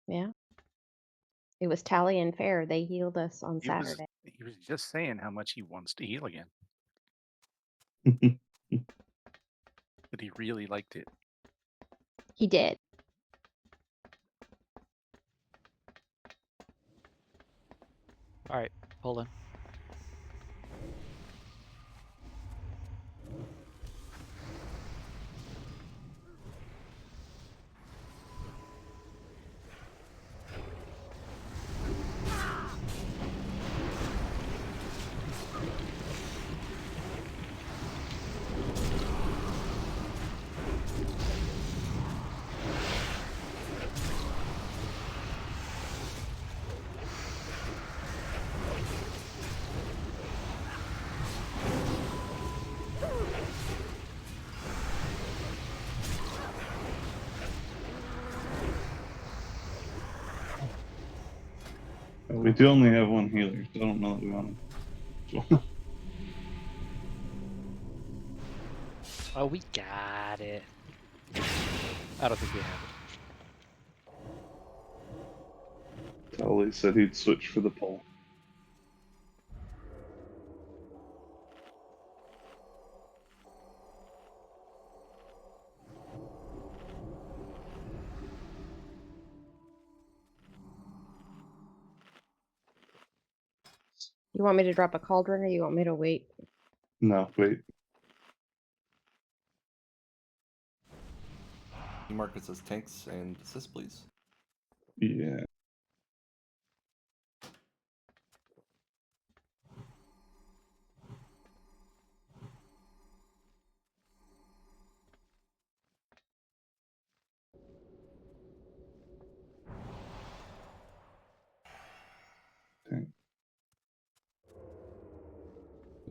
Yeah. It was tally and fair. They healed us on Saturday. He was just saying how much he wants to heal again. That he really liked it. He did. Alright, hold on. We do only have one healer, so I don't know that we want to. Oh, we got it. I don't think we have it. Tally said he'd switch for the pole. You want me to drop a cauldron or you want me to wait? No, wait. Mark it says tanks and assist, please. Yeah. Tank.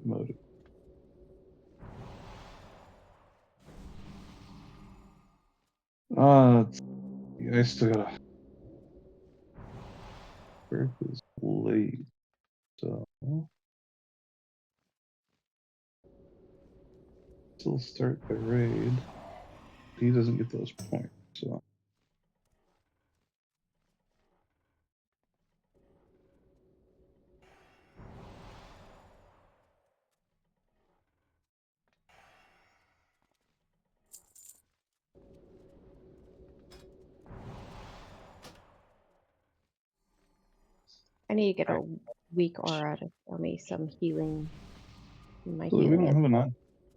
Motive. I still gotta break this blade. So still start the raid. He doesn't get those points, so I need to get a weak aura to show me some healing. My we healing don't is have enough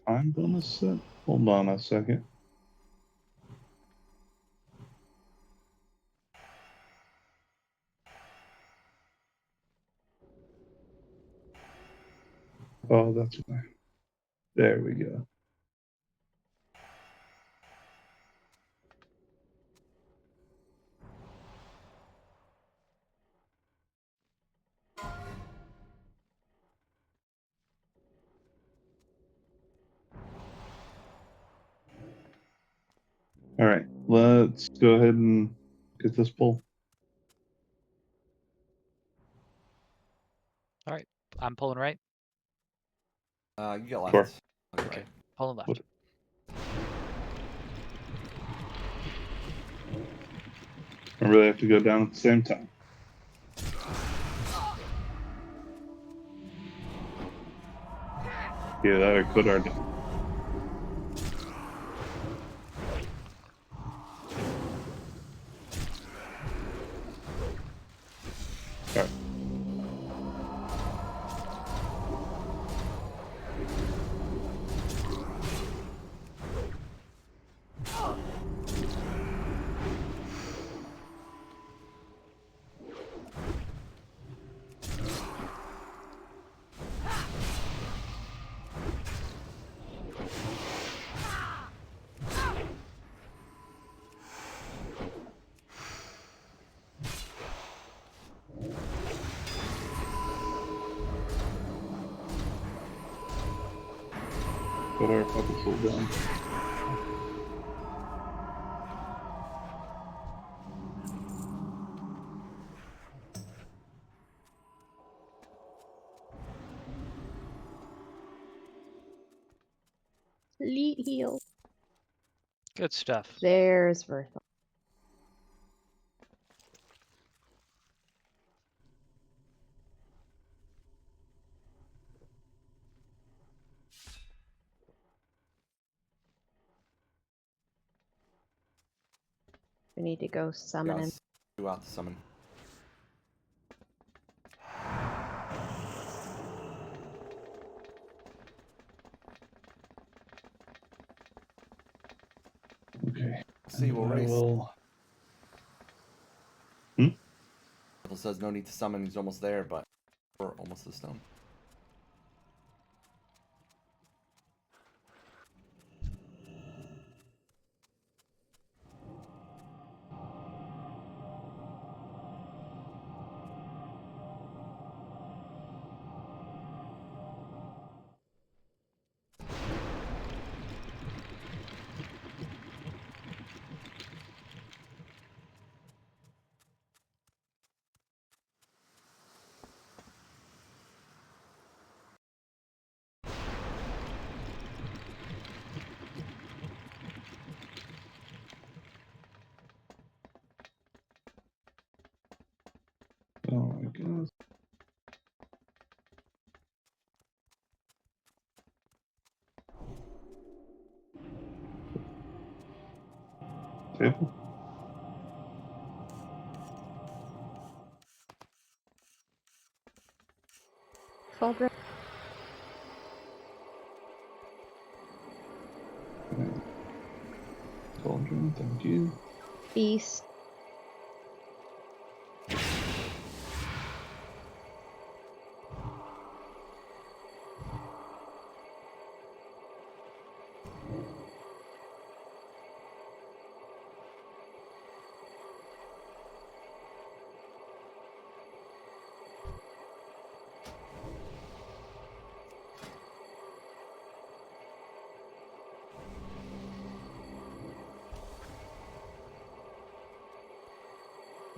time bonus set. Hold on a second. Oh, that's why. There we go. All right, let's go ahead and get this pull. Alright, I'm pulling right. You got left. Sure. Okay, Right. pulling left. What? Remember, they have to go down at the same time. Yeah, that would put our down. All right. Put our puppet soul down. elite heal. Good stuff. There's Verthal. We need to go summon him. Yes. Do out the summon. Okay. See, we'll I race. will. It says no need to summon. He's almost there, but we're almost to the stone. Oh my goodness. Table. Cauldron. Cauldron, thank you. Beast.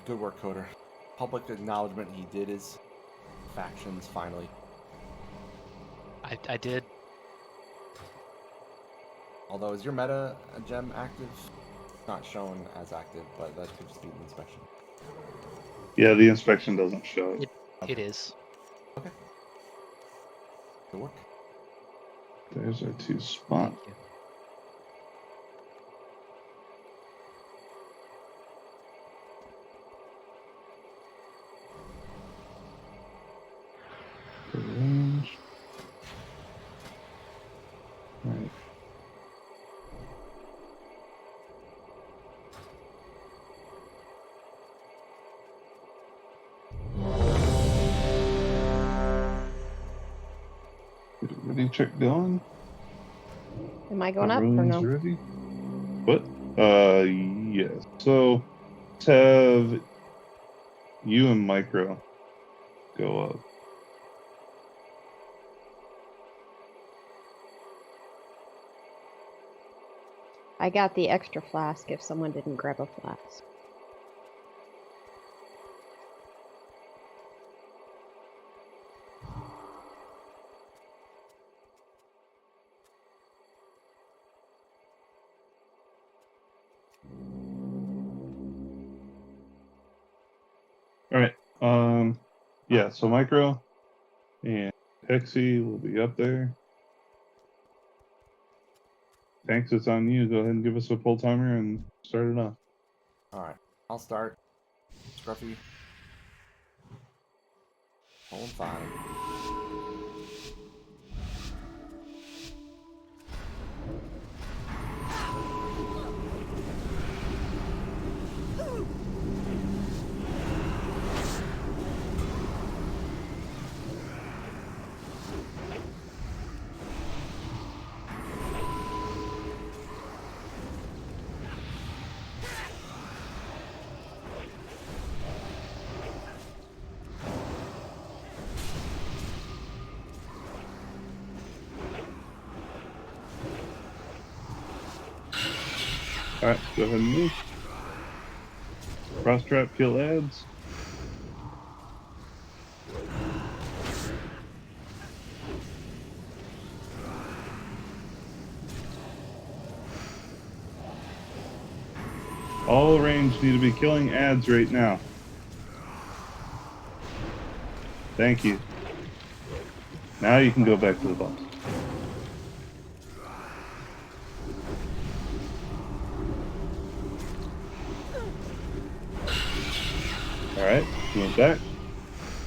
Good work, Coder. Public acknowledgement he did his factions finally. I did. Although, is your meta gem active? Not shown as active, but that could just be the inspection. Yeah, the inspection doesn't show it. It is. Okay. Good work. There's our 2 spots. Thank you. For range. Right. Get a ready check going. Am I going The up or ruins no? ready. What? Yes. So let's have you and Micro go up. I got the extra flask if someone didn't grab a flask. All right. Yeah. So Micro and Hexy will be up there. Thanks. It's on you. Go ahead and give us a pull timer and start it off. Alright. I'll start. Scruffy. Pulling 5. All right. Go ahead and move. Cross trap, kill ads. All range need to be killing ads right now. Thank you. Now you can go back to the boss. All right, he went back.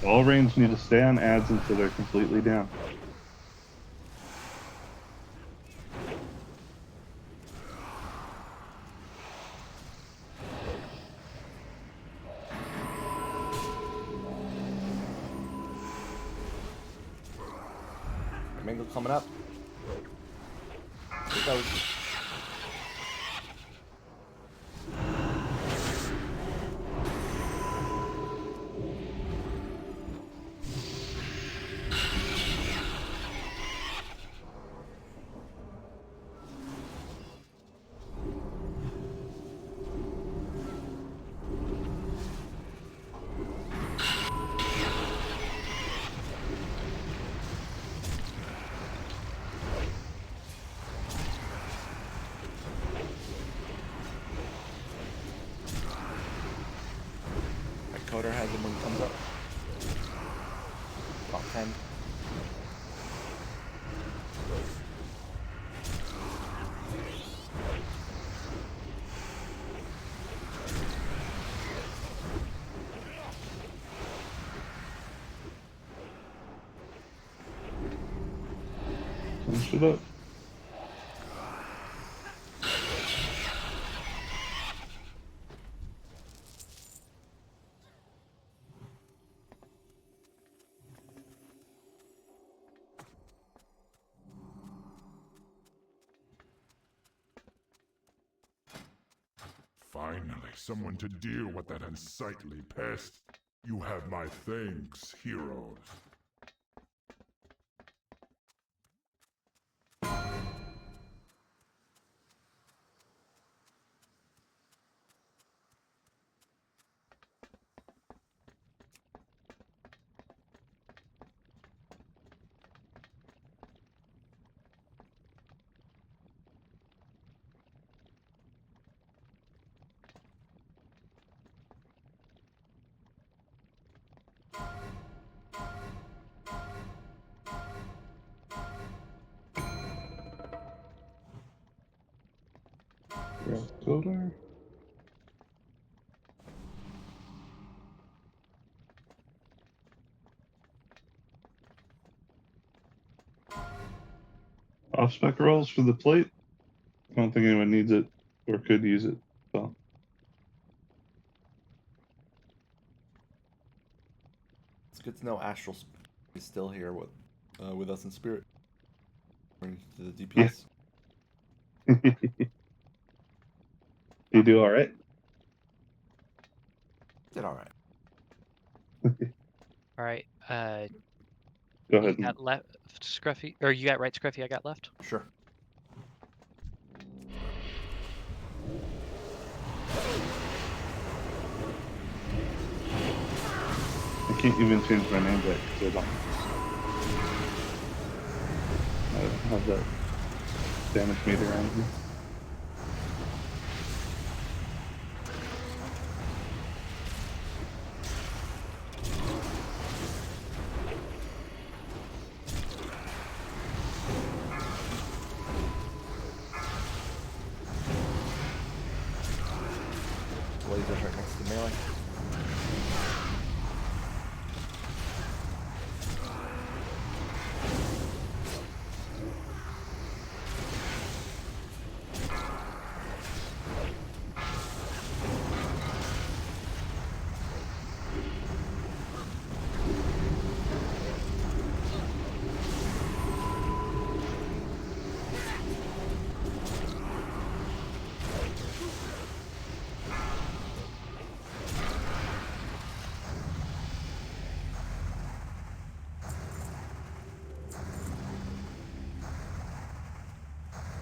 All range need to stay on adds until they're completely down. Mango coming up. Here goes. My coder has him when he comes up. About 10. Finish it up. Finally, someone to deal with that unsightly pest. You have my thanks, heroes. Grab coder. Off spec rolls for the plate. I don't think anyone needs it or could use it. So It's good to know Astral is still here with us in spirit. According to the DPS. you do all right. Did all right. All right. Go You ahead. got left, Scruffy, or you got right, Scruffy. I got left. Sure. I can't even change my name back because I don't have that damage meter on here. Laser's right next to the melee.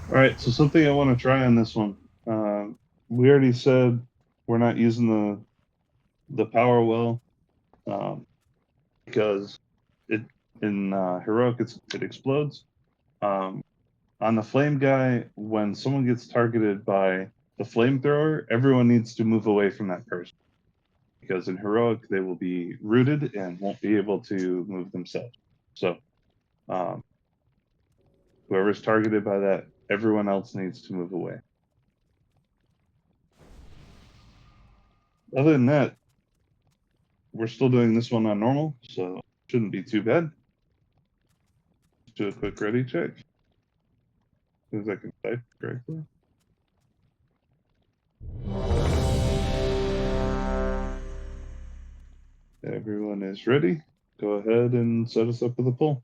All right, so something I want to try on this one. We already said we're not using the power well because it in heroic it explodes. On the flame guy, when someone gets targeted by the flamethrower, everyone needs to move away from that person because in heroic they will be rooted and won't be able to move themselves. So um, whoever's targeted by that, everyone else needs to move away. Other than that, we're still doing this one on normal, so shouldn't be too bad. Do a quick ready check. As I can type correctly. Everyone is ready. Go ahead and set us up with a pull.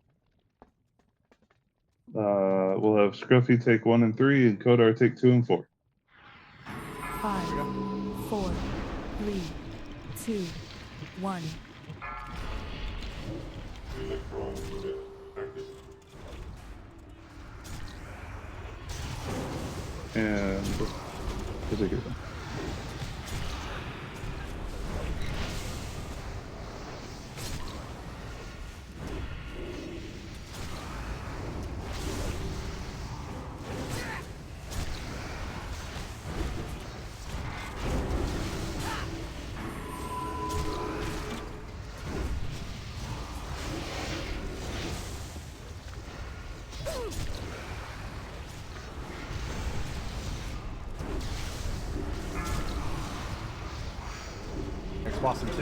We'll have Scruffy take 1 and 3, and Kodar take 2 and 4. 5, 4, 3, 2, 1. Electron unit active. And where's it go? Next boss in 2.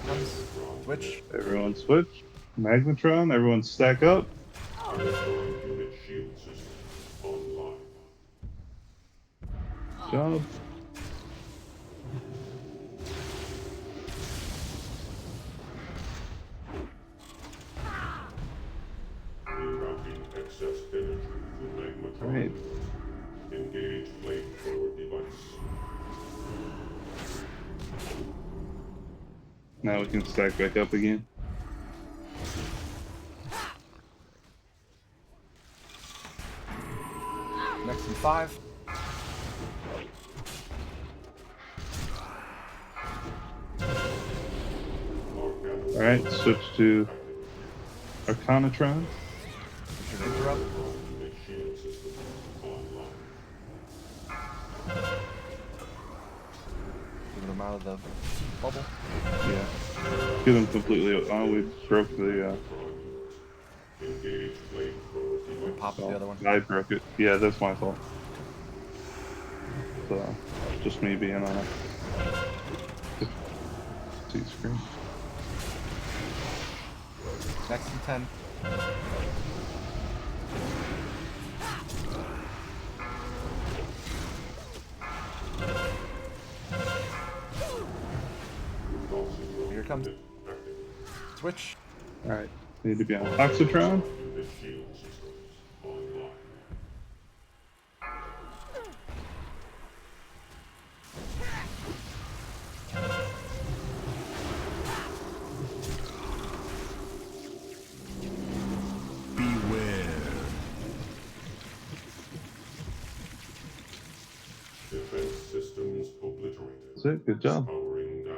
Comes. Switch. Everyone switch. Magnetron, everyone stack up. Electron unit shield system online. Job. Rerouting excess energy to magmatron. Alright. Engage flamethrower device. Now we can stack back up again. Next in 5. Alright, switch to Arcanatron. Should interrupt. Unit shield system online. Get them out of the bubble. Yeah. Get them completely. Oh, we broke the. Engage flamethrower We device. pop the other one. I broke it. Yeah, that's my fault. So, just me being on a see screen. Next in 10. Here it comes. Switch. Alright, need to be on Oxytron. Unit shield systems online. Beware. Defense systems obliterated. That's it, good job. Powering down.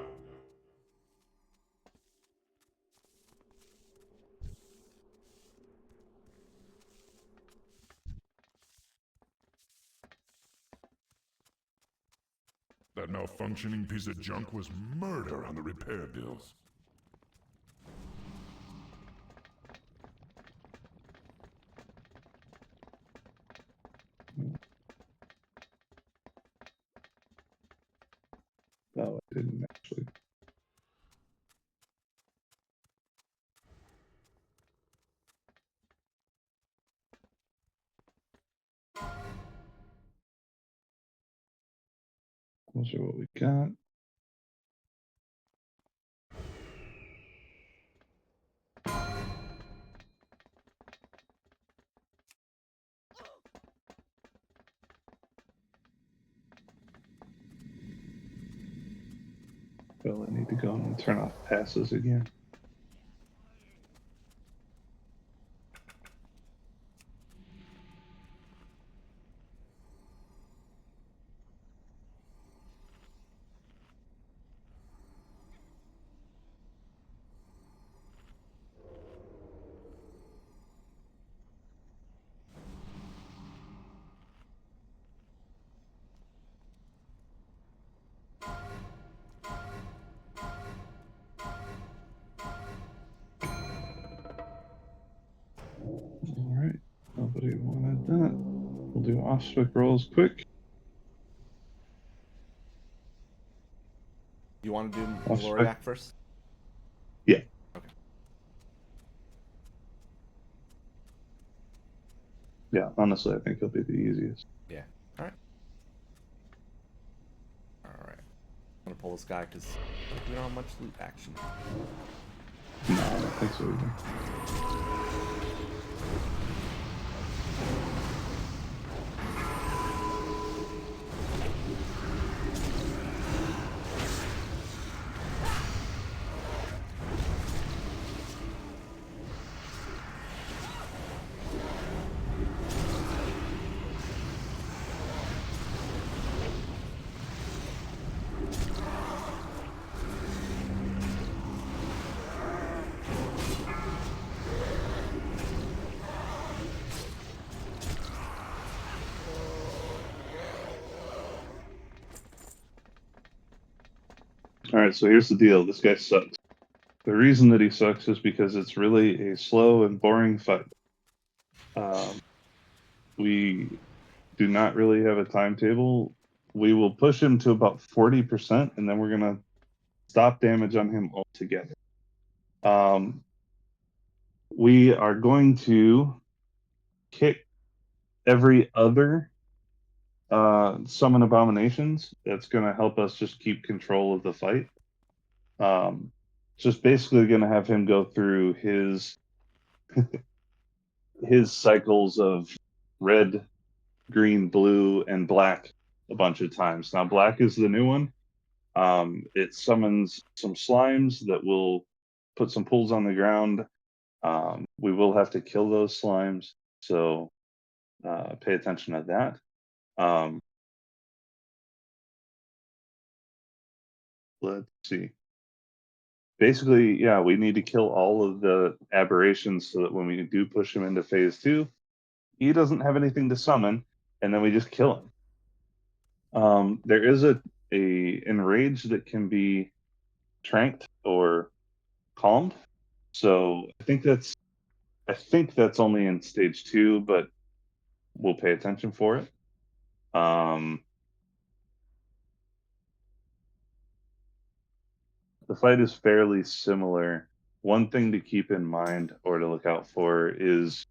That malfunctioning piece of junk was murder on the repair bills. No, I didn't actually. Not sure what we got. Well, I need to go and turn off passes again. Alright, nobody wanted that. We'll do off-spec rolls quick. You want to do That's fine. Maloriak first? Yeah. Okay. Yeah, honestly, I think he'll be the easiest. Yeah. All right. All right. I'm gonna pull this guy because we don't have much loot action. No, I don't think so either. All right, so here's the deal. This guy sucks. The reason that he sucks is because it's really a slow and boring fight. We do not really have a timetable. We will push him to about 40%, and then we're going to stop damage on him altogether. We are going to kick every other summon abominations. That's going to help us just keep control of the fight. Just basically going to have him go through his his cycles of red, green, blue, and black a bunch of times. Now, black is the new one. It summons some slimes that will put some pools on the ground. We will have to kill those slimes, so pay attention to that. Let's see. Basically, yeah, we need to kill all of the aberrations so that when we do push him into phase 2, he doesn't have anything to summon, and then we just kill him. There is a enrage that can be tranked or calmed. So I think that's only in stage 2, but we'll pay attention for it. The fight is fairly similar. One thing to keep in mind or to look out for is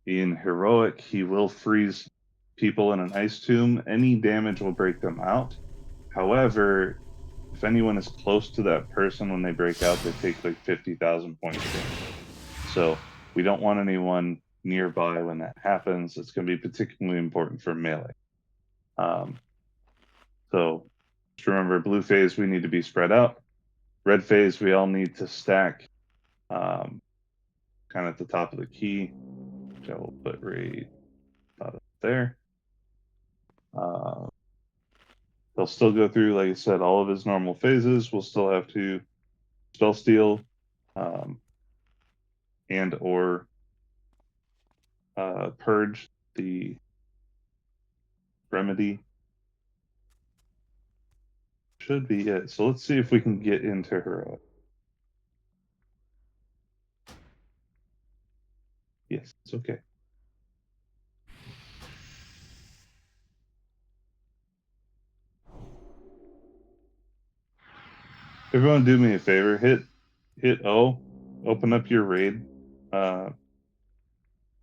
in heroic, he will freeze people in an ice tomb. Any damage will break them out. However, if anyone is close to that person when they break out, they take like 50,000 points of damage. So we don't want anyone nearby when that happens. It's going to be particularly important for melee. So just remember, blue phase, we need to be spread out. Red phase, we all need to stack kind of at the top of the key, which I will put right about up there. He'll still go through, like I said, all of his normal phases. We'll still have to spell steal and or purge the remedy. Should be it. So let's see if we can get into her. Yes, it's okay. Everyone do me a favor. Hit O, open up your raid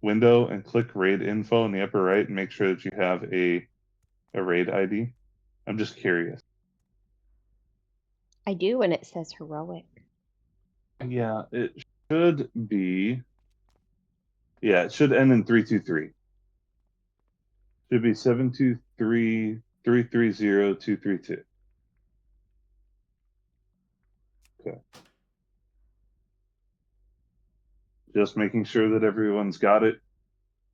window and click raid info in the upper right and make sure that you have a raid ID. I'm just curious. I do, and it says heroic. Yeah, it should be. Yeah, it should end in 323. Should be 723-330-232. Okay. Just making sure that everyone's got it.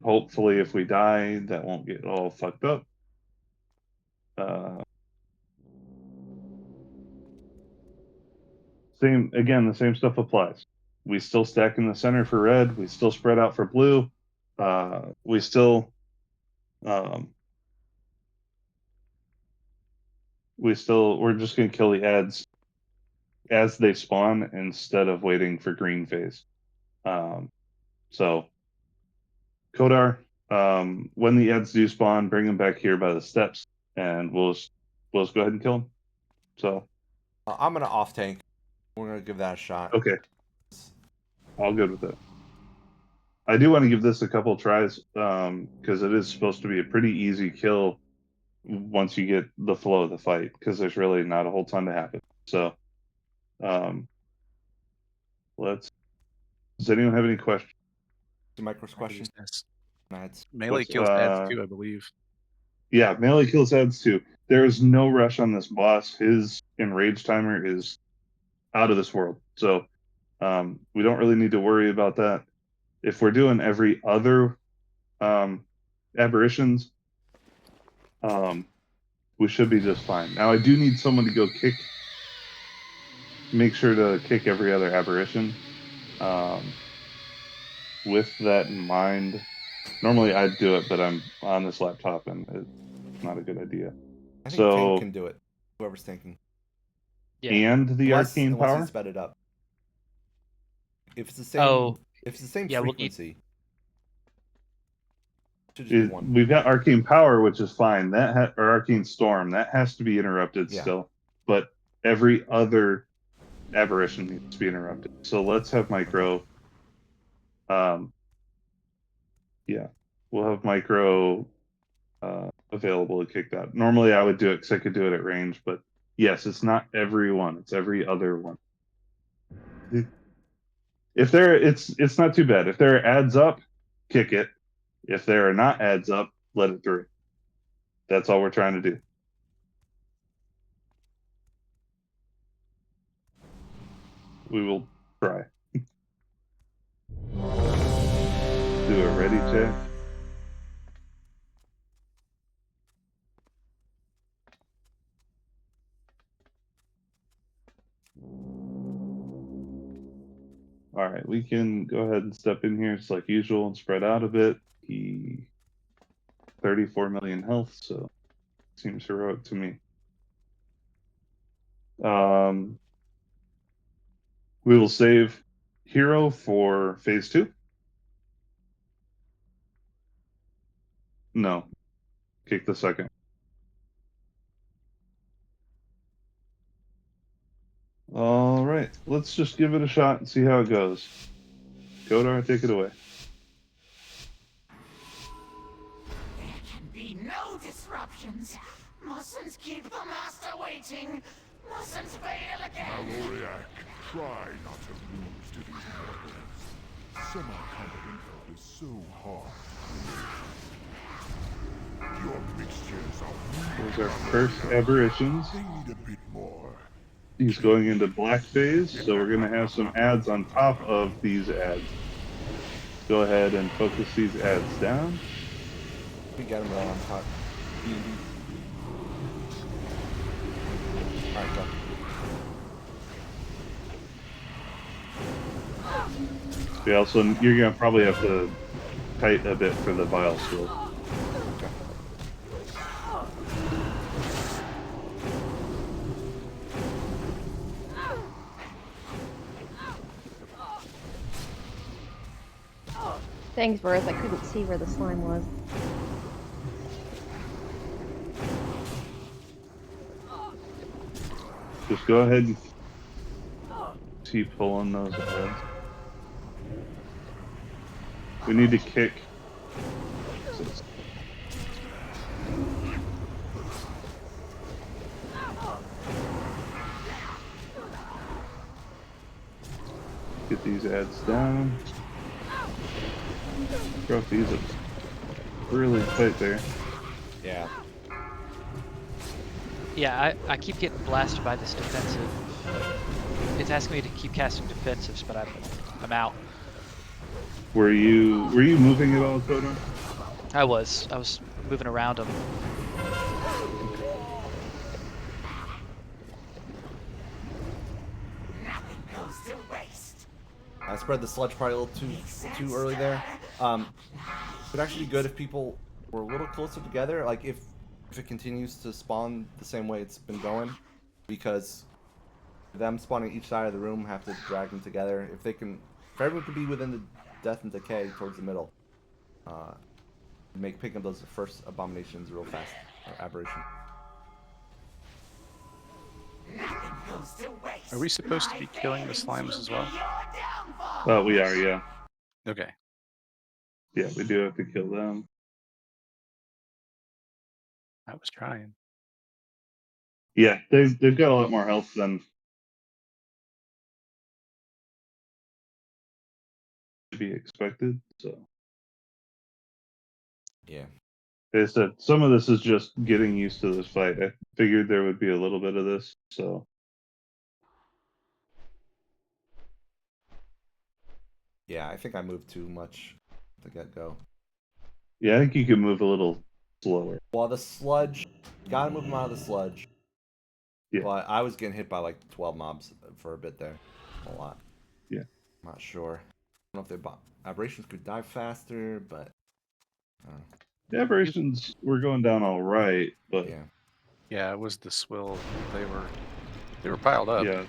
Hopefully, if we die, that won't get all fucked up. The same stuff applies. We still stack in the center for red. We still spread out for blue. We're just gonna kill the ads as they spawn instead of waiting for green phase. So Kodar, when the ads do spawn, bring them back here by the steps, and we'll just go ahead and kill them. So I'm gonna off tank. We're gonna give that a shot. Okay, all good with it. I do want to give this a couple tries because it is supposed to be a pretty easy kill once you get the flow of the fight because there's really not a whole ton to happen. So, let's. Does anyone have any questions? The micro's question. This. Mads. Melee What's, kills adds too, I believe. Yeah, melee kills adds too. There is no rush on this boss. His enrage timer is out of this world. So we don't really need to worry about that. If we're doing every other aberrations, we should be just fine. Now I do need someone to go kick. Make sure to kick every other aberration. With that in mind, normally I'd do it, but I'm on this laptop and it's not a good idea. I think So tank can do it. Whoever's tanking. Yeah. and the arcane Unless power. you sped it up. If it's the same. Oh, If it's the same yeah, we'll need- frequency. Should just be one. We've got arcane power, which is fine. That or arcane storm that has to be interrupted Yeah. still, but every other aberration needs to be interrupted. So let's have micro. Yeah, we'll have micro available to kick that. Normally, I would do it because I could do it at range, but yes, it's not every one; it's every other one. If there, it's not too bad. If there are adds up, kick it. If there are not adds up, let it through. That's all we're trying to do. We will try. Do a ready check. All right, we can go ahead and step in here just like usual and spread out a bit. He 34 million health, so seems heroic to me. We will save hero for phase 2. No, kick the second. All right, let's just give it a shot and see how it goes. Kodar, take it away. There can be no disruptions. Mustn't keep the master waiting. Mustn't fail again. Maloriak, try not to lose to these mortals. Semi-competent is so hard. Your mixtures are weak. Those are first aberrations. They need a bit more. He's going into black phase, so we're going to have some ads on top of these ads. Go ahead and focus these ads down. We got him right on top. Alright, go. We also, you're going to probably have to tighten a bit for the vial skill. Okay. Thanks, Boris. I couldn't see where the slime was. Just go ahead and keep pulling those ads. We need to kick. Get these ads down. Drop these up really tight there. Yeah. Yeah, I keep getting blasted by this defensive. It's asking me to keep casting defensives, but I'm out. Were you moving at all, Kodar? I was moving around them. Nothing goes to waste. I spread the sludge probably a little too early there. It would actually be good if people were a little closer together. Like if it continues to spawn the same way it's been going, because them spawning each side of the room have to drag them together. If everyone could be within the death and decay towards the middle, picking up those first abominations real fast, or aberration. Nothing goes goes to waste. Are we supposed to My be killing the failings slimes will as be well? your downfall. Oh, we are, yeah. Okay. Yeah, we do have to kill them. I was trying. Yeah, they've got a lot more health than to be expected. So, Yeah. like I said, some of this is just getting used to this fight. I figured there would be a little bit of this. So, Yeah, I think I moved too much to get go. yeah, I think you can move a little slower. Well, the sludge, gotta move them out of the sludge. Yeah. But I was getting hit by like 12 mobs for a bit there. A lot. Yeah. I'm not sure. I don't know if they bought aberrations could die faster, but The aberrations were going down all right, but yeah. Yeah, it was the swill. They were piled up. yeah.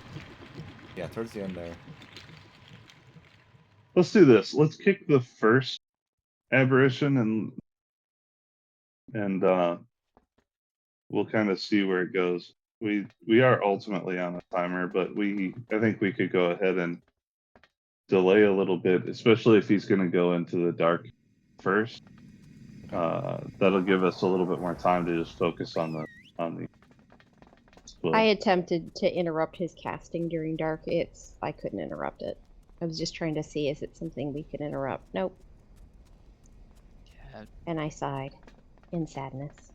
Yeah, towards the end there. Let's do this. Let's kick the first aberration and we'll kind of see where it goes. We are ultimately on a timer, but I think we could go ahead and delay a little bit, especially if he's going to go into the dark first. That'll give us a little bit more time to just focus on the I well, attempted to interrupt his casting during dark. I couldn't interrupt it. I was just trying to see, is it something we could interrupt? Nope. Yeah. And I sighed in sadness.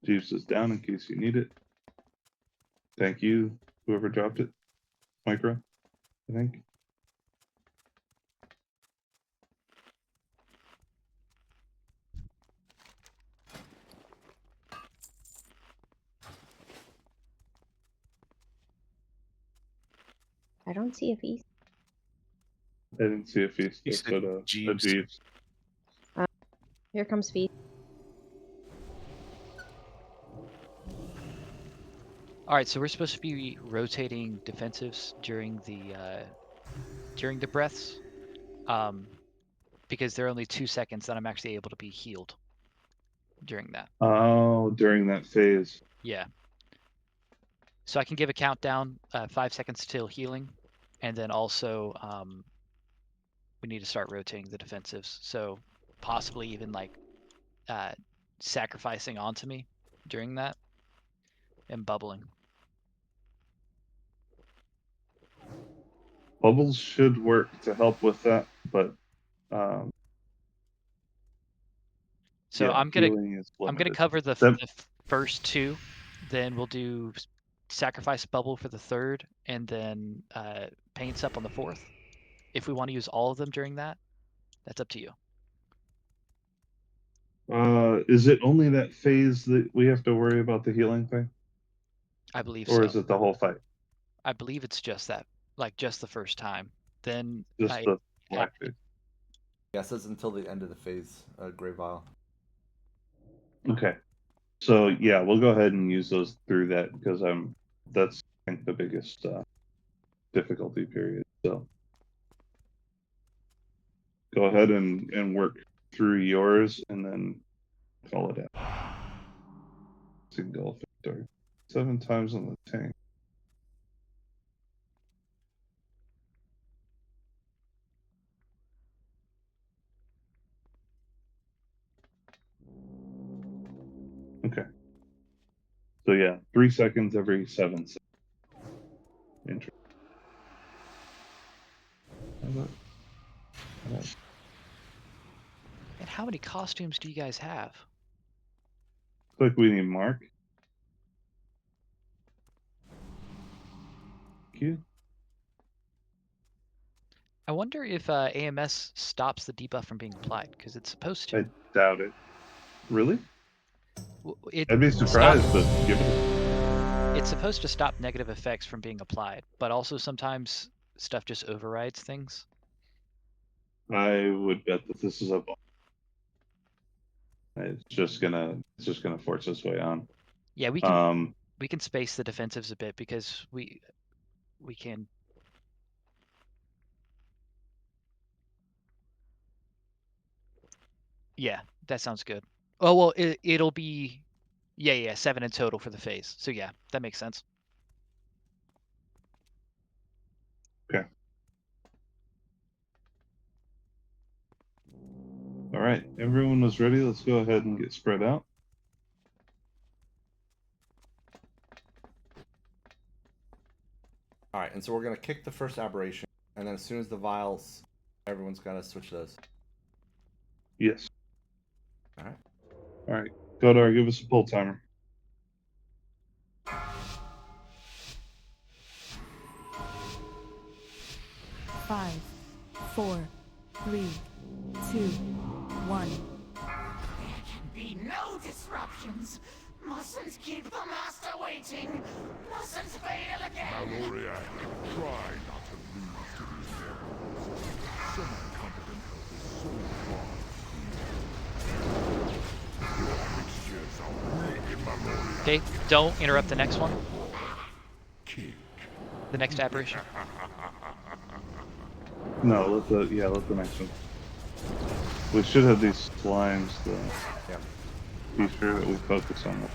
Jeeves is down in case you need it. Thank you, whoever dropped it. Micro, I think. I don't see a feast. I didn't see a feast. He I said said a Jeeves. Jeeves. Here comes feast. All right, so we're supposed to be rotating defensives during the breaths, because there are only 2 seconds that I'm actually able to be healed during that. Oh, during that phase. Yeah. So I can give a countdown, 5 seconds till healing, and then also we need to start rotating the defensives. So possibly even like sacrificing onto me during that and bubbling. Bubbles should work to help with that, but So yeah, I'm gonna healing is limited. cover the That- first 2, then we'll do sacrifice bubble for the 3rd, and then paints up on the 4th. If we want to use all of them during that, that's up to you. Is it only that phase that we have to worry about the healing thing, I believe or so. is it the whole fight? I believe it's just that, like just the first time. Then Just I the have black phase. Yeah, it says until the end of the phase, Grey Vial. Okay, so yeah, we'll go ahead and use those through that because that's I think the biggest difficulty period. So go ahead and work through yours and then call it out. Single victor. 7 times on the tank. Okay. So yeah, 3 seconds every 7 seconds. Interesting. And how many costumes do you guys have? Click we need Mark. Thank you. I wonder if AMS stops the debuff from being applied, because it's supposed to. I doubt it. Really? It I'd be surprised, but give it. It's supposed to stop negative effects from being applied, but also sometimes stuff just overrides things. I would bet that this is a. It's just gonna force its way on. Yeah, we can space the defensives a bit because we can. Yeah, that sounds good. Oh well, it'll be. Yeah, 7 in total for the phase. So yeah, that makes sense. All right, everyone was ready. Let's go ahead and get spread out. All right, and so we're gonna kick the first aberration, and then as soon as the vials, everyone's gotta switch those. Yes. All right. All right, Godar, give us a pull timer. 5, 4, 3, 2, 1. There can be no disruptions. Mustn't keep the master waiting. Mustn't fail again. Maloriak, try not to lose to these mortals. Semi-competent help is so far. Your mixtures are weak in Maloriak. Okay, don't interrupt the next one. Kick. The next aberration. No, let the next one. We should have these slimes though. Yeah. Be sure that we focus on it.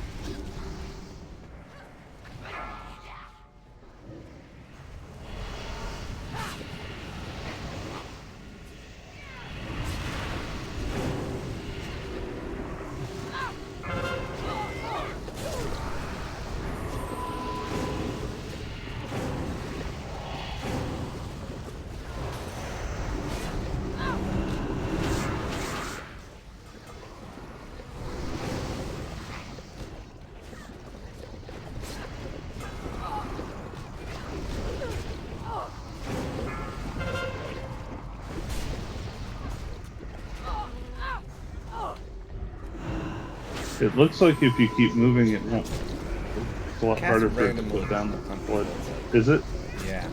It looks like if you keep moving, it won't. It's a lot Cast harder for it to randomly put down the on blood. people. Is it? Yeah.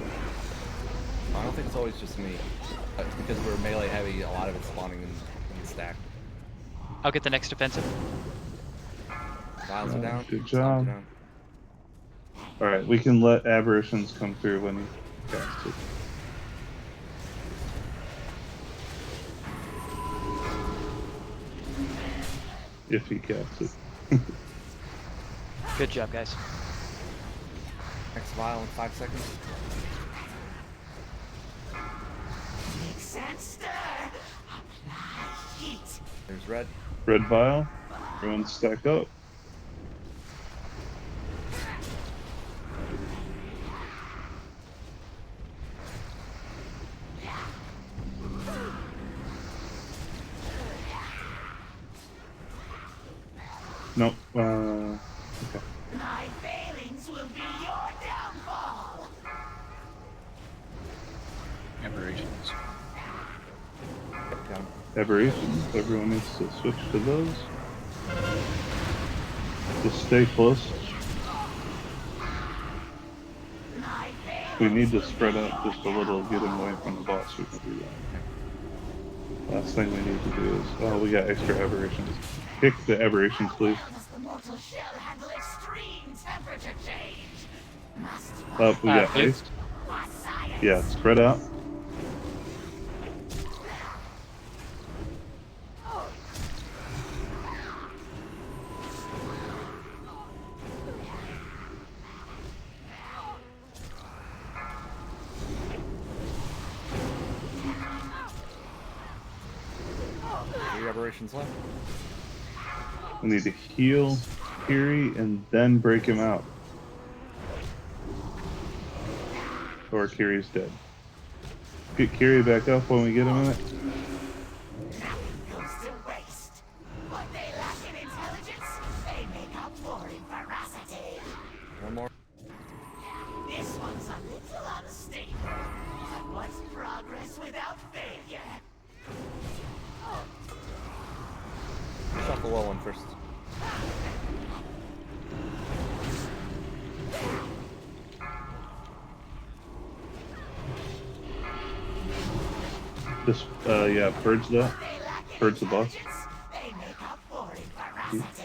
I don't think it's always just me. It's because we're melee heavy, a lot of it's spawning in the stack. I'll get the next defensive. Vials are down. Good Slimes job. are down. Alright, we can let aberrations come through when you cast it. If he casts it. Good job, guys. Next vial in 5 seconds. Mix and stir. Apply heat. There's red. Red vial. Everyone stack up. Nope. Okay. My failings will be your downfall. Aberrations. Yep, got him. Aberrations. Everyone needs to switch to those. Just stay close. My We failings need to spread out just a little, get him away from the boss. We can do that. Last thing we need to do is, oh, we got extra aberrations. Kick the aberrations, please. How does the mortal shell handle extreme temperature change? Must Up, we got blue. haste. what science? Yeah, spread out. Three aberrations left. We need to heal Kiri and then break him out. Or Kiri's dead. Get Kiri back up when we get him in it. Goes to waste. What they lack in intelligence, they make up for in ferocity. One more. This one's a little unstable. But what's progress without failure? Shot the low one first. Just, yeah, purge that. They lack in Purge the boss. intelligence, they make up for in ferocity.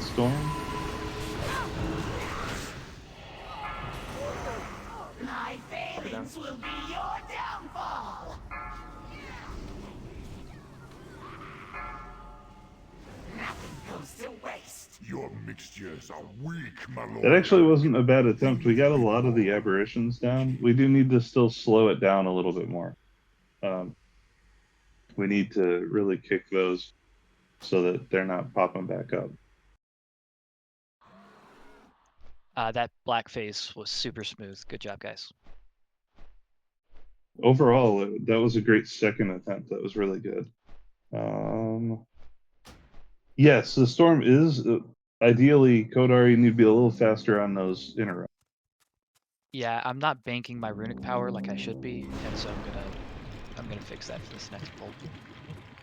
Storm. My failings will be your downfall. mixtures are weak, Maloriak. That actually wasn't a bad attempt. We got a lot of the aberrations down. We do need to still slow it down a little bit more. We need to really kick those so that they're not popping back up. That black phase was super smooth. Good job, guys. Overall, that was a great second attempt. That was really good. Yes, the storm is ideally Kodar. You need to be a little faster on those interrupts. Yeah, I'm not banking my runic power like I should be, and so I'm gonna fix that for this next pull.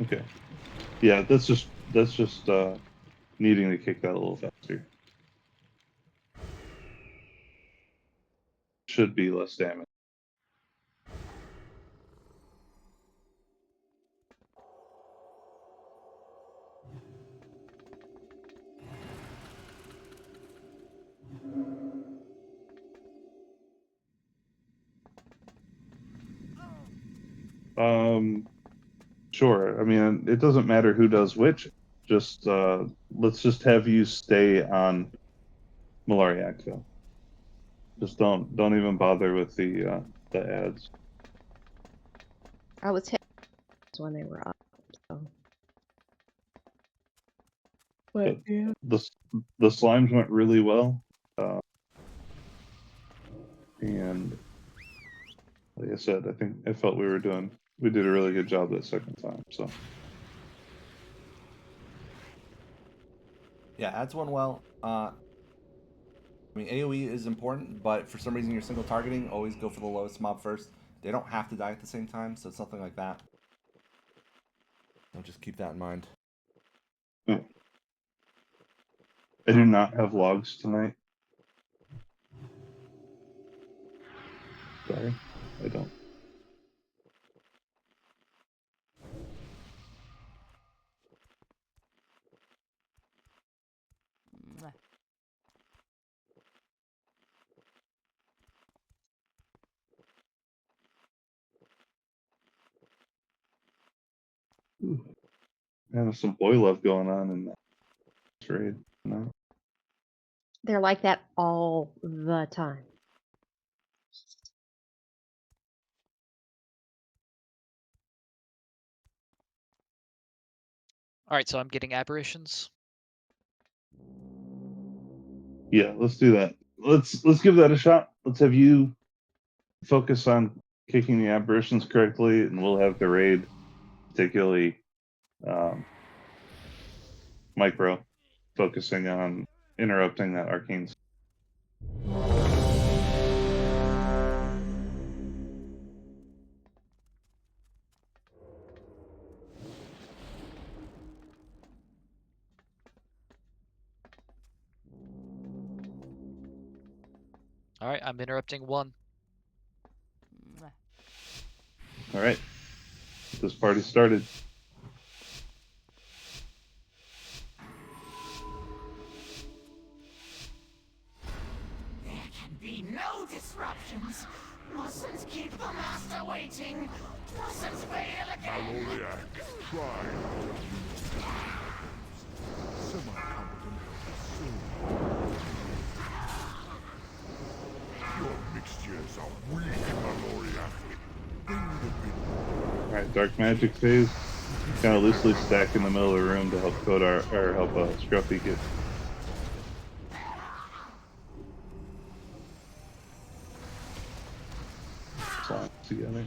Okay. Yeah, that's just needing to kick that a little faster. Should be less damage. Sure. I mean, it doesn't matter who does which. Just let's just have you stay on Maloriak though. Just don't even bother with the ads. I was hit when they were up. So. But yeah. The slimes went really well, and like I said, I felt we did a really good job that second time. So Yeah, ads went well. I mean, AoE is important, but for some reason you're single targeting, always go for the lowest mob first. They don't have to die at the same time, so it's something like that. So just keep that in mind. I do not have logs tonight. Sorry, I don't. There's some boy love going on in that trade. No. They're like that all the time. All right, so I'm getting aberrations. Yeah, let's do that. Let's give that a shot. Let's have you focus on kicking the aberrations correctly, and we'll have the raid, particularly Micro, focusing on interrupting that arcane. All right, I'm interrupting 1. All right, this party started. There can be no disruptions. Mustn't keep the master waiting. Mustn't fail again. Maloriak, try not to lose to these weapons. Semi-competent pursuit. Your mixtures are weak, Maloriak. They need a bit more. All right, dark magic phase. Kind of loosely stacked in the middle of the room to help Kodar or help Scruffy get slimes together.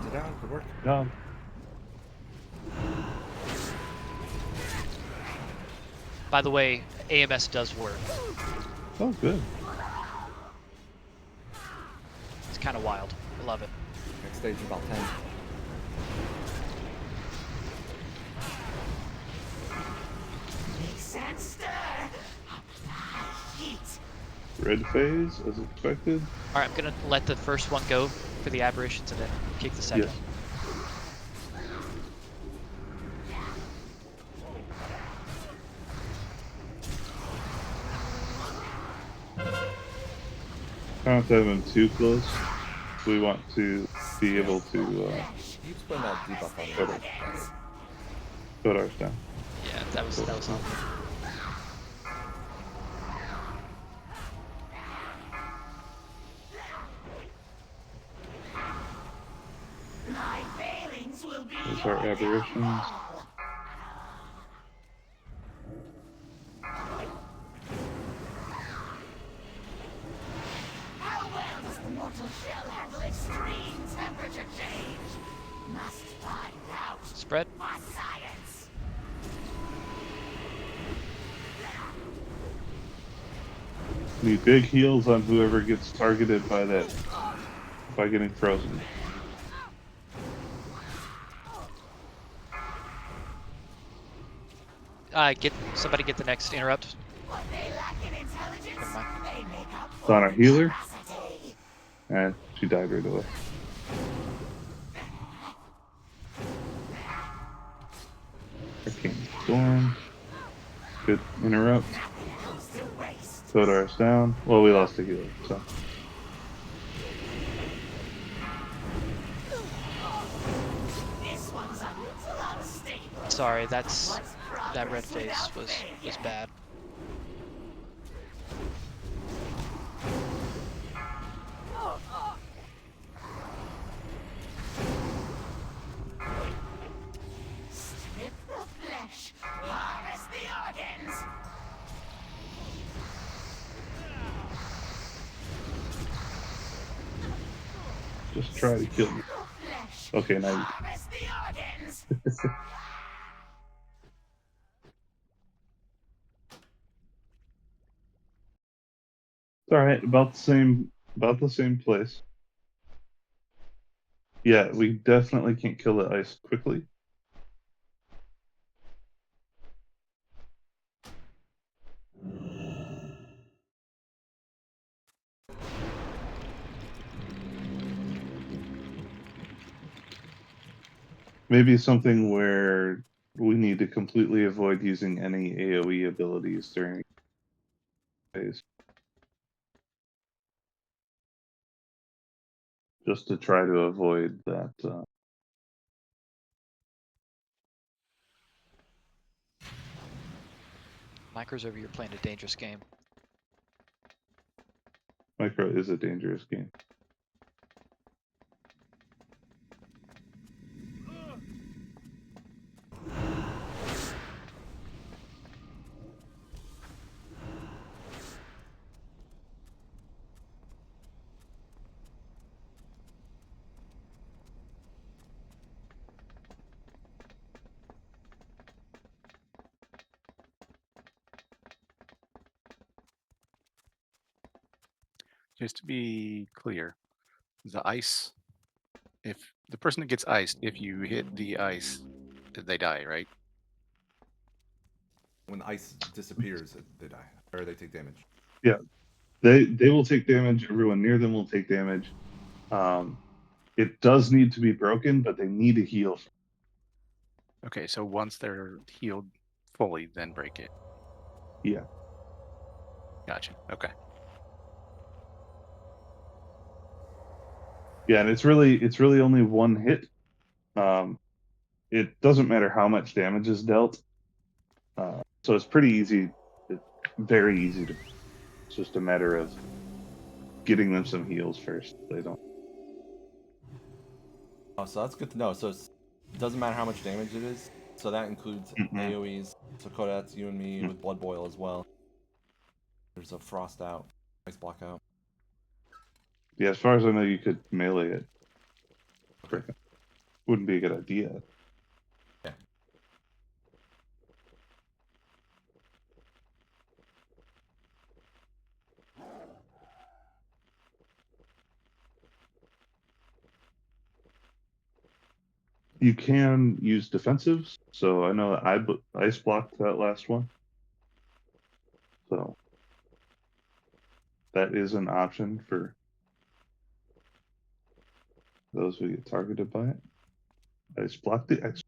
Times it down. Good work. No. By the way, AMS does work. Oh, good. It's kind of wild. I love it. Next stage is about 10. Mix and stir. Apply heat. Red phase, as expected. All right, I'm gonna let the first one go for the aberrations and then kick the second. Yes. I don't have to have him too close. We want to be able to Keeps putting that debuff on put, it. put ours down. Yeah, that was awesome. My failings will be Those are aberrations. How well does the mortal shell handle extreme temperature change? Must find out. Spread. For science. Need big heals on whoever gets targeted by that, by getting frozen. Somebody get the next interrupt. What they lack in intelligence, Never mind. they make up It's for on our healer, capacity. and she died right away. Arcane Storm. Good interrupt. Goes to waste. Put ours down. Well, we lost a healer, so. This one's a little unstable. Sorry, that red phase was bad. Strip the flesh, harvest the organs. Just try to kill me. Flesh, Okay, now you. harvest the organs. It's alright, about the same place. Yeah, we definitely can't kill the ice quickly. Maybe something where we need to completely avoid using any AoE abilities during phase. Just to try to avoid that. Micro's over here playing a dangerous game. Micro is a dangerous game. Just to be clear, the ice, if the person that gets iced, if you hit the ice, they die, right? When ice disappears, they die. Or they take damage. Yeah, they will take damage. Everyone near them will take damage. It does need to be broken, but they need to heal. Okay, so once they're healed fully, then break it. Yeah. Gotcha. Okay. Yeah, and it's really only one hit. It doesn't matter how much damage is dealt. So it's pretty easy. It's very easy to. It's just a matter of getting them some heals first. They don't. Oh, so that's good to know. So it doesn't matter how much damage it is. So that includes AoEs. So Koda, that's you and me with Blood Boil as well. There's a Frost out, Ice Block out. Yeah, as far as I know, you could melee it. Okay. wouldn't be a good idea. Yeah. You can use defensives, so I know that I ice blocked that last one. So that is an option for those who get targeted by it. Ice block the X.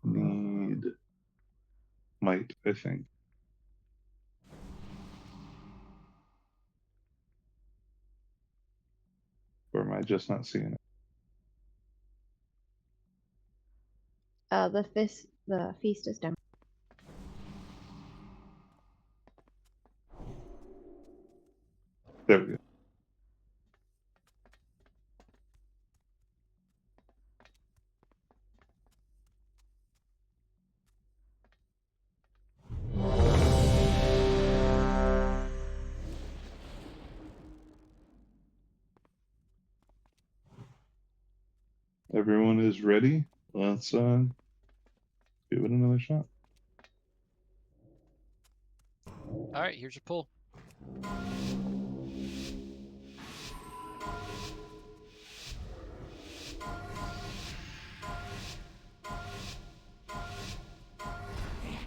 Need might, I think. Or am I just not seeing it? The feast is down. There we go. Everyone is ready. Let's give it another shot. All right, here's your pull. There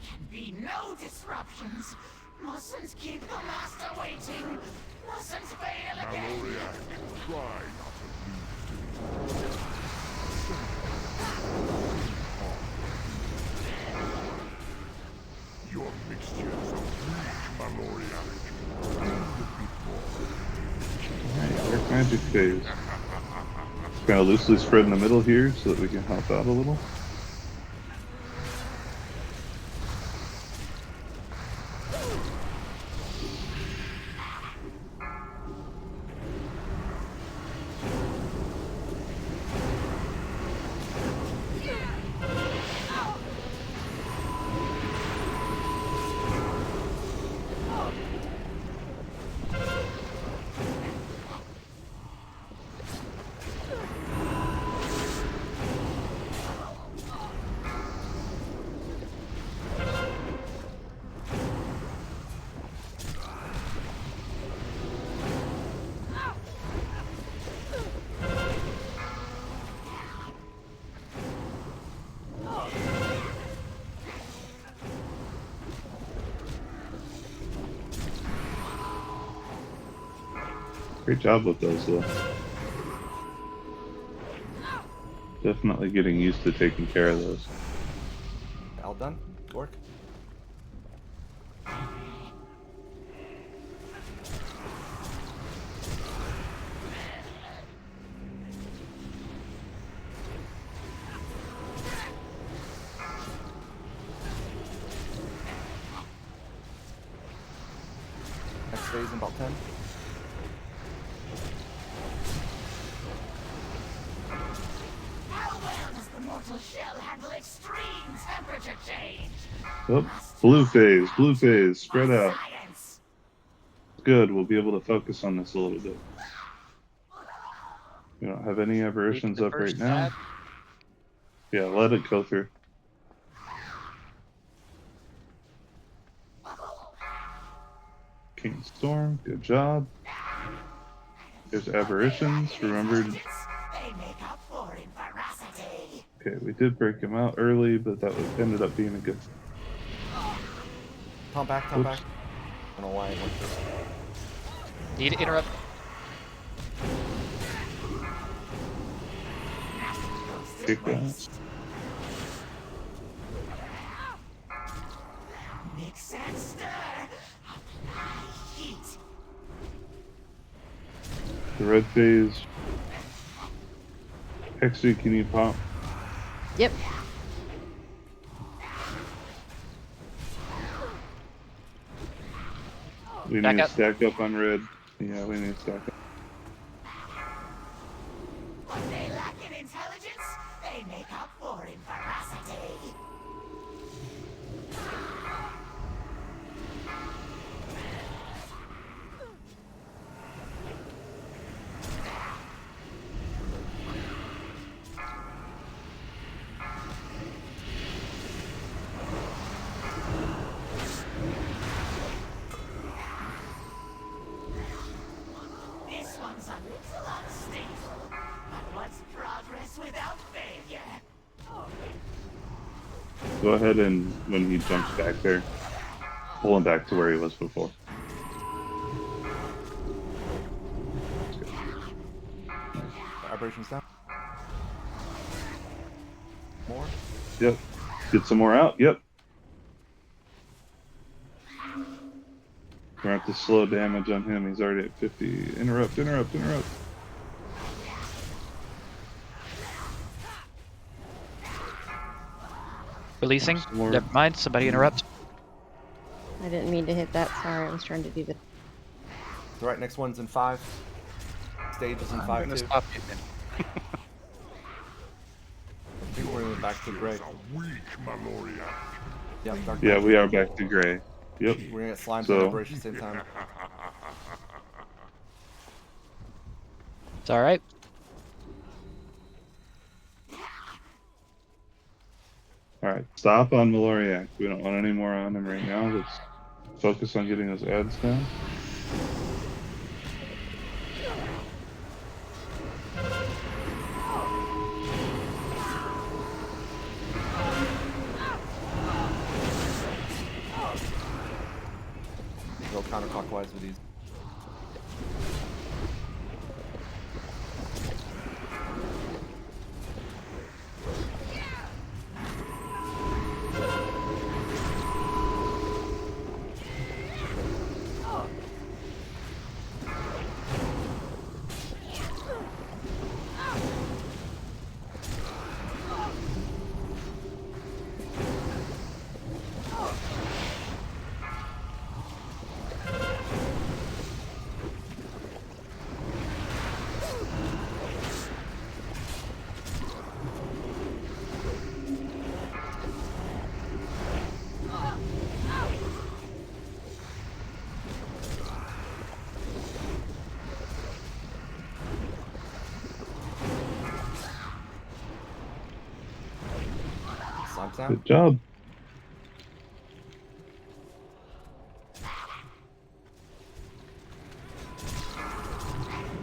can be no disruptions. Mustn't keep the master waiting. Mustn't fail again. Maloriak, try not to lose to these Your mixtures of weak Maloriak. Alright, Dark Magic phase. Kind of loosely spread in the middle here so that we can help out a little. Great job with those, though. Definitely getting used to taking care of those. All done? Work? Next phase in about 10. How well does the mortal shell handle extreme temperature change? Oh, blue phase, spread out. Science. Good, we'll be able to focus on this a little bit. We don't have any Taking aberrations the up right first now. stab. Yeah, let it go through. King Storm, good job. There's aberrations, remember. They make up for in veracity. Okay, we did break him out early, but that ended up being a good. Tom back, Tom back. I don't know why I went this. Need to interrupt. Kick that. Mix and stir. Apply heat. The red phase. Hexy, can you pop? Yep. We Back need up. to stack up on red. Yeah, we need to stack up. What they lack in intelligence, they make up for in veracity. little unstable, but what's progress without failure? Go ahead and when he jumps back there, pull him back to where he was before. Aberrations down. More. Yep. Get some more out. Yep. We're gonna have to slow damage on him. He's already at 50. Interrupt, interrupt, interrupt. Releasing. Some more. Never mind. Somebody interrupt. I didn't mean to hit that. Sorry, I was trying to do the. The right next one's in 5. Stage is in I'm 5 gonna too. stop hitting him. I think we're back to gray. A weak Maloriak. Yeah, dark Yeah, magic. we are back to gray. Yep. We're gonna get slimes So- and aberration at the same time. It's all right. Alright, stop on Maloriak. We don't want any more on him right now. Let's focus on getting those ads down. Go counterclockwise with these. Slimes down. Good job.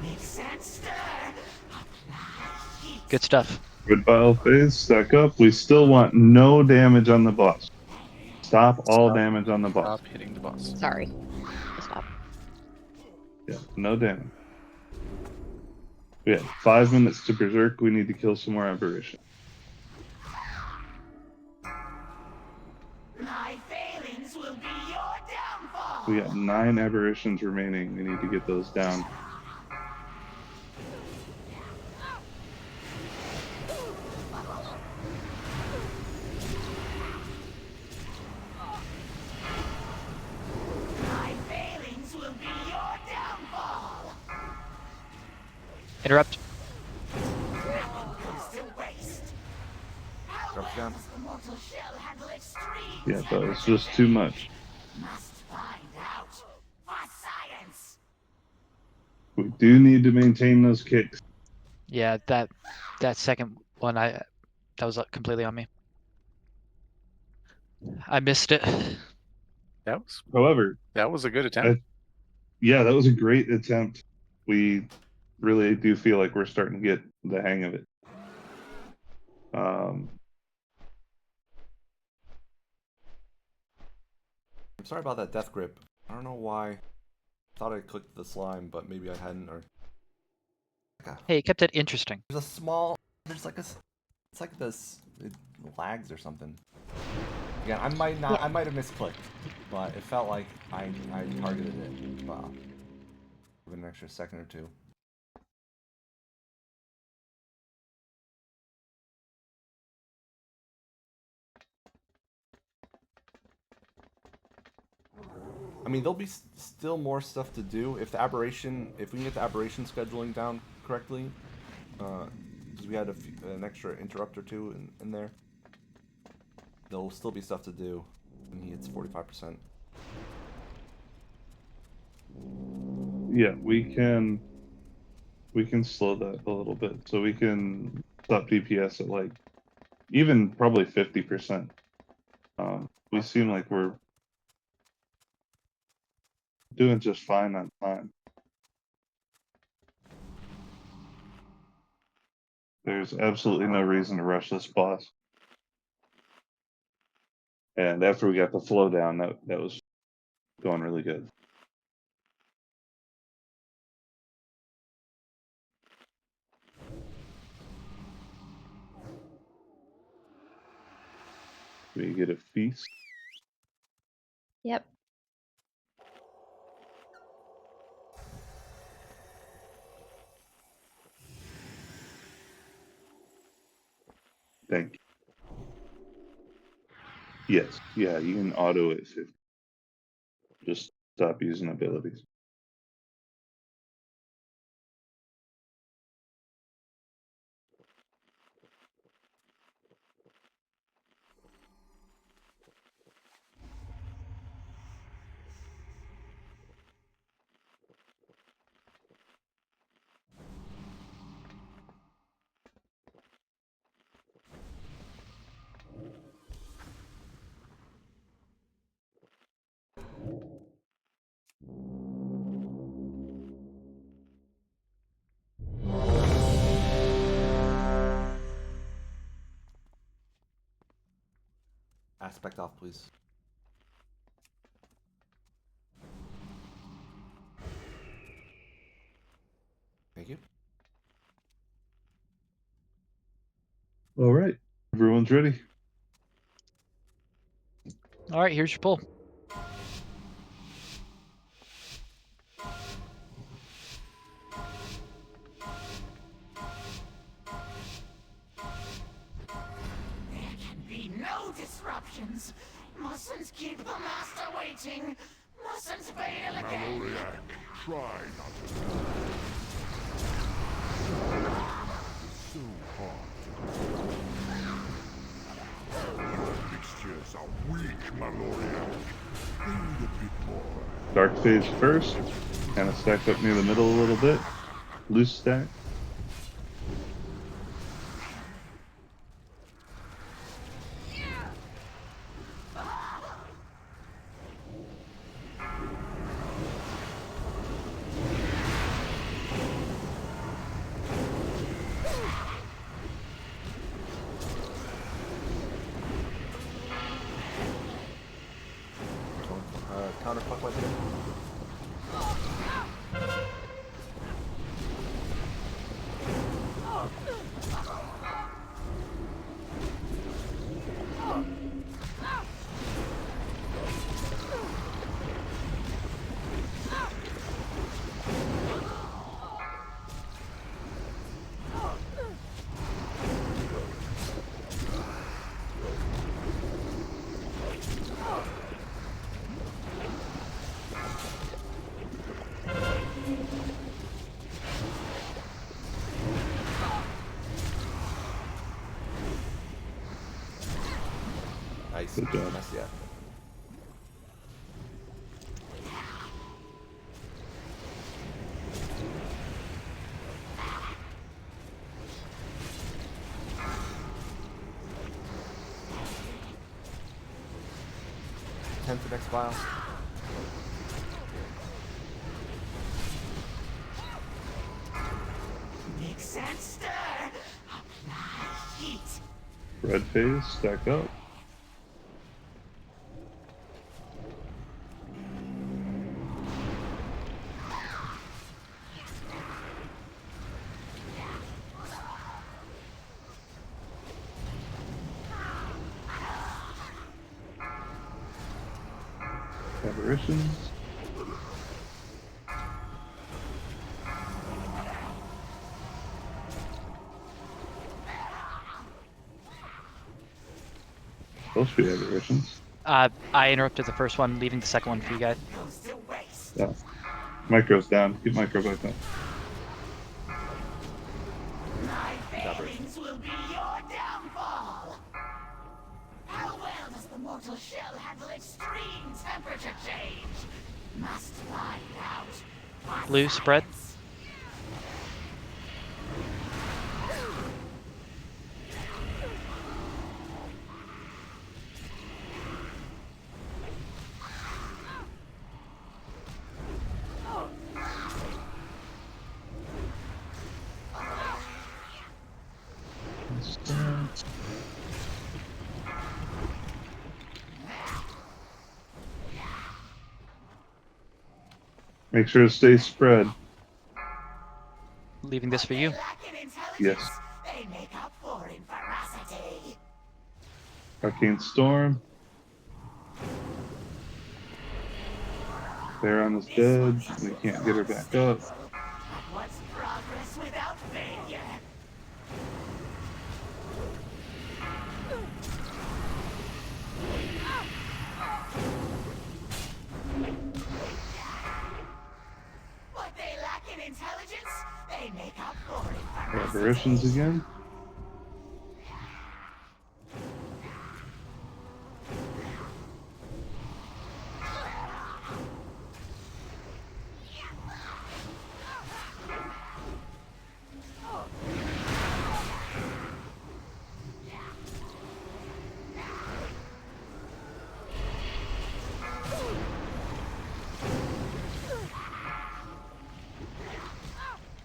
Makes sense, stir. Good stuff. Good bile phase. Stack up. We still want no damage on the boss. Stop all Stop. damage on the boss. Stop hitting the boss. Sorry. Stop. Yeah, no damage. We have 5 minutes to berserk. We need to kill some more aberration. My failings will be your downfall. We got 9 aberrations remaining. We need to get those down. My failings will be your downfall. Interrupt. Goes to waste. How Drops well down. does the mortal shell handle extreme Yeah, that was just too much. Must find out for science. We do need to maintain those kicks. Yeah, that second one, that was completely on me. I missed it. However, That was a good attempt. yeah, that was a great attempt. We really do feel like we're starting to get the hang of it. I'm sorry about that death grip. I don't know why. I thought I clicked the slime, but maybe I hadn't. Or Hey, it kept it interesting. there's a small. There's like a. It's like this. It lags or something. Yeah, I might not. Yeah. I might have misclicked, but it felt like I targeted it. Wow. Give it an extra second or two. I mean, there'll be still more stuff to do if the aberration, if we can get the aberration scheduling down correctly, because we had an extra interrupt or two in there. There'll still be stuff to do when he hits 45%. Yeah, we can slow that a little bit, so we can stop DPS at like even probably 50%. We seem like we're doing just fine on time. There's absolutely no reason to rush this boss. And after we got the flow down, that was going really good. We get a feast. Yep. Thank you. Yes, yeah, you can auto it. Just stop using abilities. Aspect off, please. Thank you. All right, everyone's ready. All right, here's your pull. There can be no disruptions. Mustn't keep the master waiting. Mustn't fail again. Maloriak, try not to lose. It's so hard to do. Your mixtures are weak, Maloriak. They need a bit more. Dark phase first. Kind of stack up near the middle a little bit. Loose stack. Counterclockwise here. Nice. Good job. Nice, yeah. For next file. Mix and stir. Apply heat. Red phase, stack up. Apparitions. Those should be apparitions. I interrupted the first one, leaving the second one for you guys. Goes to waste. Yeah. Micro's down. Keep micro back up. My failings will be your downfall. How well does the mortal shell handle extreme temperature change? Must find out. by Blue spread. science. storm. Make sure to stay spread. Leaving this for you. Lack in intelligence, Yes. they make up for in ferocity. Arcane Storm. Baron is dead. We can't get her back up. What's progress without failure? What they lack in intelligence, they make up for in ferocity. Aberrations again.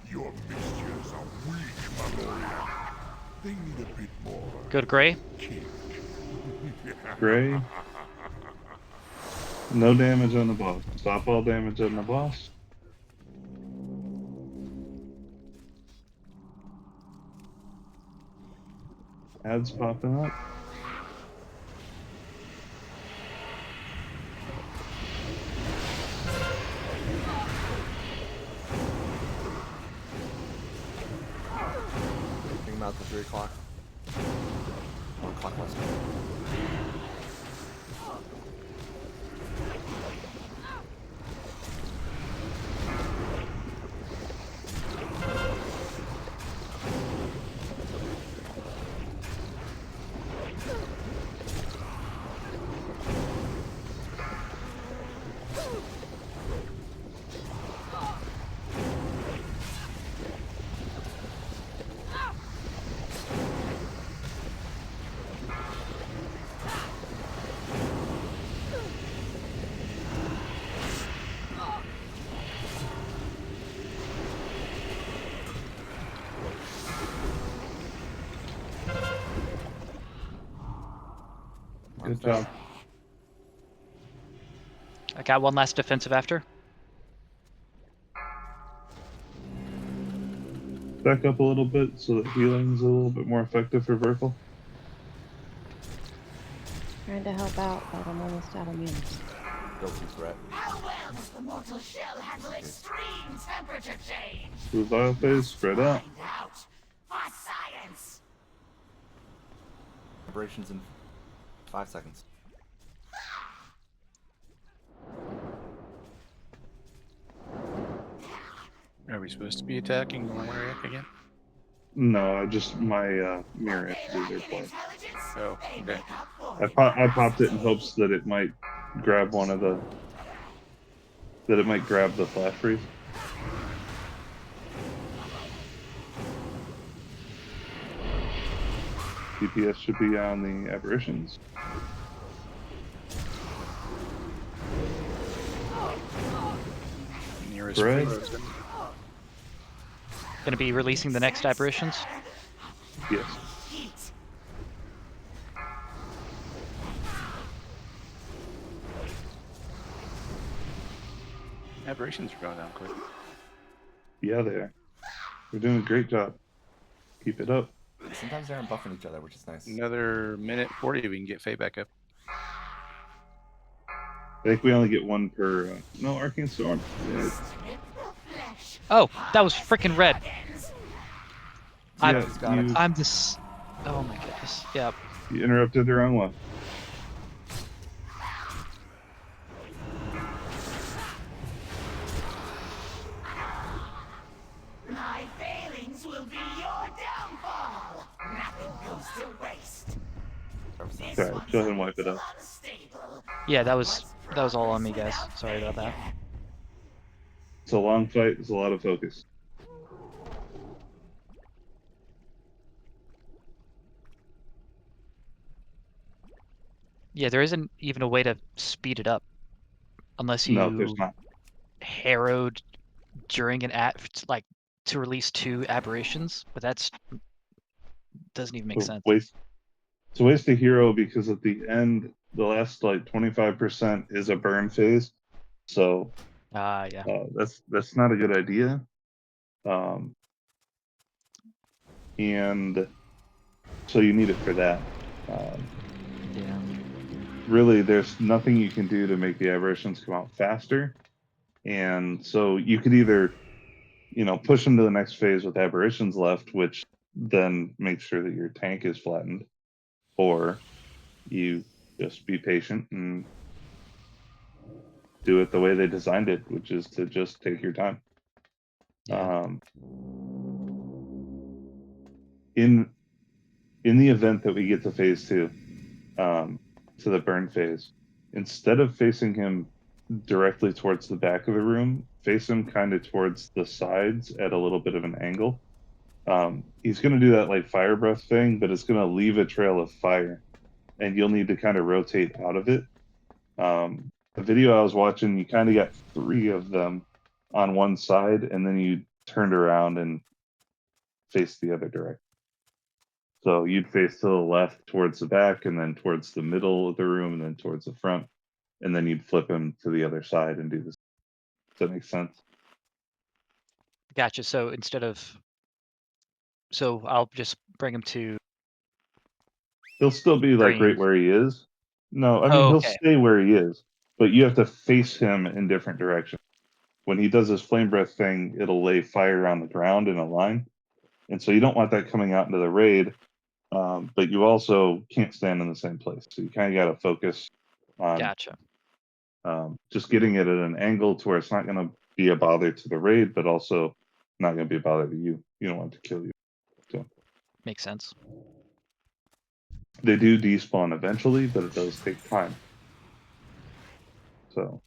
Your mixtures are weak, Maloriak. They need a bit more Go to Gray. kick. Gray. No damage on the boss. Stop all damage on the boss. Ads popping up. Think about the 3 o'clock. 1 o'clock west. Good job. I got one last defensive after. Back up a little bit so that healing's a little bit more effective for Verkle. Trying to help out, but I'm almost out of mana. Guilty threat. How well does the mortal shell handle extreme temperature change? Blue Vial Phase, spread out. Find out. For science. Operations in 5 seconds. Are we supposed to be attacking Maloriak again? No, my mirror has to do their play. Oh, okay. I popped it in hopes that it might grab the flash freeze. DPS should be on the aberrations. Nearest Right. frozen. Gonna be releasing the next aberrations. Yes. Aberrations are going down quick. Yeah, they are. They're doing a great job. Keep it up. Sometimes they aren't buffing each other, which is nice. Another minute 40, we can get Faye back up. I think we only get one per. No, Arcane Storm. Yeah, Oh, that was freaking red. yeah, I'm just. Oh my goodness. Yeah. you interrupted the wrong one. My failings will be your downfall. Nothing goes to waste. This Sorry, one's go ahead and wipe it up. unstable. Yeah, that was all on me, guys. Sorry about that. It's a long fight. It's a lot of focus. Yeah, there isn't even a way to speed it up unless you No, there's not. harrowed during an to release 2 aberrations, but that's Doesn't even make So sense. waste a hero because at the end, the last like 25% is a burn phase. So Yeah. that's not a good idea. And so you need it for that. Yeah. Really, there's nothing you can do to make the aberrations come out faster. And so you could either, push into the next phase with aberrations left, which then makes sure that your tank is flattened, or you just be patient and do it the way they designed it, which is to just take your time. Yeah. In the event that we get to phase 2, to the burn phase, instead of facing him directly towards the back of the room, face him kind of towards the sides at a little bit of an angle. He's going to do that like fire breath thing, but it's going to leave a trail of fire, and you'll need to kind of rotate out of it. The video I was watching, you kind of got 3 of them on one side, and then you turned around and faced the other direction. So you'd face to the left towards the back, and then towards the middle of the room, and then towards the front, and then you'd flip him to the other side and do this. Does that make sense? Gotcha. So I'll just bring him to. He'll still be like Green. right where he is. No, I mean Oh, he'll okay. stay where he is, but you have to face him in different directions. When he does his flame breath thing, it'll lay fire on the ground in a line, and so you don't want that coming out into the raid. But you also can't stand in the same place, so you kind of got to focus on Gotcha. just getting it at an angle to where it's not going to be a bother to the raid, but also not going to be a bother to you. You don't want it to kill you. So Makes sense. they do despawn eventually, but it does take time. So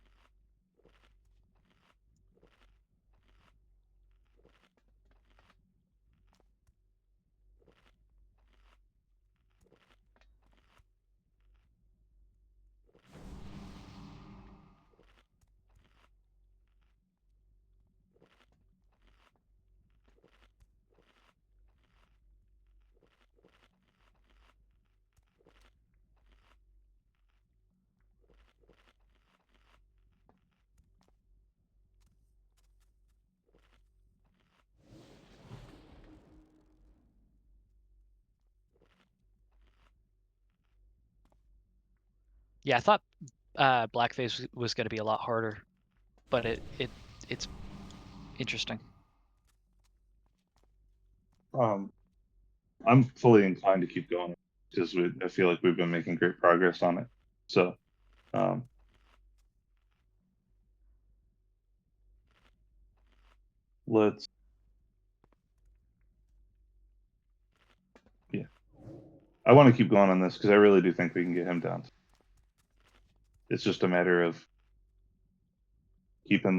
Yeah, I thought Blackface was going to be a lot harder, but it's interesting. I'm fully inclined to keep going because I feel like we've been making great progress on it. So let's, yeah, I want to keep going on this because I really do think we can get him down. It's just a matter of keeping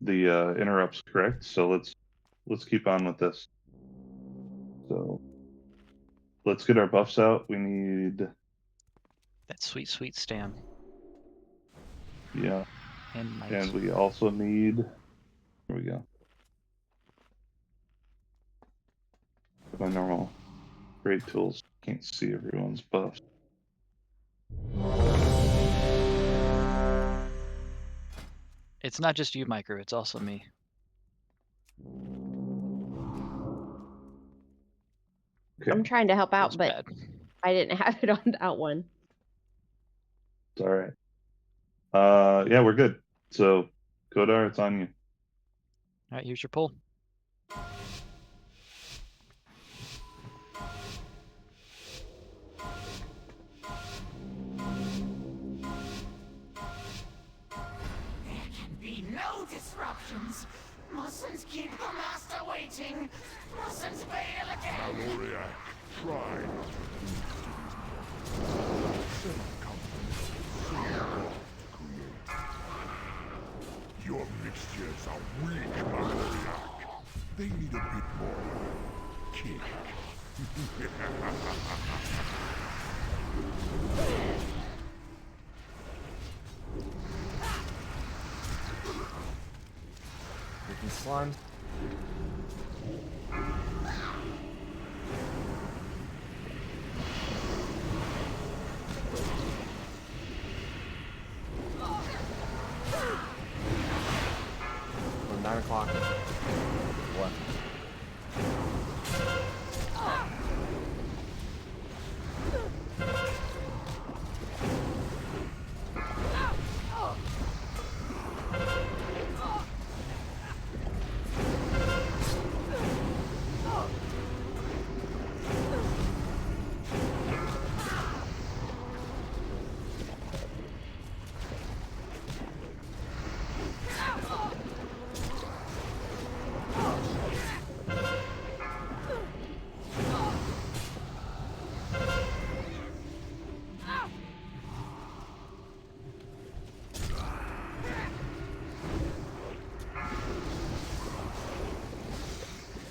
the interrupts correct. So let's keep on with this. So let's get our buffs out. We need That sweet stam. Yeah, And might. and we also need. Here we go. My normal great tools can't see everyone's buffs. It's not just you, Micro. It's also me. Okay, I'm trying to help out, Feels but bad. I didn't have it on that one. it's all right. Yeah, we're good. So, Kodar, it's on you. All right, here's your pull. There can be no disruptions. Mustn't keep the master waiting. Mustn't fail again. Maloriak, try not to lose to these mortals. Semi-complex, so hard to create. Your mixtures are weak, Maloriak. They need a bit more kick. Looking slimed.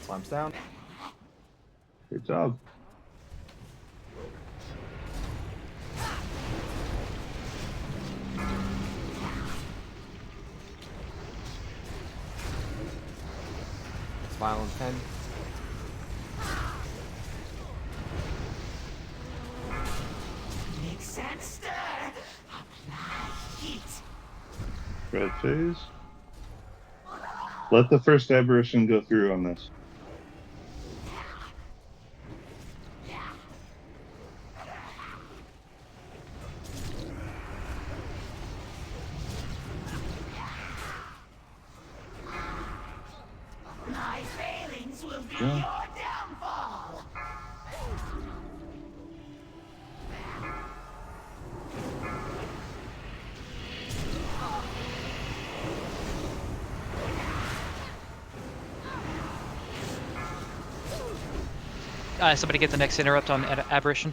Slime's down. Good job. Smile in 10. Mix and stir. Apply heat. Red phase. Let the first aberration go through on this. My failings will be Yeah. your downfall. Somebody get the next interrupt on aberration.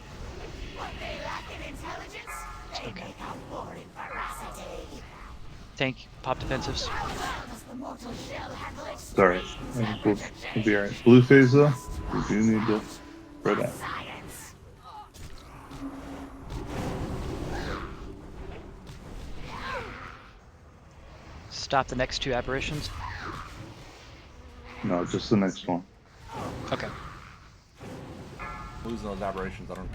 What they lack in intelligence, they Okay. make up for in ferocity. Tank, pop defensives. How well does the mortal shell handle Sorry. extreme We'll temperature be alright. change? Blue phase though, we do need to spread out. Science. Stop the next two aberrations. No, just the next one. Okay. Losing those aberrations, I don't.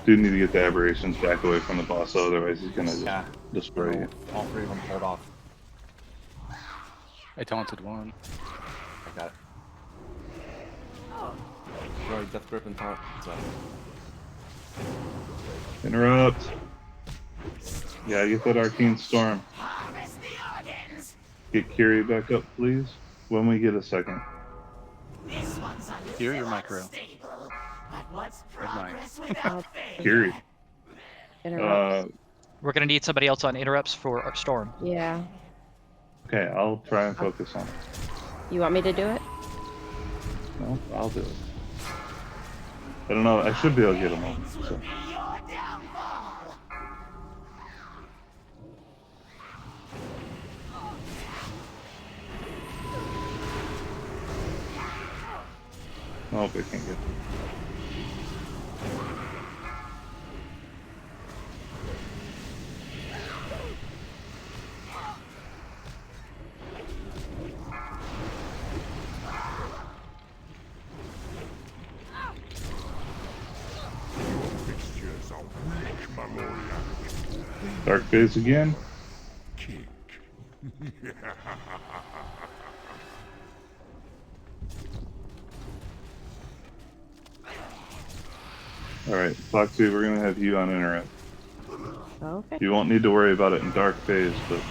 Do need to get the aberrations back away from the boss, otherwise he's gonna just Yeah. destroy you. All three of them pulled off. I taunted one. I got it. Right, death grip and taunt. So. Interrupt. Yeah, get that arcane storm. Harvest the organs. Get Kiri back up, please. When we get a second. This one's a Here, little your micro. unstable. But what's Red mine. progress without failure? Kiri. Interrupt. We're gonna need somebody else on interrupts for our storm. Yeah. Okay, I'll try and focus on it. You want me to do it? No, I'll do it. I don't know, I should be able to get them all. Failings will So. be your downfall. Nope, I can't get them. Your fixtures are weak, Maloriak. Dark phase again. Kick. Alright, Foxy, we're gonna have you on interrupt. Okay. You won't need to worry about it in dark phase, but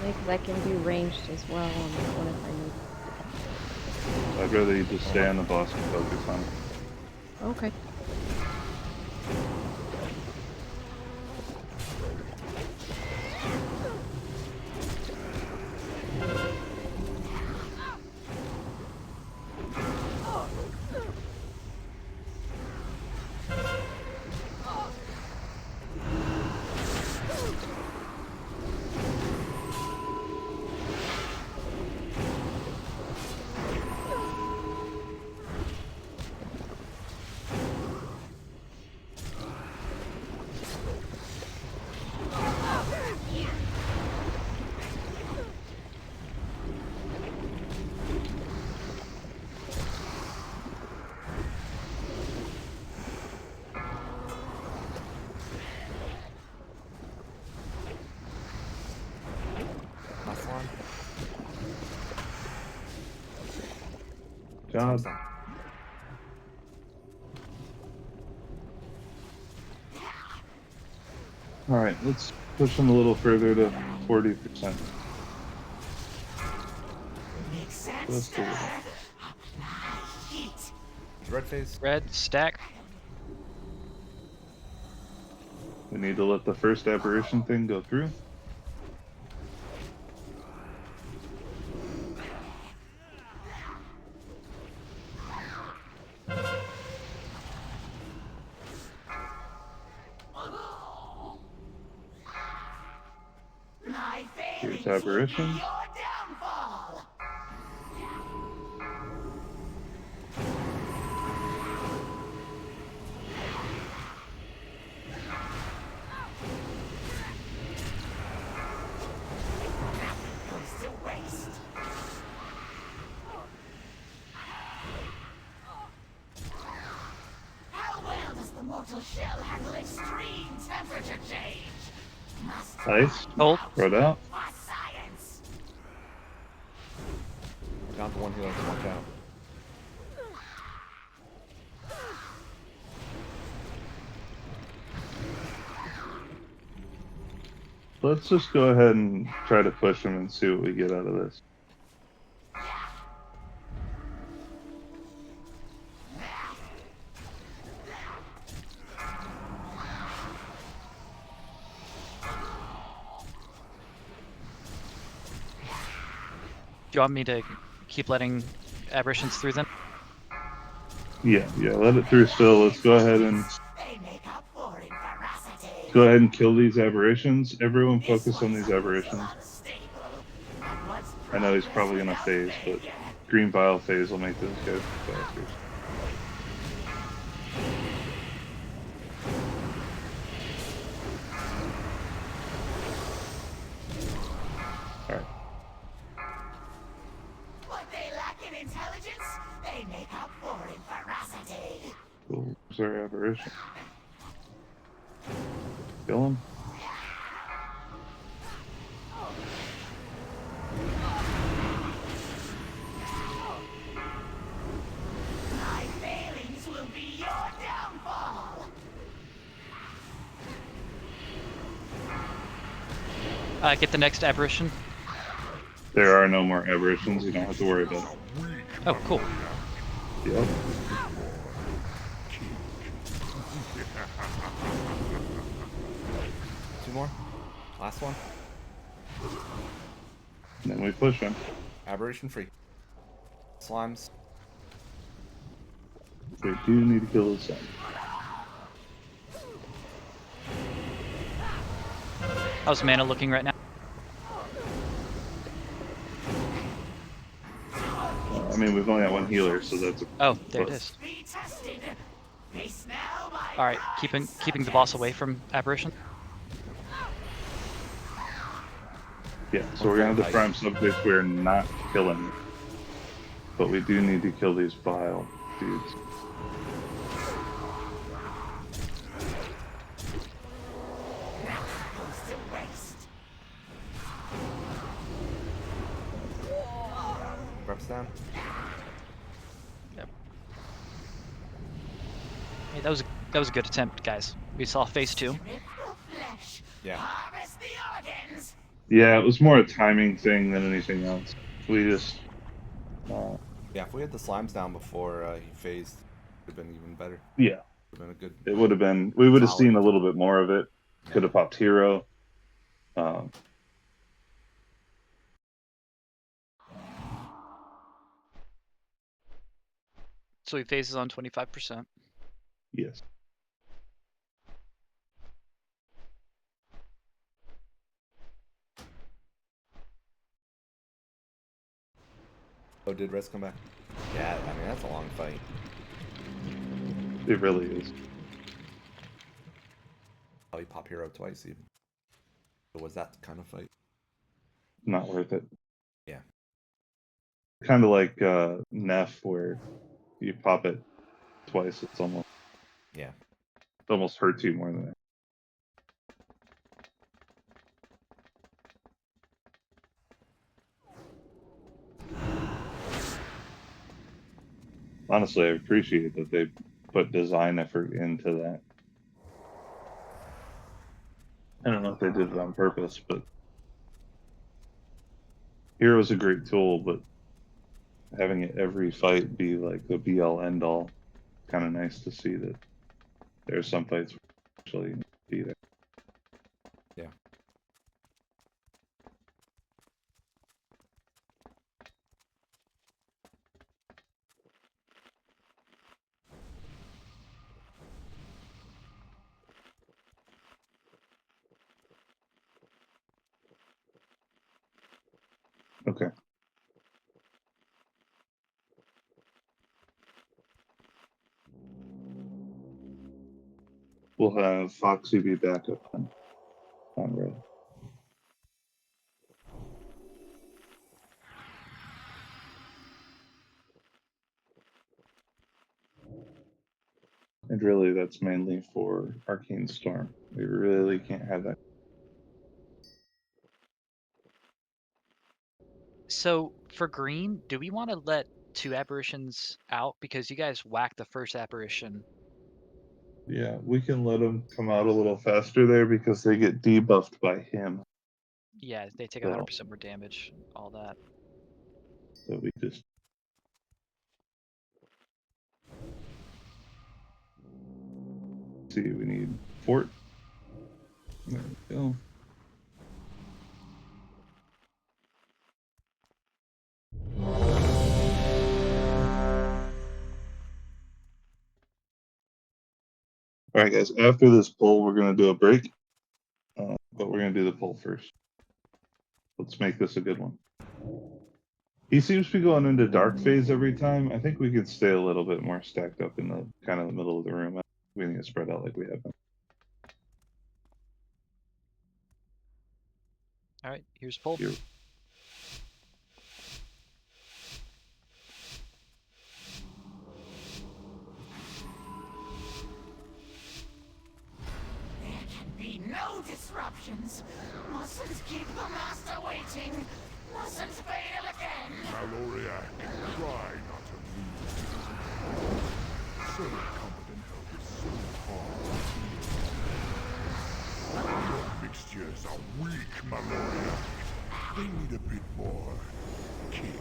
Because I can do ranged as well on that one if I need. I'd rather you just stay on the boss and focus on it. Okay. Last one. Job. Slime's down. Alright, let's push them a little further to 40%. Mix and Just a stir. little. Apply heat. Red phase. Red, stack. We need to let the first aberration thing go through. My Here's failings will be aberration. your downfall. mortal shell handle extreme temperature change. Must Ice. Hold. Throw it out. for science. Down to one healer. Watch out. Let's just go ahead and try to push him and see what we get out of this. Do you want me to keep letting aberrations through then? Yeah, let it through still. Let's go ahead and They make up for in ferocity. go ahead and kill these aberrations. Everyone focus on these aberrations. I know he's probably gonna phase, but green vial phase will make those guys faster. Alright. What they lack in intelligence, they make up for in ferocity. Cool. Where's our aberration? Kill him. My failings will be your downfall. Get the next aberration. There are no more aberrations. You don't have to worry about it. Oh, cool. Yep. Two more. Last one. And then we push him. Aberration free. Slimes. We do need to kill this one. How's mana looking right now? I mean, we've only got one healer, so that's a Oh, there it plus. is. Be tested. Face now, my All right, keeping the boss away from aberration. Yeah, so we're gonna have the prime subject we're not killing. But we do need to kill these vile dudes. goes to waste. Reps down. Yep. Hey, that was a good attempt, guys. We saw phase 2. Rip the flesh. Yeah. Harvest the organs. Yeah, it was more a timing thing than anything else. We just Yeah, if we had the slimes down before he phased, it would have been even better. yeah. Would have been a good. It would have been. We would have Solid. seen a little bit more of it. Could have popped hero. So he phases on 25%. Yes. Oh, did Res come back? Yeah, I mean that's a long fight. It really is. Probably pop hero twice even. But was that kind of fight? Not worth it. Yeah. Kind of like Neff, where you pop it twice. It's almost Yeah. it almost hurts you more than that. Honestly, I appreciate that they put design effort into that. I don't know if they did it on purpose, but Hero's a great tool, but having it every fight be like the be all end all, kind of nice to see that there's some fights where actually need to be there. Yeah. Okay. We'll have Foxy be back up on red. And really, that's mainly for Arcane Storm. We really can't have that. So for green, do we want to let 2 apparitions out because you guys whacked the first apparition? Yeah, we can let them come out a little faster there because they get debuffed by him. Yeah, they take So- 100% more damage, all that. So we just. See, we need fort. There we go. All right, guys. After this poll, we're going to do a break, but we're going to do the poll first. Let's make this a good one. He seems to be going into dark phase every time. I think we could stay a little bit more stacked up in the kind of the middle of the room. We need to spread out like we have been. All right, here's pull. Here. There can be no disruptions. Mustn't keep the master waiting. Mustn't fail again. Maloriak, try not to lose. So competent help is so hard. Your mixtures are weak, Maloriak. They need a bit more kick.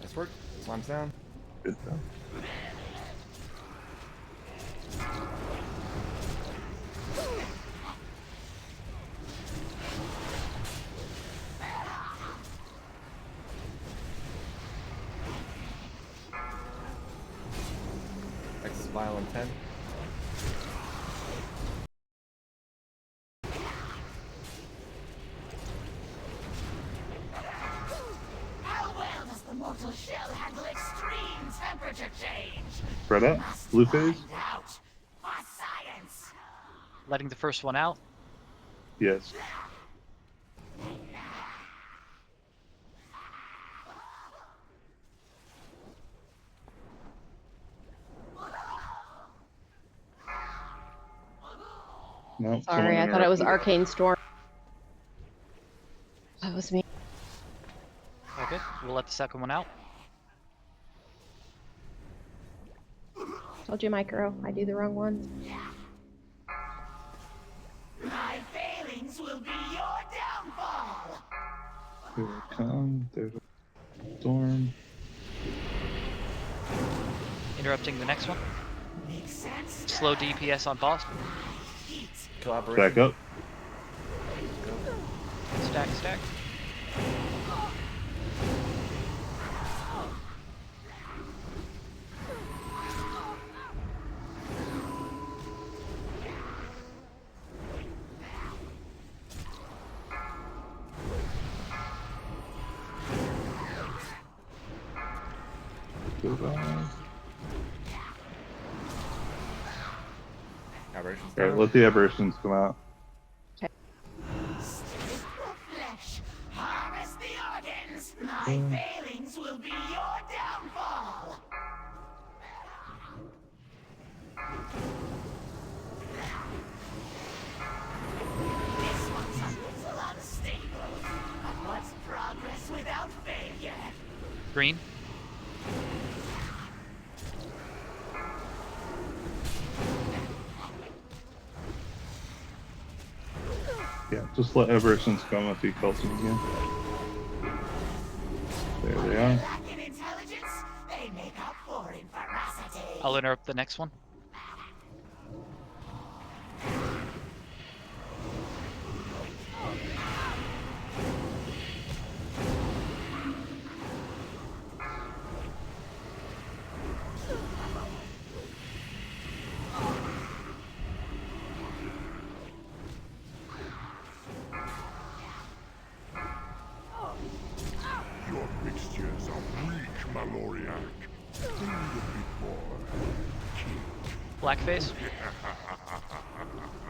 Nice work. Slime's down. Good job. X is violent 10. How well does the mortal shell handle extreme temperature change? Spread out. Must Blue phase. find out. For science. Letting the first one out. Yes. No, Sorry, I thought it was Arcane Storm. That was me. Okay, we'll let the second one out. Told you, Micro. I do the wrong ones. My failings will be your downfall. Here we come. There's a storm. Interrupting the next one. Makes sense. Slow DPS on boss. Heat. Collaboration. Back up. Stack, stack. Goodbye. Aberrations All right, down. let the aberrations come out. Strip the flesh. Harvest the organs. My failings will be your downfall. This one's a little unstable. But what's progress without faith? Green. Yeah, just let aberrations come if he calls them again. There they are. Lack in intelligence, they make up for in ferocity. I'll interrupt the next one. Your mixtures are weak, Maloriak. They need a bit more. Black phase.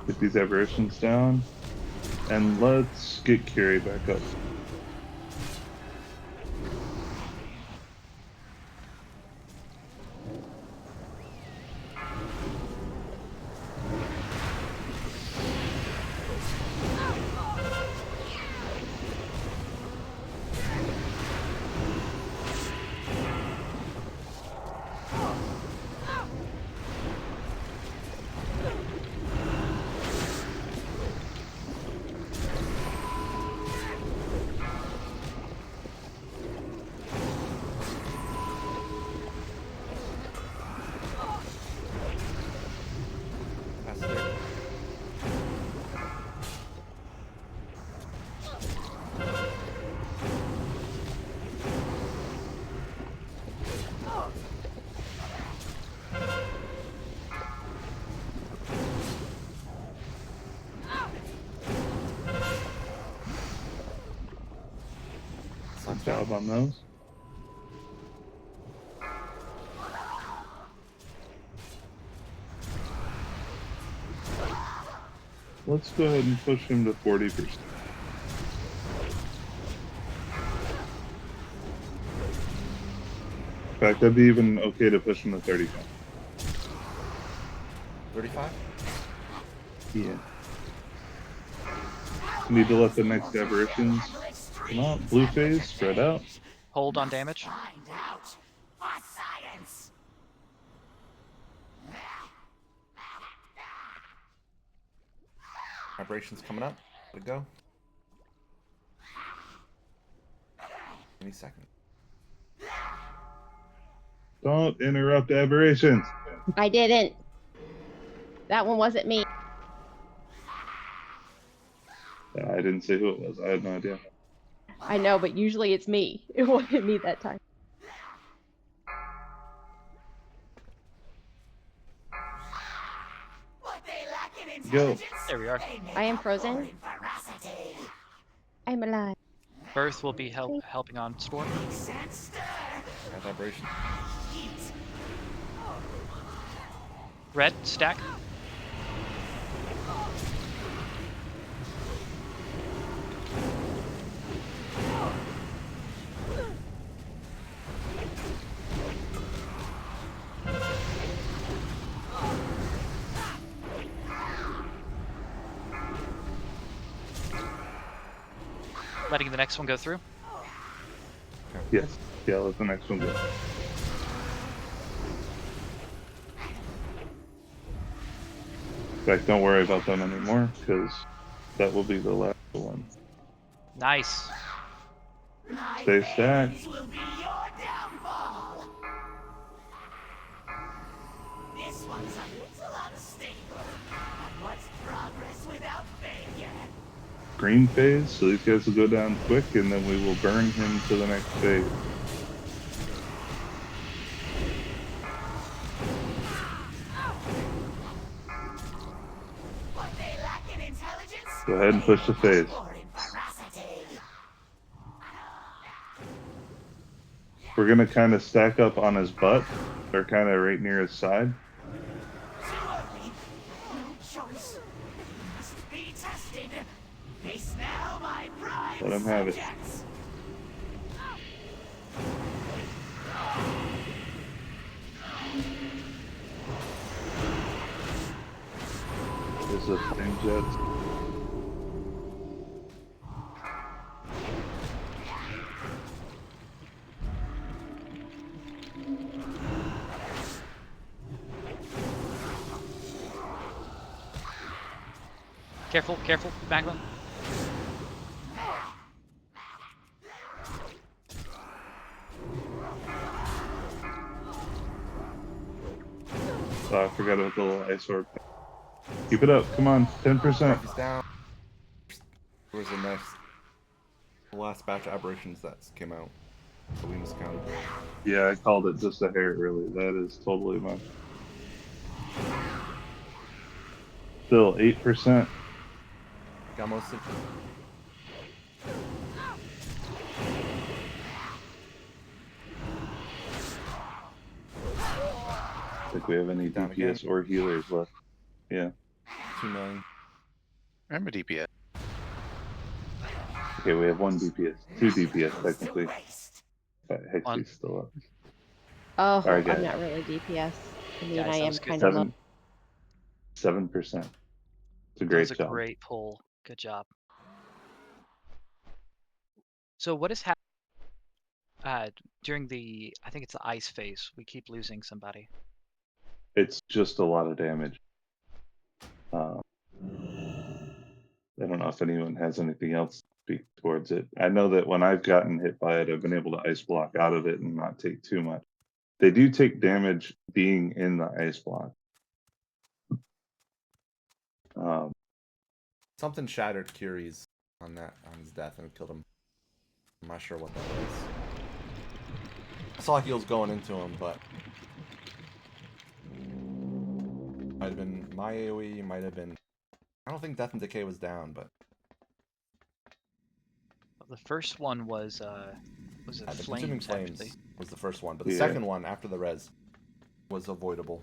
Get these aberrations down. And let's get Curie back up. Pass it there. Good job on those. Let's go ahead and push him to 40%. In fact, I'd be even okay to push him to 35. 35? Yeah. Need to let the next aberrations come out. Blue phase, spread out. Hold on damage. Find out for science. Vibrations coming up. Let it go. Any second. Don't interrupt aberrations. I didn't. That one wasn't me. I didn't say who it was. I had no idea. I know, but usually it's me. It wasn't me that time. What they lack in Go. intelligence, There we are. they make I am up frozen. for in ferocity. I'm alive. Birth will be helping on Storm. Mix and stir. Got vibration. Heat. Red, stack. Letting the next one go through. Yes. Yeah, let the next one go. In fact, don't worry about them anymore, because that will be the last one. Nice. My Stay stacked. veins will be your downfall. This one's a little unstable. But what's progress without failure? Green phase, so these guys will go down quick, and then we will burn him to the next phase. What they lack in intelligence, Go ahead and push the phase. or in ferocity. We're gonna kind of stack up on his butt, or kind of right near his side. Too early. No choice. Must be tested. Face now, my prime Let him have it. subjects. There's a flame jet. Careful, careful, Pagle. Oh, I forgot about the little ice orb. Keep it up. Come on. 10%. Trophy's down. There was the last batch of aberrations that came out. So we miscounted. Yeah, I called it just a hair early. That is totally mine. Still 8%. Got most of I think we have any Down DPS again. or healers left. Yeah. 2 million. I'm a DPS. Okay, we have 1 DPS. 2 DPS, technically. But One. Hexy's still up. Oh, All right, I'm guys. not really DPS. I mean, Guys, I that am was good. kind of low. 7%. It's a That great was a job. great pull. Good job. So what is happening during the, I think it's the ice phase, we keep losing somebody. It's just a lot of damage. I don't know if anyone has anything else to speak towards it. I know that when I've gotten hit by it, I've been able to ice block out of it and not take too much. They do take damage being in the ice block. Something shattered Kiri's on his death and killed him. I'm not sure what that was. I saw heals going into him, but might have been my AoE, might have been. I don't think Death and Decay was down, but The first one was it the Consuming flames, Flames actually. was the first one, but the Yeah. second one after the res was avoidable.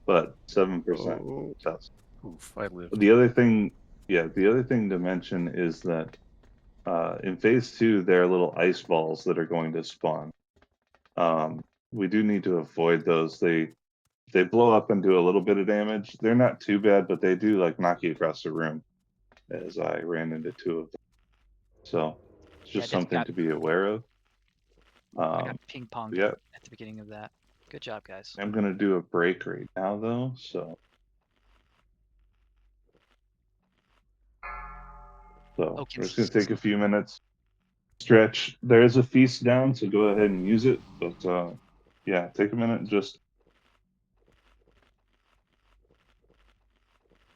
But 7%. Oh, Tough. oof, I lived. The other thing to mention is that in phase 2, there are little ice balls that are going to spawn. We do need to avoid those. They blow up and do a little bit of damage. They're not too bad, but they do like knock you across the room, as I ran into 2 of them. So it's Yeah, just I just something to be aware of. I got ping ponged Yeah, at the beginning of that. Good job, guys. I'm gonna do a break right now though, so Oh, we're just gonna take a few minutes, stretch. There is a feast down, so go ahead and use it. But yeah, take a minute and just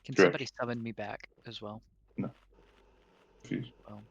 Can stretch. somebody summon me back as well? No. Feast. Well,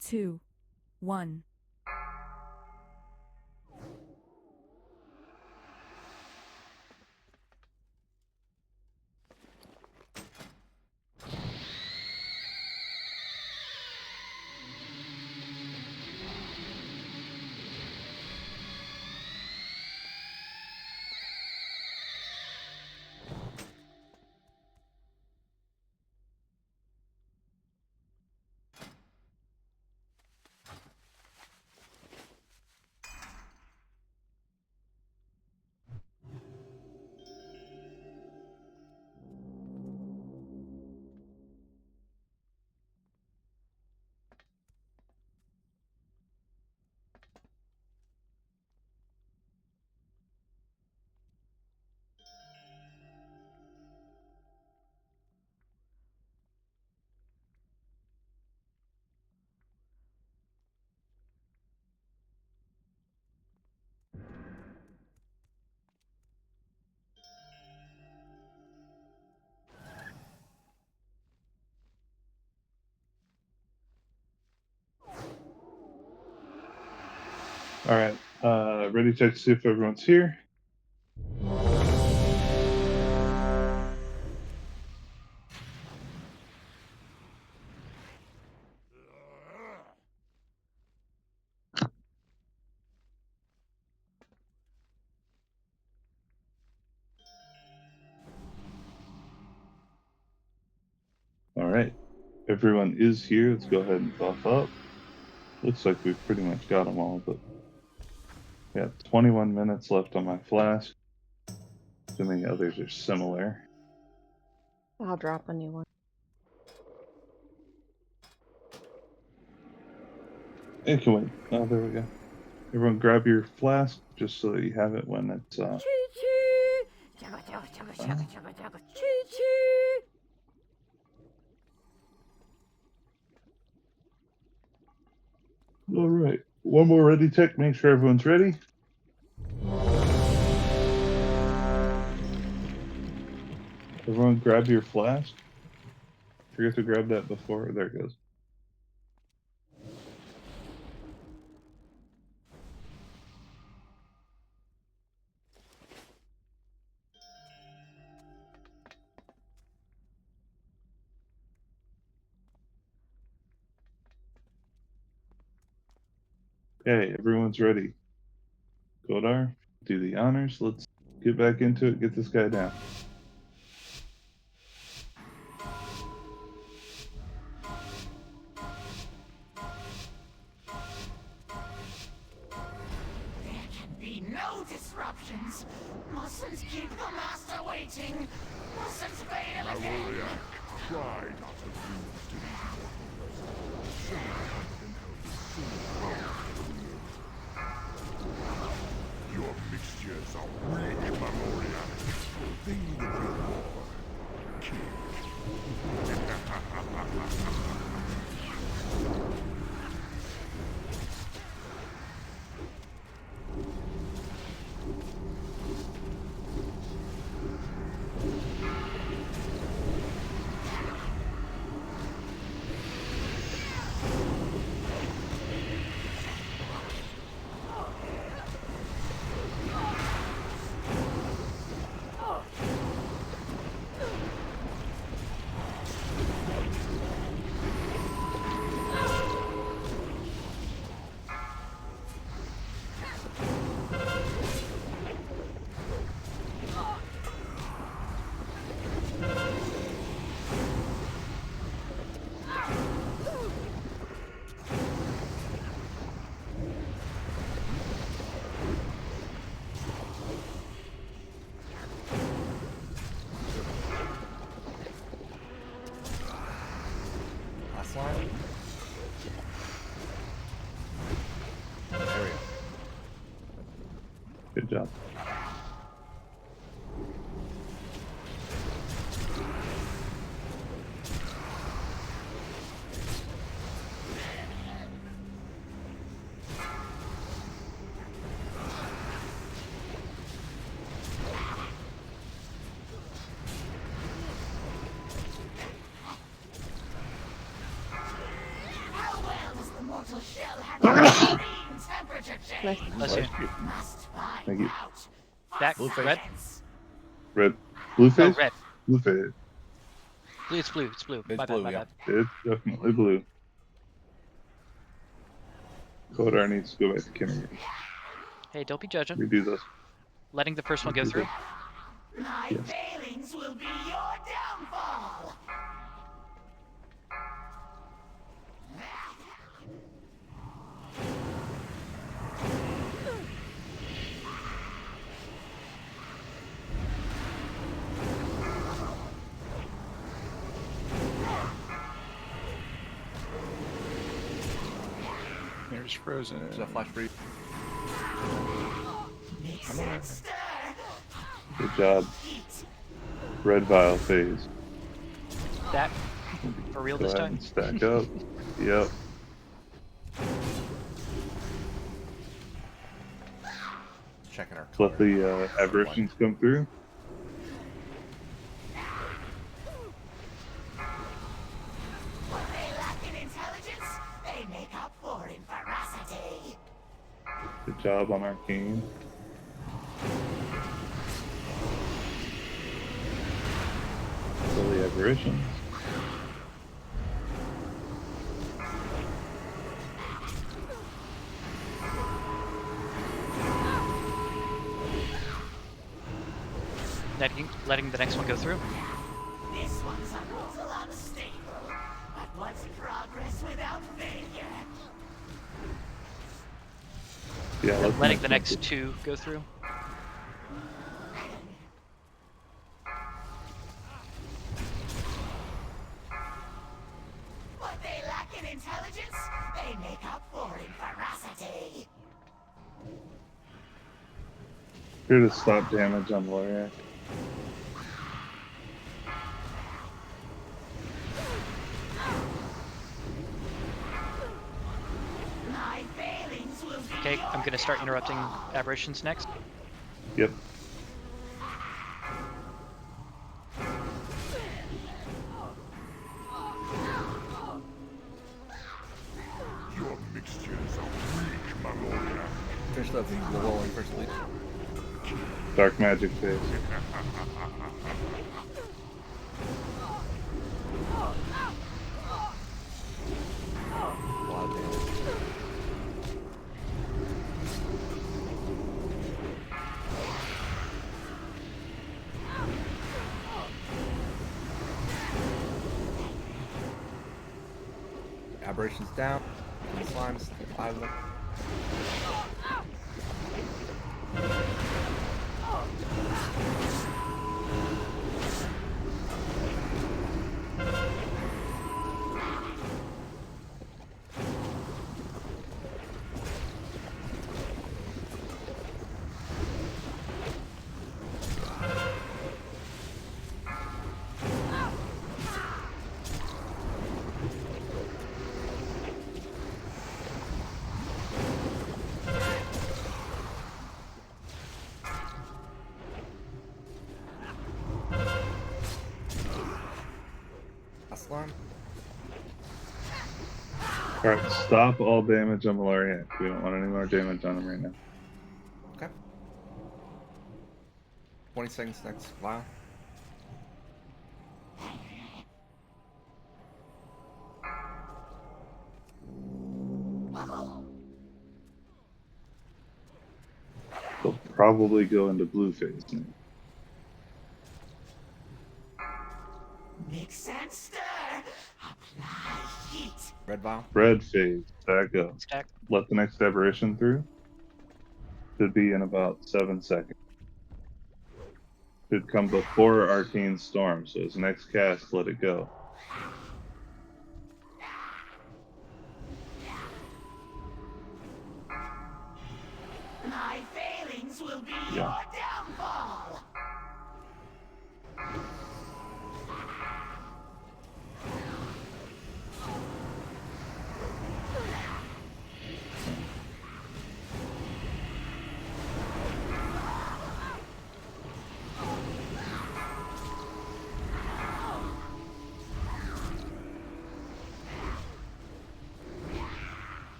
2, 1. All right. Ready, check to see if everyone's here. All right. Everyone is here. Let's go ahead and buff up. Looks like we've pretty much got them all, but we got 21 minutes left on my flask. Assuming others are similar. I'll drop a new one. Hey, can we? Oh, there we go. Everyone grab your flask just so that you have it when it's all right. One more ready check. Make sure everyone's ready. Everyone grab your flask. Forget to grab that before. There it goes. Okay, everyone's ready. Godar, do the honors. Let's get back into it. Get this guy down. There can be no disruptions. Mustn't keep the master waiting. Mustn't fail again. Maloriak, try not to lose to these mortals. Semi-competent held is soon your mixtures are weak, Maloriak. They need a bit more kick. Last line. There we go. Good job. How well does the Bless failings Bless you. must find Thank you. out. Back. Blue face. Red. Red. Blue Oh, face? red. Blue face. Blue. It's blue. It's blue. It's My blue, bad. My yeah. bad. It's definitely blue. Kodar needs to go back to kindergarten. Hey, don't be judging. Redo those. Letting the first one go through. My Yes. failings will be your downfall. There's frozen. Is that flash for you? Mix and stir. Good job. Heat. Red vial phase. That. For real Go this ahead time. and stack up. Yep. Checking our Let color. the aberrations come through. What they lack in intelligence, they make up for in ferocity. Good job on Arcane. Kill the aberrations. Letting the next one go through. This one's a little unstable, but what's progress without failure? Yeah, let Letting the one next through. two go through. What they lack in intelligence, they make up for in ferocity. Here to stop damage on Maloriak. My failings will be Okay, your I'm gonna start interrupting aberrations next. Yep. Your mixtures are weak, Maloriak. Finish up the rolling first lead. Dark magic phase. A lot of damage. Aberrations down. And slimes. 5 of them. Last slime. Alright, stop all damage on Maloriak. We don't want any more damage on him right now. Okay. 20 seconds next vial. They'll probably go into blue phase now. mix and stir. Apply heat. Red vial. Red phase. Stack up. Stack. Let the next aberration through. Should be in about 7 seconds. Should come before Arcane Storm, so his next cast, let it go. My failings will be Yeah. your downfall.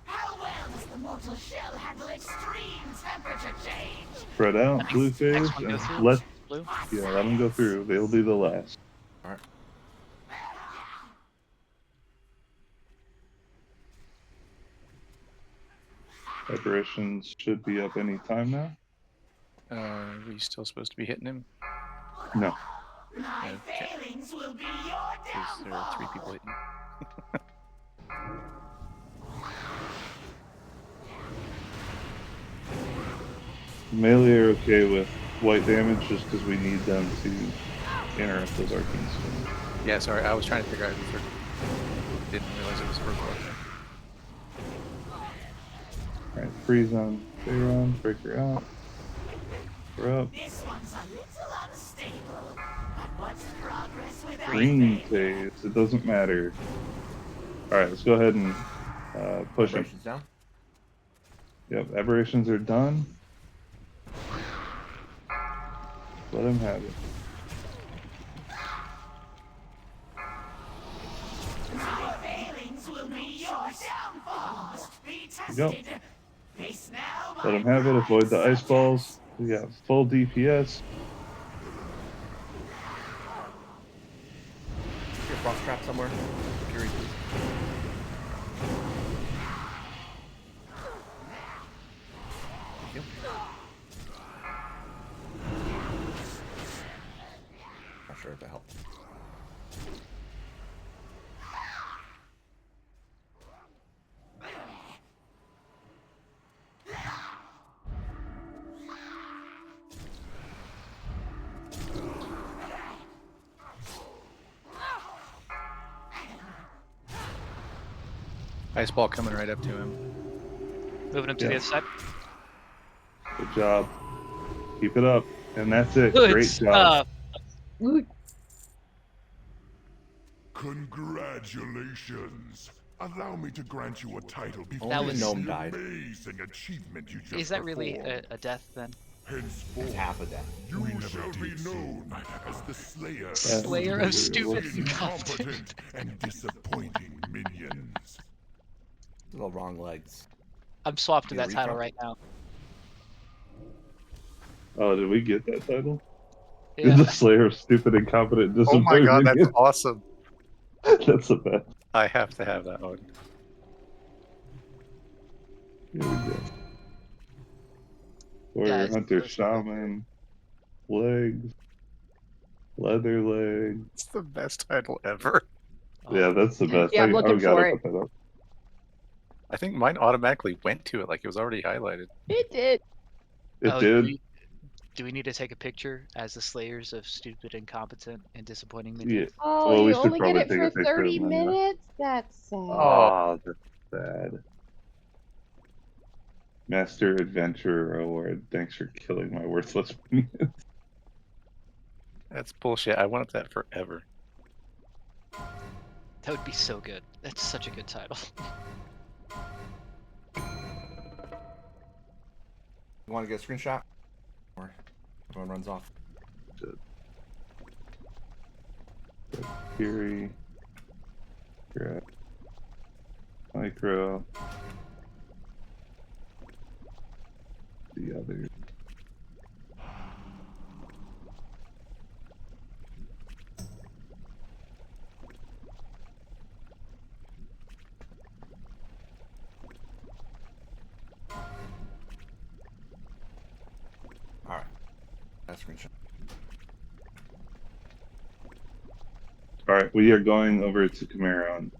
How well does the mortal shell handle extreme temperature change. Spread out, blue phase, Next one and go through. let Blue. let them go through. They'll be the last. Alright. Apparitions should be up any time now. Are we still supposed to be hitting him? No. My Okay. failings will be your Because there are 3 downfall. people hitting. Melee are okay with white damage just because we need them to interrupt those arcane swings. Yeah, sorry, I was trying to figure out who didn't realize it was first blood. Alright, freeze on Pharaon, break her out. We're up. This one's a little unstable, but what's progress without Green failure? phase, it doesn't matter. Alright, let's go ahead and push him. Aberrations down. Yep, aberrations are done. Let him have it. My failings will be your downfall. Must be you go. tested. Face now, Let my him have it. Avoid the pride ice balls. We got full DPS. Your frost trap somewhere. Fury, please. Thank you. Not sure if that helped. Ice ball coming right up to him. Moving him to Yeah. the other side. Good job. Keep it up. And that's it. Good Great job. stuff. Ooh, Congratulations. Allow me to grant you a title before That was- the Gnome died. amazing achievement you just Is that really performed. a death then? Henceforth, It's half a death. you We never shall be did so. known as the Slayer, Slayer of stupid and incompetent and disappointing minions. The wrong legs. I'm swapped to Need a that title recount? right now. Oh, did we get that title? Yeah. The Slayer of Stupid, Incompetent, Oh my Disappointing. god, that's awesome. That's the best. I have to have that one. Here we go. Warrior, Yeah, it's- Hunter, it's so good. Shaman, legs, leather legs. It's the best title ever. Oh, Yeah, that's the best. Yeah, I'm looking gotta for it. put that up. I think mine automatically went to it, like it was already highlighted. it did. It oh, did. Do we need to take a picture as the slayers of stupid, incompetent, and disappointing Yeah. minions? Oh, Well, we you should only get probably it take for a picture of 30 them anyway. minutes? That's sad. Oh, that's sad. Master Adventurer Award. Thanks for killing my worthless minions. That's bullshit. I wanted that forever. That would be so good. That's such a good title. You want to get a screenshot? Or everyone runs off. Fury. Grab. Micro. The other. Alright. That's screenshot. Alright, we are going over to Chimeron.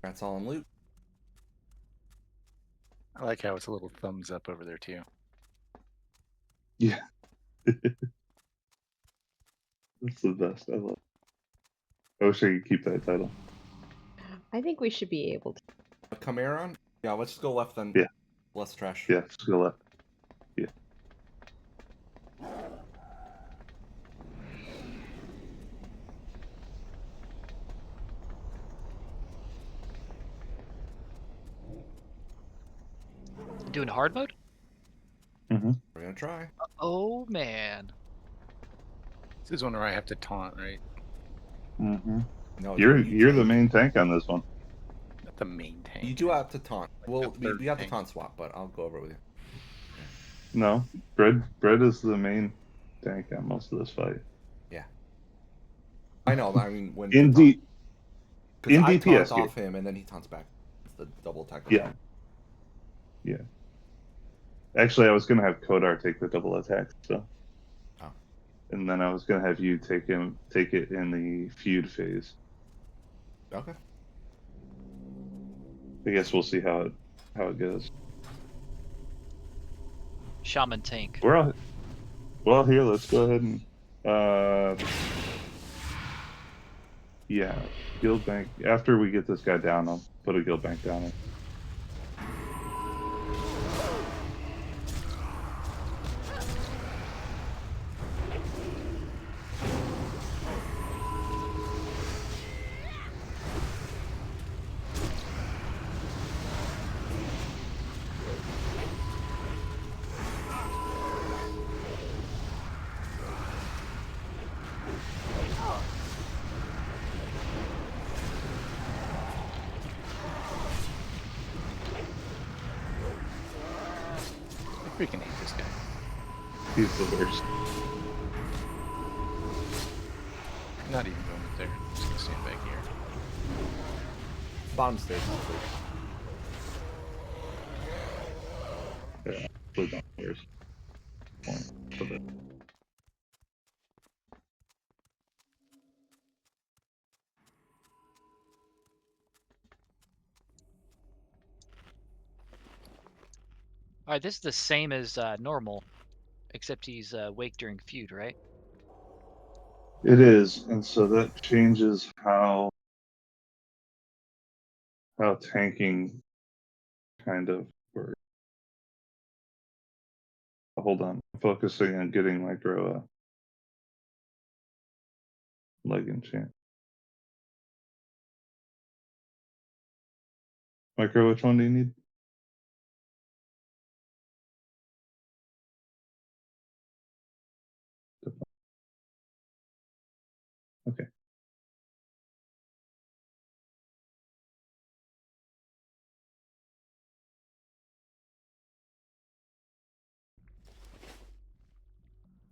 That's all in loot. I like how it's a little thumbs up over there too. Yeah. That's the best. I love it. I wish I could keep that title. I think we should be able to. Chimeron? Yeah, let's just go left then. Yeah. Less trash. Yeah, let's go left. Yeah. Doing hard mode? Mm-hmm. We're gonna try. Oh man. This is one where I have to taunt, right? Mm-hmm. No, it's You're when you the tank. main tank on this one. Not the main tank. You do have to taunt. Well, the we third have to tank. taunt swap, but I'll go over it with you. No, Bread is the main tank on most of this fight. Yeah. I know. I mean, when In to taunt. D, Because in I taunt DPS gear. off him and then he taunts back. It's the double attack. Yeah. Yeah. Actually, I was gonna have Kodar take the double attack, so. Oh. And then I was gonna have you take it in the feud phase. Okay. I guess we'll see how it goes. Shaman tank. Well, here, let's go ahead and yeah, guild bank. After we get this guy down, I'll put a guild bank down him. I freaking hate this guy. He's the worst. I'm not even going up there. I'm just gonna stand back here. Bottom stairs. Yeah, put it downstairs. Put it. All right, this is the same as normal, except he's wake during feud, right? It is, and so that changes how tanking kind of works. Hold on, I'm focusing on getting Micro leg enchant. Micro, which one do you need? Okay.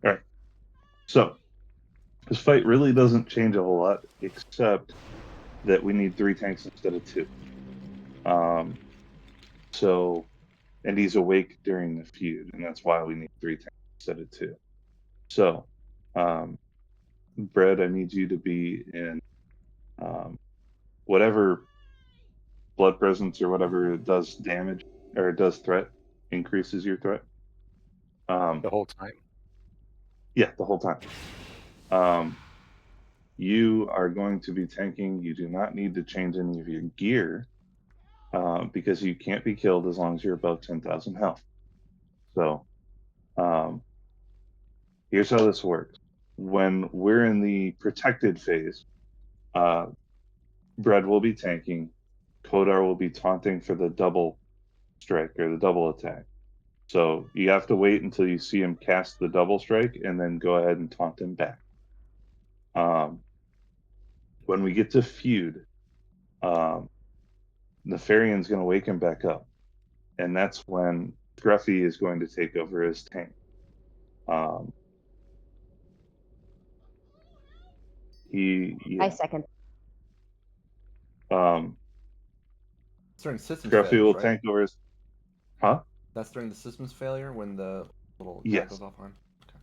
All right. So this fight really doesn't change a whole lot, except that we need 3 tanks instead of 2. So, and he's awake during the feud, and that's why we need 3 tanks instead of 2. So, Bread, I need you to be in whatever blood presence or whatever does damage or does threat, increases your threat. The whole time. Yeah, the whole time. You are going to be tanking. You do not need to change any of your gear because you can't be killed as long as you're above 10,000 health. So, here's how this works. When we're in the protected phase, Bread will be tanking. Kodar will be taunting for the double strike or the double attack. So you have to wait until you see him cast the double strike and then go ahead and taunt him back. When we get to feud, Nefarian's going to wake him back up. And that's when Scruffy is going to take over as tank. I second. It's during systems Scruffy failures, will right? tank over his. Huh? That's during the systems failure when the little guy Yes. goes offline. Okay.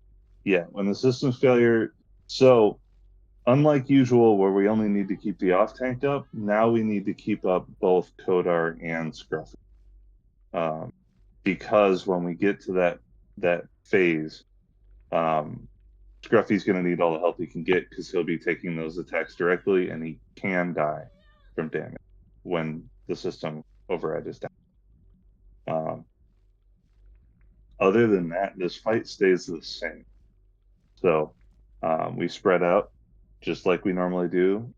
Yeah, when the system's failure. So, unlike usual, where we only need to keep the off tank up, now we need to keep up both Kodar and Scruffy. Because when we get to that phase, Scruffy's going to need all the help he can get because he'll be taking those attacks directly, and he can die from damage when the system override is down. Other than that, this fight stays the same. So we spread out just like we normally do.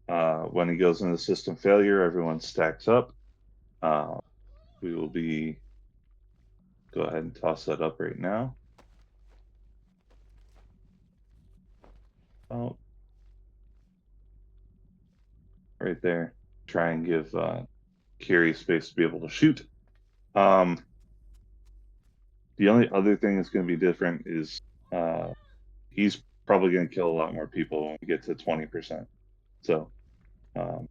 When he goes into system failure, everyone stacks up. We will be go ahead and toss that up right now. Oh. right there. Try and give Kiri space to be able to shoot. The only other thing that's going to be different is he's probably going to kill a lot more people when we get to 20%. So um,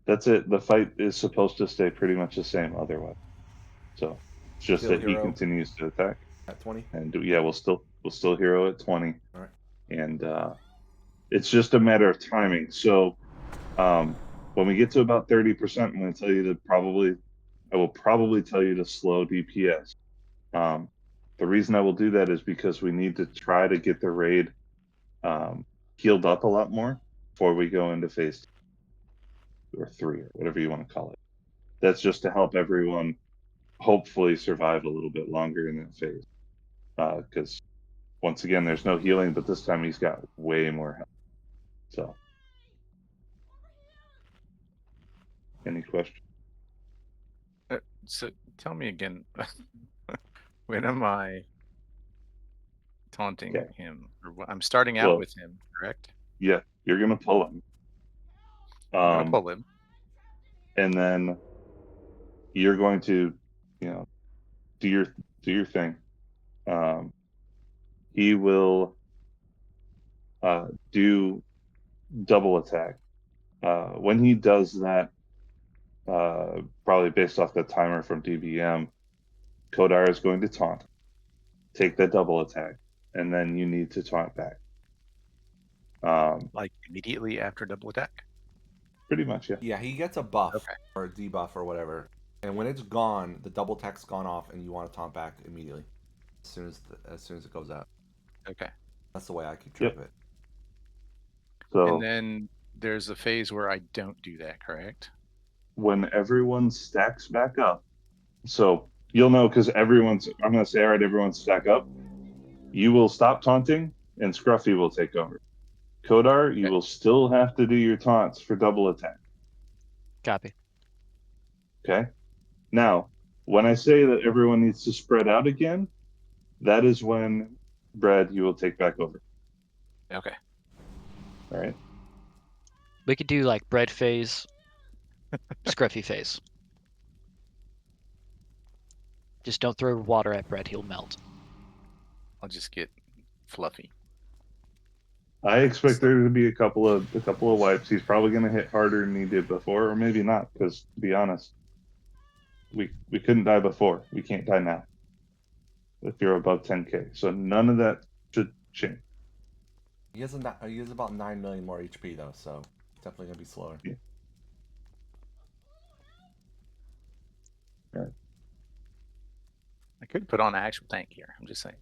that's it. The fight is supposed to stay pretty much the same otherwise. So it's just Still that he hero continues to attack, at 20. and yeah, we'll still hero at 20, All right. and it's just a matter of timing. So when we get to about 30%, I'm going to tell you to I will probably tell you to slow DPS. The reason I will do that is because we need to try to get the raid healed up a lot more before we go into phase 2 or 3 or whatever you want to call it. That's just to help everyone hopefully survive a little bit longer in that phase. Because once again, there's no healing, but this time he's got way more health. So, any questions? So tell me again, when am I taunting Okay. him? I'm starting out Well, with him, correct? yeah, you're gonna pull him. I'm gonna pull him. And then you're going to, do your thing. He will do double attack. When he does that, probably based off the timer from DBM, Kodar is going to taunt, take that double attack, and then you need to taunt back. Like immediately after double attack. Pretty much, yeah. Yeah, he gets a buff Okay. or a debuff or whatever, and when it's gone, the double attack's gone off, and you want to taunt back immediately, as soon as it goes out. Okay. That's the way I keep track Yep. of it. So And then there's a phase where I don't do that, correct? when everyone stacks back up, so you'll know because I'm going to say, all right, everyone stack up. You will stop taunting, and Scruffy will take over. Kodar, you Okay. will still have to do your taunts for double attack. Copy. Okay? Now, when I say that everyone needs to spread out again, that is when, Brad, you will take back over. Okay. All right? We could do like bread phase, scruffy phase. Just don't throw water at bread; he'll melt. I'll just get fluffy. I expect there to be a couple of wipes. He's probably going to hit harder than he did before, or maybe not. Because to be honest, we couldn't die before. We can't die now. If you're above 10k, so none of that should change. He has about 9 million more HP though, so definitely gonna be slower. Yeah. All right. I could put on an actual tank here. I'm just saying.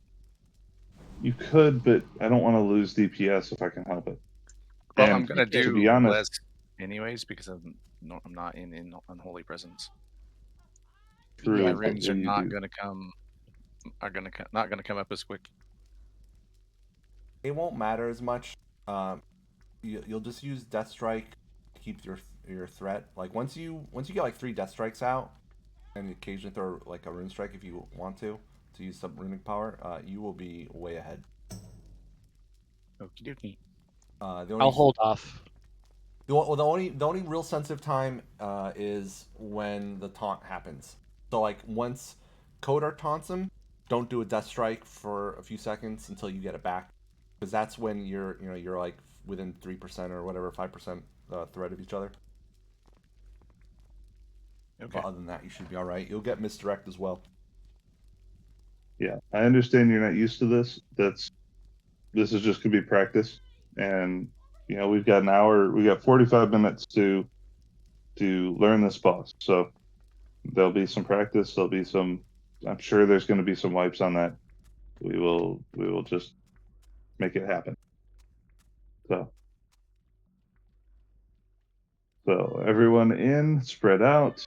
You could, but I don't want to lose DPS if I can help it. Well, And I'm gonna to do be honest, less anyways because I'm not in unholy presence. true, My Yeah, but runes are when you not do- gonna come. Not gonna come up as quick. It won't matter as much. You'll just use Death Strike to keep your threat. Like once you get like 3 Death Strikes out, and occasionally throw like a Rune Strike if you want to use some runic power, you will be way ahead. Okie dokie. The only, I'll hold off. The only real sensitive time is when the taunt happens. So like once Kodar taunts him, don't do a Death Strike for a few seconds until you get it back, because that's when you're like within 3% or whatever 5% threat of each other. Okay. But other than that, you should be all right. You'll get misdirect as well. yeah, I understand you're not used to this. This is just gonna be practice, and we've got an hour. We got 45 minutes to learn this boss. So there'll be some practice. There'll be some. I'm sure there's going to be some wipes on that. We will just make it happen. So everyone in, spread out.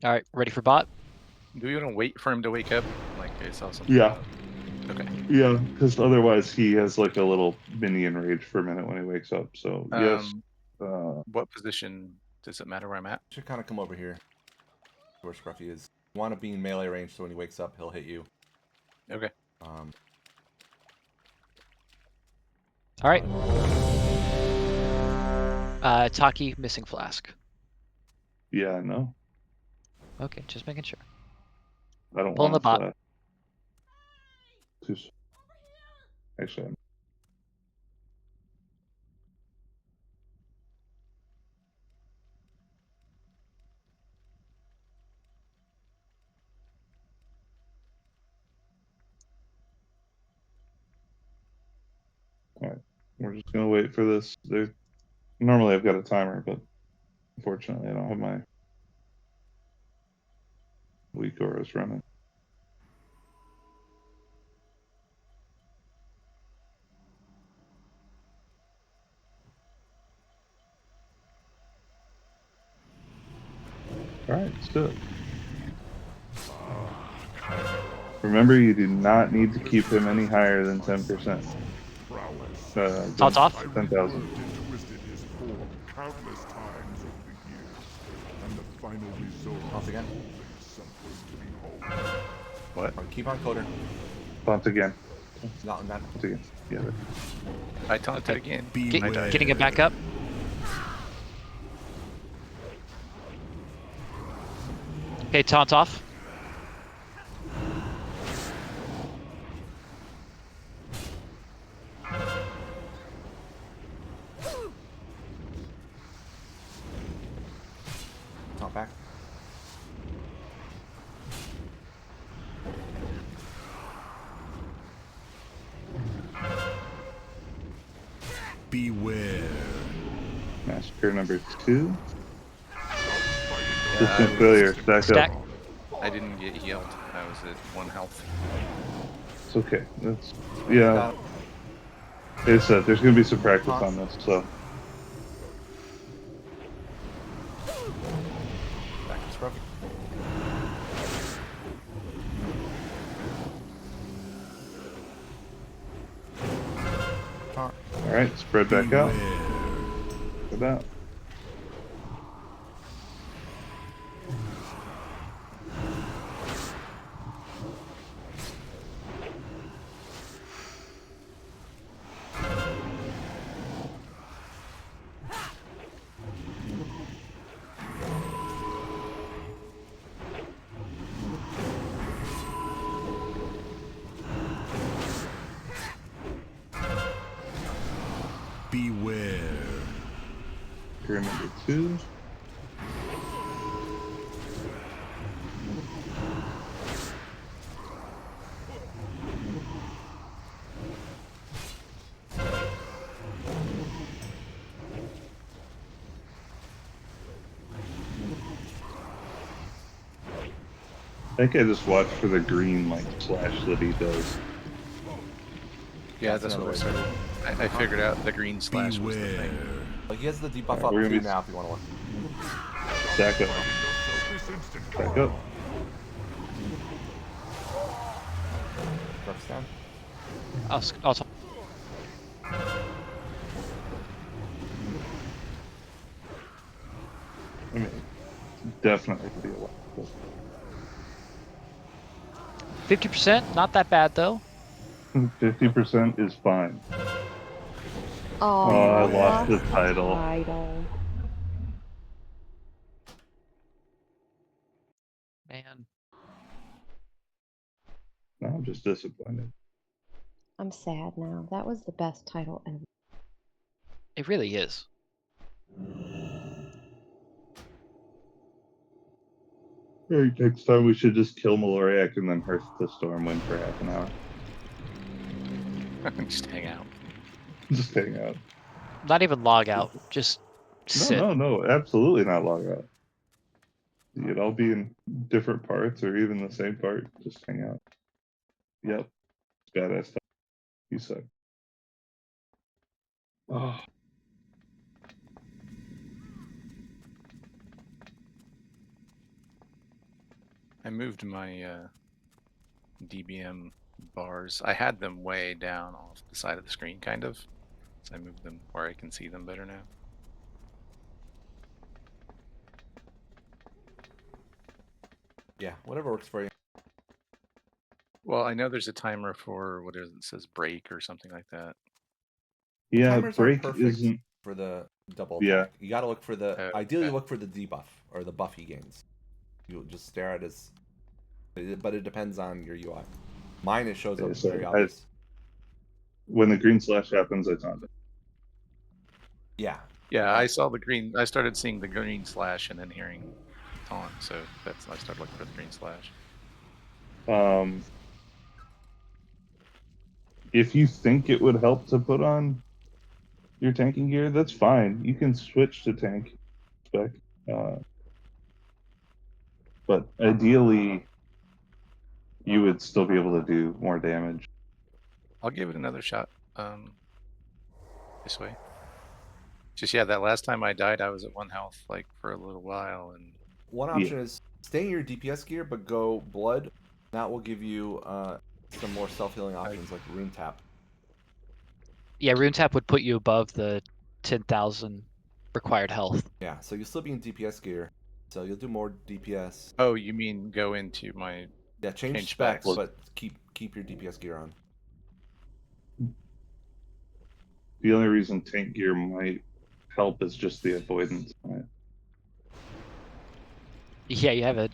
All right, ready for bot? Do we want to wait for him to wake up? Like I saw something. Yeah. Okay. Yeah, because otherwise he has like a little mini enrage for a minute when he wakes up. So yes. What position does it matter where I'm at? Should kind of come over here, where Scruffy is. You want to be in melee range, so when he wakes up, he'll hit you. Okay. All right. Taki, missing flask. Yeah, no. Okay, just making sure. I don't Pulling want the a bot. flash. Actually, all right. We're just gonna wait for this. Normally I've got a timer, but unfortunately I don't have my weak auras running. All right, let's do it. Remember, you do not need to keep him any higher than 10%. Tots off. 10,000. And twisted his form countless times over the years, and the final result Once again. is something to behold. What? Alright, keep on coder. Taunt again. Not. Taunt again. Yeah. I taunted Okay. again. Get, I died. getting it back up. Okay, taunt off. Not back. Beware. Massacre number 2. Yeah, Distant failure. Stack Stack. up. I didn't get healed. I was at 1 health. It's okay. That's yeah. It's there's gonna be some practice on this, so Back to scrub. Taunt. all right. Spread back out. Spread out. Beware. Here number 2. I think I just watched for the green like slash that he does. Yeah, that's what I started. I figured out the green slash was the thing. Like he has the debuff Alright, up we're too gonna be- now if you want to look. Stack up. Stack up. Reps down. I'll talk. I mean, definitely be a lot. 50%, not that bad though. 50% is fine. Oh, I lost the title. Man, No, I'm just disappointed. I'm sad now. That was the best title ever. it really is. Hey, next time we should just kill Maloriak and then Hearth the Stormwind for half an hour. Just hang out. Just hang out. Not even log out. Just sit. No, absolutely not log out. You could all be in different parts or even the same part. Just hang out. Yep. It's badass stuff. You suck. Oh. I moved my DBM bars. I had them way down off the side of the screen, kind of. So I moved them where I can see them better now. Yeah, whatever works for you. Well, I know there's a timer for what is it says break or something like that. Yeah, Timers break aren't perfect isn't. for the double Yeah. attack. You gotta look for the. Okay. Ideally, look for the debuff or the buff he gains. You'll just stare at his. But it depends on your UI. Mine, it shows Okay, up so very obvious. When the green slash happens, I taunt it. Yeah. Yeah, I saw the green. I started seeing the green slash and then hearing taunt, so that's I started looking for the green slash. If you think it would help to put on your tanking gear, that's fine. You can switch to tank spec. But ideally, you would still be able to do more damage. I'll give it another shot. This way. Just yeah, that last time I died, I was at 1 health like for a little while, and One option is stay in your DPS gear, but go blood. That will give you some more self-healing options like rune tap. Yeah, rune tap would put you above the 10,000 required health. Yeah, so you'll still be in DPS gear, so you'll do more DPS. oh, you mean go into my Yeah, change Change specs, specs. but keep your DPS gear on. The only reason tank gear might help is just the avoidance. Yeah, you have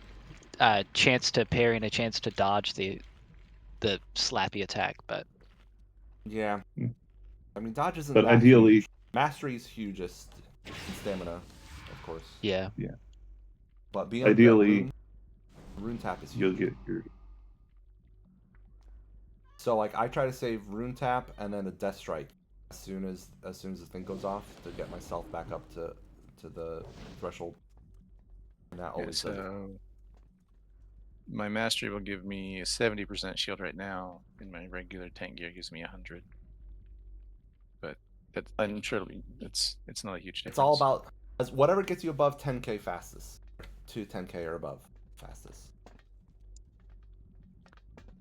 a chance to parry and a chance to dodge the slappy attack, but Yeah. Hmm. I mean, dodge isn't But that ideally, huge. Mastery is hugest in stamina, of course. yeah. But beyond ideally, that, rune tap is you'll huge. get your. So like I try to save rune tap and then a death strike as soon as the thing goes off to get myself back up to the threshold. And that yeah, always does it. so my mastery will give me a 70% shield right now, and my regular tank gear gives me 100. But that's I'm sure it's not a huge difference. It's all about whatever gets you above 10k fastest. To 10k or above fastest.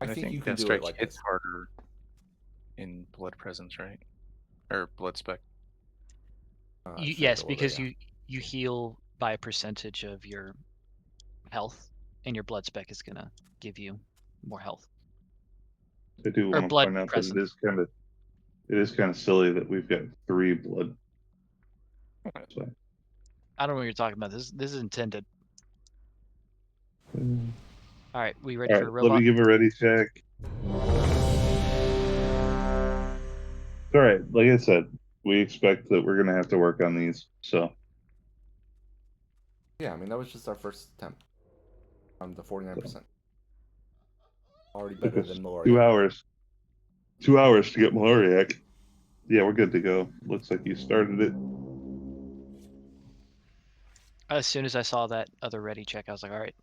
I And think you can Death do Strike it like hits this. harder in blood presence, right? Or blood spec. Yes, because you heal by a percentage of your health, and your blood spec is gonna give you more health. I do Or want to blood point out that presence. it is kind of silly that we've got 3 blood. So, I don't know what you're talking about. This is intended. All right, we ready all for a right, let robot? me give a ready check. All right, like I said, we expect that we're gonna have to work on these. So Yeah, I mean that was just our first attempt on the 49%. Already took better us than Maloriak. 2 hours. 2 hours to get Maloriak. Yeah, we're good to go. Looks like you started it. As soon as I saw that other ready check, I was like, all right,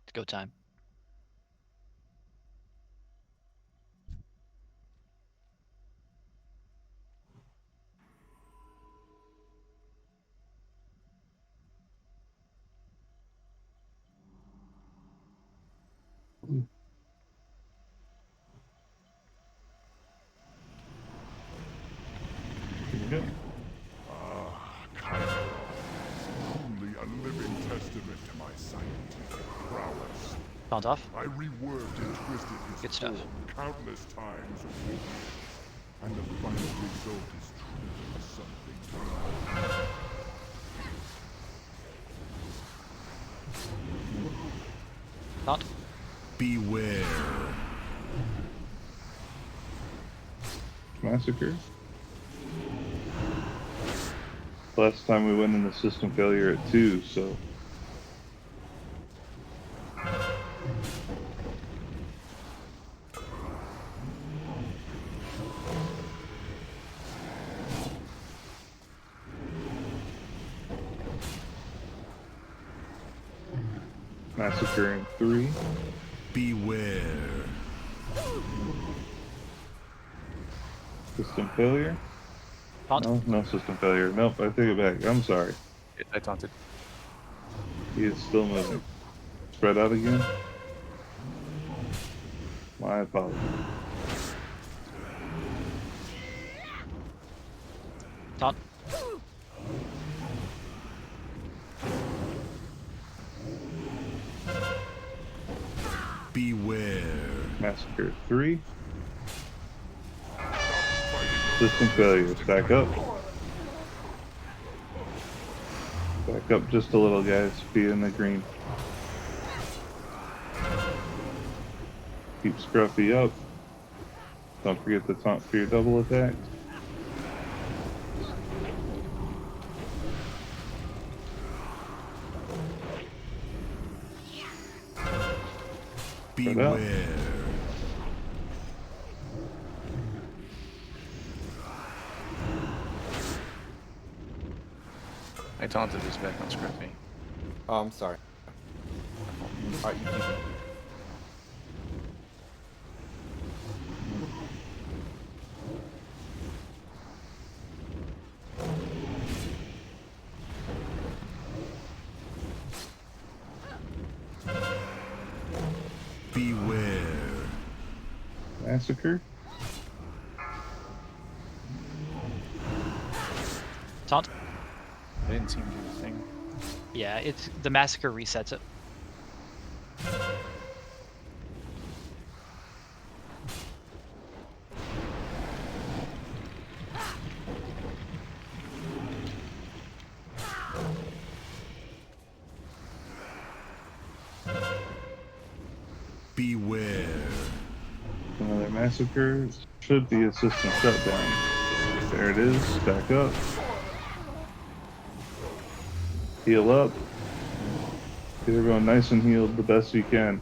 it's go time. Only a living testament to my scientific prowess. Taunt off. I reworked and twisted his Good stuff. form countless times over, and the final result is truly something to behold. Taunt. Beware. Massacre. Last time we went into system failure at 2, so massacre in 3. Beware. System failure. Taunt. No system failure. Nope, I take it back. I'm sorry. I taunted. He is still moving. Spread out again. My apologies. Taunt. Beware. Massacre 3. System failure. Stack up. Back up just a little, guys. Be in the green. Keep Scruffy up. Don't forget to taunt for your double attacks. Beware. I taunted his back on Scruffy. Oh, I'm sorry. Alright, you keep it. Beware. Massacre. Taunt. I didn't seem to do the thing. Yeah, it's the massacre resets it. Beware. Another massacre. Should be a system shutdown. There it is. Stack up. Heal up. Get everyone nice and healed the best you can.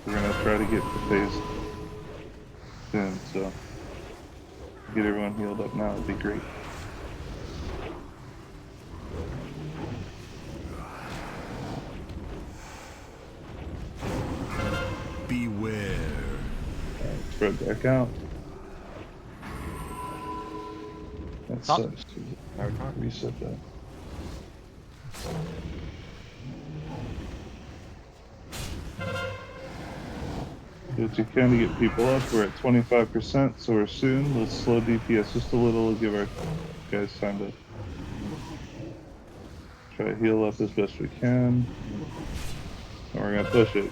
We're gonna try to get to phase soon, so get everyone healed up now would be great. Beware. Alright, spread back out. That Taunt. sucks. Now we taunt. Reset that. Do what you can to get people up. We're at 25%, so we're soon. Let's slow DPS just a little, give our guys time to try to heal up as best we can. And we're gonna push it.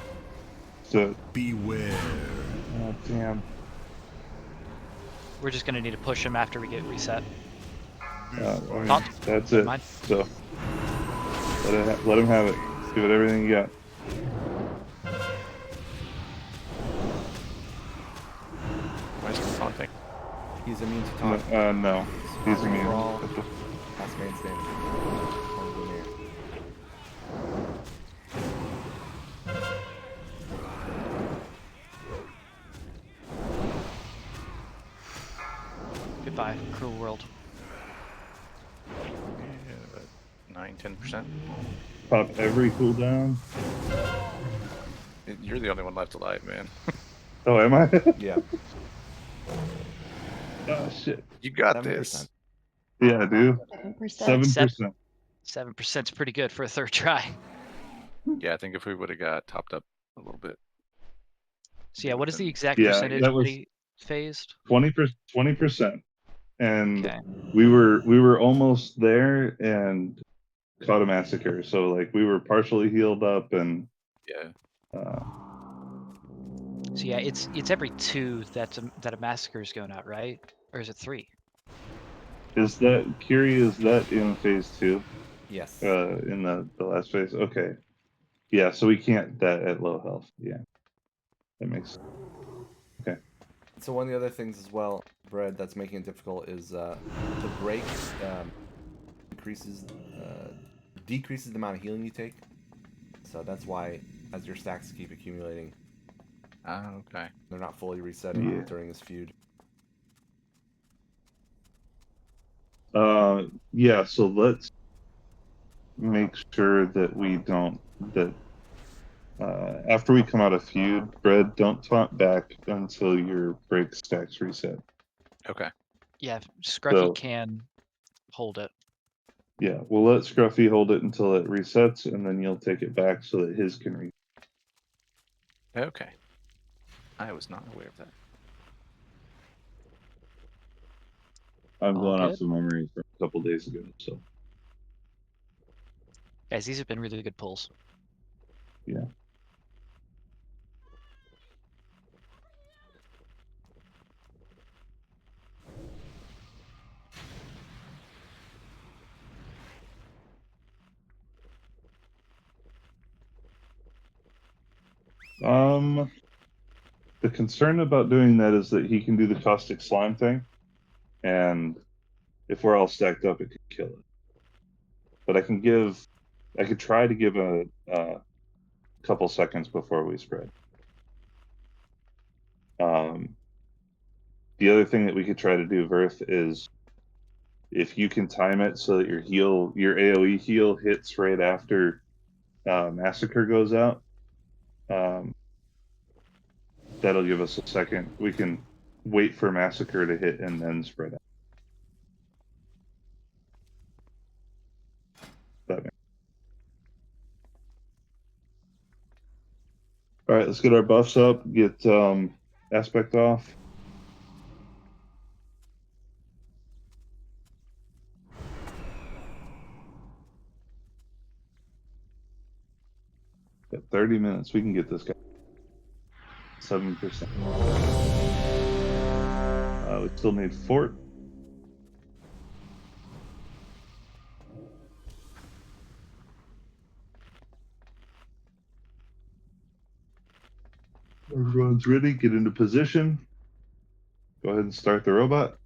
So, Beware. oh damn. We're just gonna need to push him after we get reset. I mean, Taunt. that's Never it. mind. So, let him have it. Give it everything you got. Why is he taunting? He's immune to taunt. No. He's immune. Overall, last man standing. Only the mayor. Goodbye, cruel world. Yeah, about 9-10%. Pop every cooldown. You're the only one left alive, man. Oh, am I? Yeah. Oh, shit. You got 7%. this. Yeah, I do. 7%. 7%. 7%'s pretty good for a third try. Yeah, I think if we would have got topped up a little bit. So yeah, what is the within- exact Yeah, percentage that that was- he phased? 20%. And Okay. we were almost there and caught a massacre. So like we were partially healed up and Yeah. So yeah, it's every 2 that a massacre is going out, right? Or is it 3? is that Curie, is that in phase 2? Yes. In the last phase? Okay. Yeah, so we can't that at low health. Yeah. That makes okay. So one of the other things as well, Bread, that's making it difficult is the break decreases the amount of healing you take. So that's why, as your stacks keep accumulating, Ah, okay. they're not fully resetting Yeah. during this feud. Yeah, so let's make sure that we don't that after we come out of feud, Bread, don't taunt back until your break stacks reset. Okay. Yeah, Scruffy So- can hold it. Yeah, we'll let Scruffy hold it until it resets, and then you'll take it back so that his can reset. Okay. I was not aware of that. I'm All going off good. the memory from a couple days ago, so Guys, these have been really good pulls. yeah. The concern about doing that is that he can do the caustic slime thing, and if we're all stacked up, it could kill it. But I could try to give a couple seconds before we spread. The other thing that we could try to do, Verth, is if you can time it so that your AOE heal hits right after Massacre goes out, that'll give us a second. We can wait for Massacre to hit and then spread out. All right, let's get our buffs up, get aspect off. Got 30 minutes. We can get this guy. 7%. We still need fort. Everyone's ready. Get into position. Go ahead and start the robot.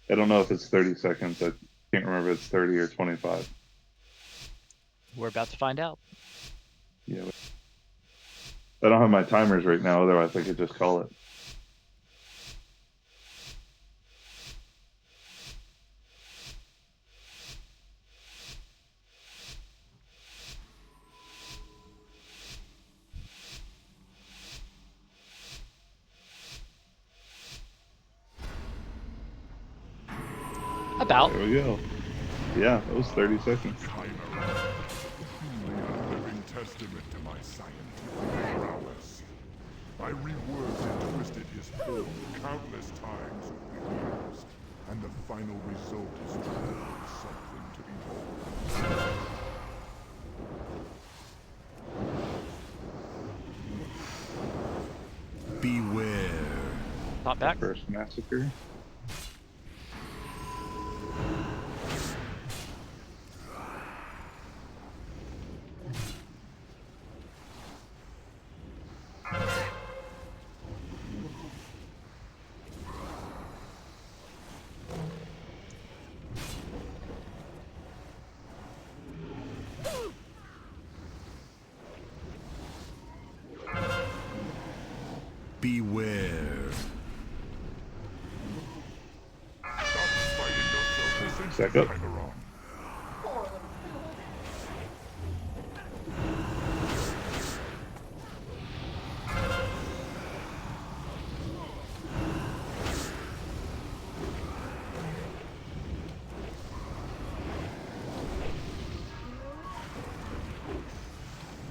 I don't know if it's 30 seconds. I can't remember if it's 30 or 25. We're about to find out. Yeah. I don't have my timers right now, otherwise I could just call it. About. There we go. Yeah, that was 30 seconds. Chimera, truly a living testament to my scientific prowess. I reworked and twisted his form countless times over the years, and the final result is truly something to behold. Beware. Not back. First Massacre. Beware. Stop fighting yourself this Back up. Chimera.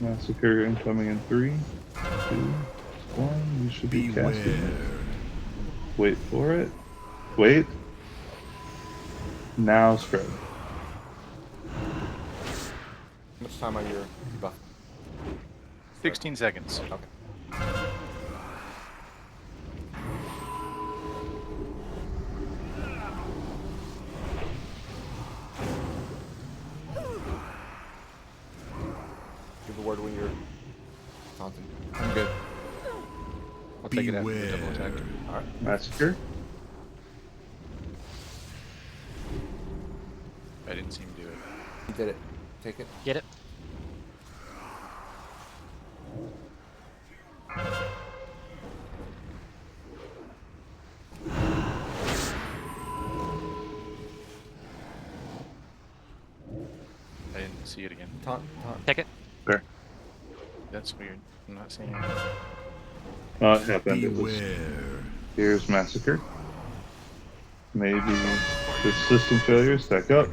Massacre incoming in 3, 2, 1. You should be Beware. casting it. Wait for it. Wait. Now spread. How much time are your buff? 16 seconds. Okay. Give the word when you're taunting. I'm good. I'll take it after the Beware. double attack. Alright. Massacre. I didn't see him do it. You did it. Take it. Get it? I didn't see it again. Taunt. Take it. There. That's weird. I'm not seeing it. Oh, it happened. It was, Beware. here's Massacre. Maybe the system failure. Stack up.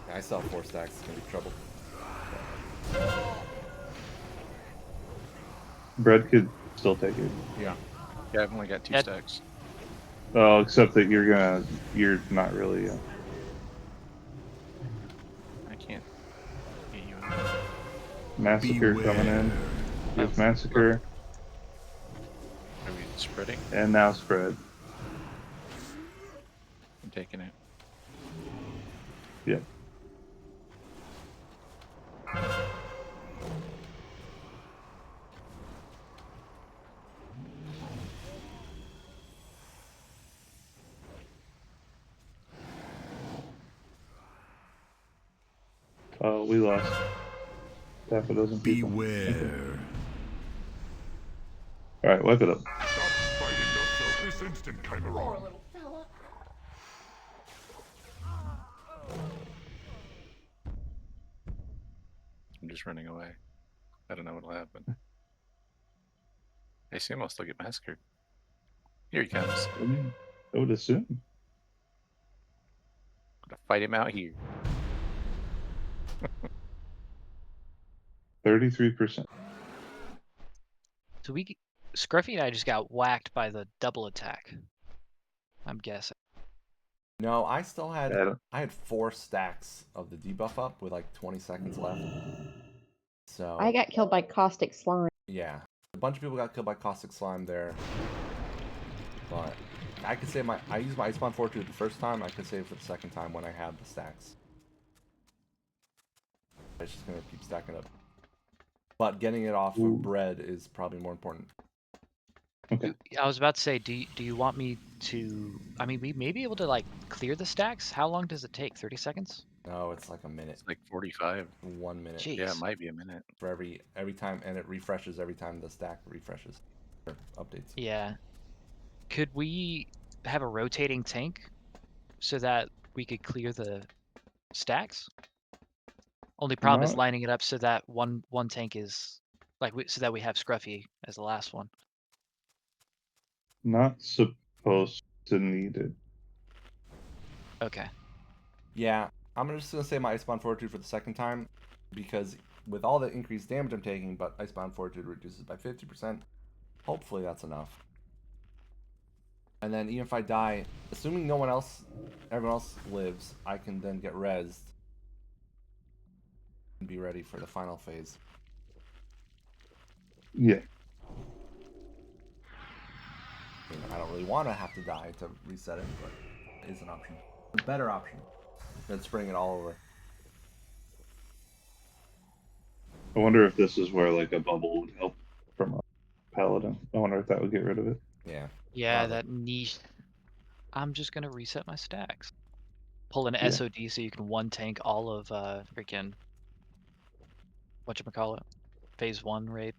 Yeah, I saw 4 stacks. It's gonna be trouble. Bread could still take it. Yeah. Yeah, I've only got 2 Ed- stacks. Oh, except that you're not really. I can't get you in. Massacre coming in. Here's Massacre. Are we spreading? And now spread. taking it. Yeah. We lost half a dozen people. Beware. All right, wipe it up. Stop fighting yourself this instant, Chimeron. little fella. I'm just running away. I don't know what'll happen. I assume I'll still get massacred. Here he comes. I mean, I would assume. Gonna fight him out here. 33%. So Scruffy and I just got whacked by the double attack. I'm guessing. No, I still had Adam. I had 4 stacks of the debuff up with like 20 seconds left. So I got killed by caustic slime. yeah, a bunch of people got killed by caustic slime there. But I could say I used my Icebound Fortitude the first time. I could save it for the second time when I had the stacks. It's just gonna keep stacking up. But getting it off Ooh. of bread is probably more important. Okay. I was about to say, do you want me to? I mean, we may be able to like clear the stacks. How long does it take? 30 seconds? No, it's like a minute. It's like 45. 1 minute Jeez. Yeah, it might be a minute. for every time, and it refreshes every time the stack refreshes or updates. Yeah. Could we have a rotating tank so that we could clear the stacks? Only problem is Not- lining it up so that one tank is like so that we have Scruffy as the last one. Not supposed to need it. Okay. Yeah, I'm just gonna say my Icebound Fortitude for the second time, because with all the increased damage I'm taking, but Icebound Fortitude reduces by 50%. Hopefully that's enough. And then even if I die, assuming everyone else lives, I can then get rezzed and be ready for the final phase. Yeah. I mean, I don't really want to have to die to reset it, but it is an option. A better option than spraying it all over. I wonder if this is where like a bubble would help from a paladin. I wonder if that would get rid of it. Yeah. Yeah, Probably. that niche. I'm just gonna reset my stacks. Pull an Yeah. SOD so you can one tank all of freaking whatchamacallit? Phase 1 raid.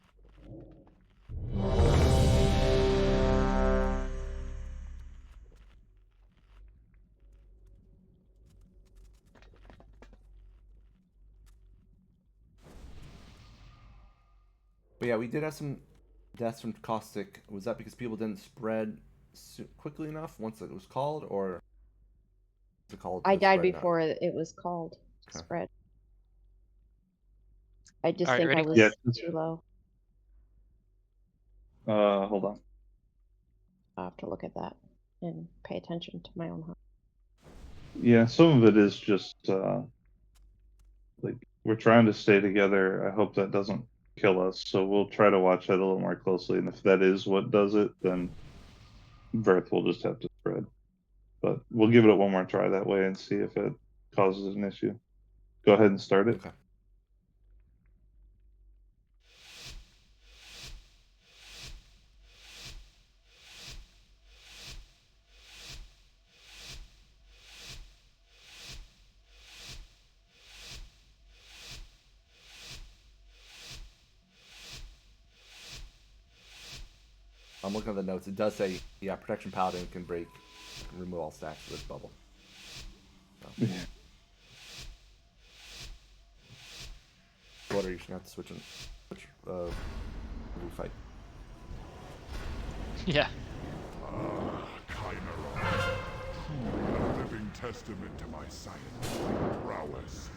But yeah, we did have some deaths from caustic. Was that because people didn't spread quickly enough once it was called, or was it called? I to died spread it out? before it was called to Okay. spread. I just Alright, think I ready? was Yeah. too low. Hold on. I'll have to look at that and pay attention to my own heart. Yeah, some of it is just like we're trying to stay together. I hope that doesn't kill us. So we'll try to watch that a little more closely. And if that is what does it, then Verth will just have to spread. But we'll give it one more try that way and see if it causes an issue. Go ahead and start it. Okay. I'm looking at the notes. It does say, yeah, Protection Paladin can remove all stacks with this bubble. So. Yeah. What are you gonna have to switch fight? Yeah. Chimeron. Truly a living testament to my scientific prowess.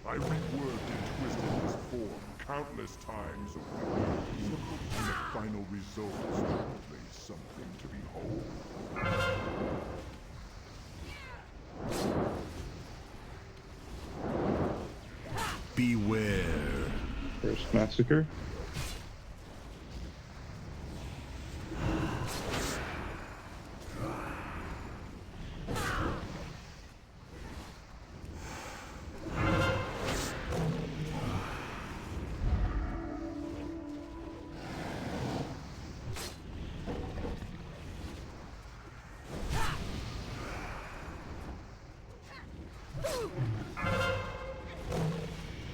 I reworked and twisted his form countless times over, and the final result is truly something to behold. Beware. First massacre.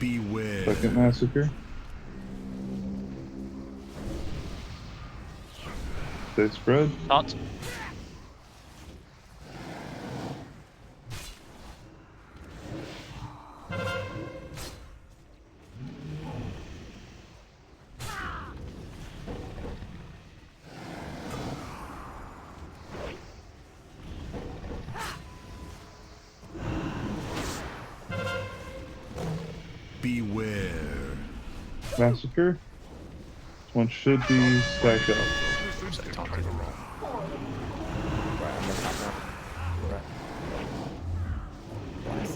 Beware. Second massacre. They spread. Taunt. Beware. Massacre. This one should be stacked up. This instant taunted. Kakarot. Right, I'm the top now. Right. Nice.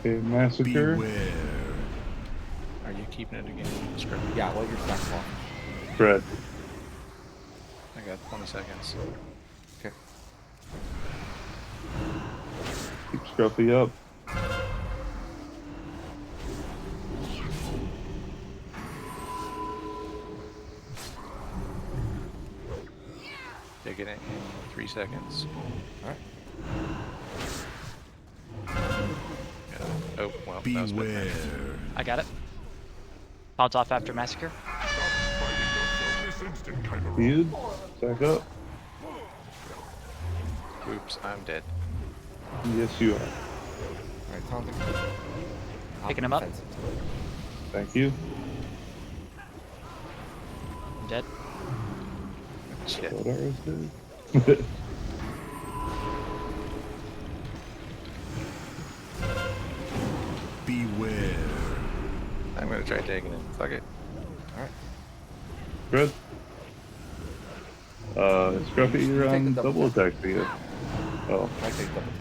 Okay, massacre. Beware. Are you keeping it again? Script. Yeah, well, you're stacked off. Spread. I got 20 seconds. Okay. Keep Scruffy up. Taking it in 3 seconds. Alright. Yeah. Oh, well, that was Beware. bad. I got it. Taunt off after massacre. Fighting yourself this instant, Kakarot. Feud. Stack up. Oops, I'm dead. Yes, you are. Alright, taunting. Picking him up. Defensive. Thank you. I'm dead. Shit. Sodar is dead. Beware. I'm gonna try taking it. Fuck it. Alright. Spread. Scruffy, You you're take the on double double attack for you. Oh, I take double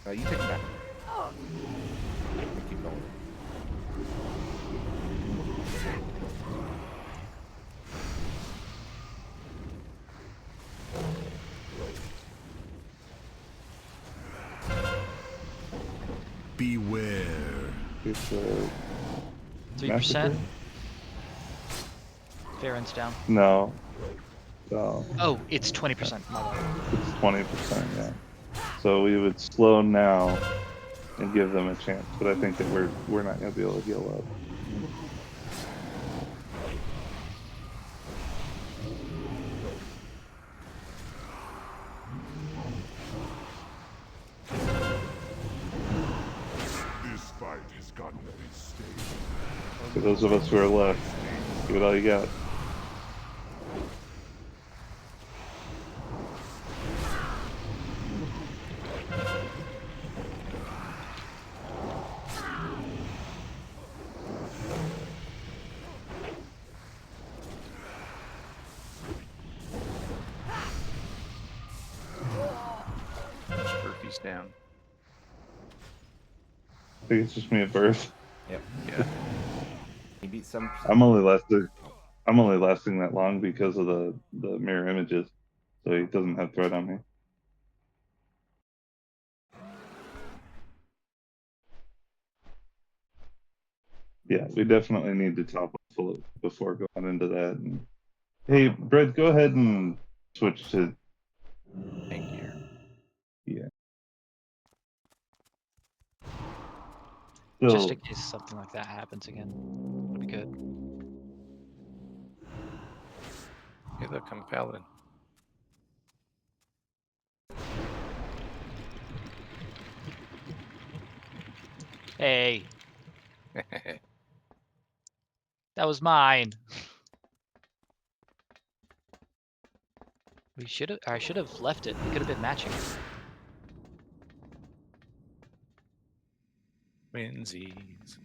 tap. You take it back. Keep going. Beware. it's 3%. massacre. Farron's down. No. No. Oh, it's 20%. My bad. It's 20%, yeah. So we would slow now and give them a chance, but I think that we're not gonna be able to heal up. This fight has gotten a bit stale. For those of us who are left, give it all you got. Scurfy's down. I think it's just me at birth. Yep. Yeah. He beat 7%. I'm only lasting that long because of the mirror images, so he doesn't have threat on me. Yeah, we definitely need to top up full before going into that. And, hey, Brett, go ahead and switch to Tank gear. Just still. in case something like that happens again. It'll be good. Hey, look, I'm a paladin. Hey, that was mine. We should have. I should have left it. We could have been matching. Winsies.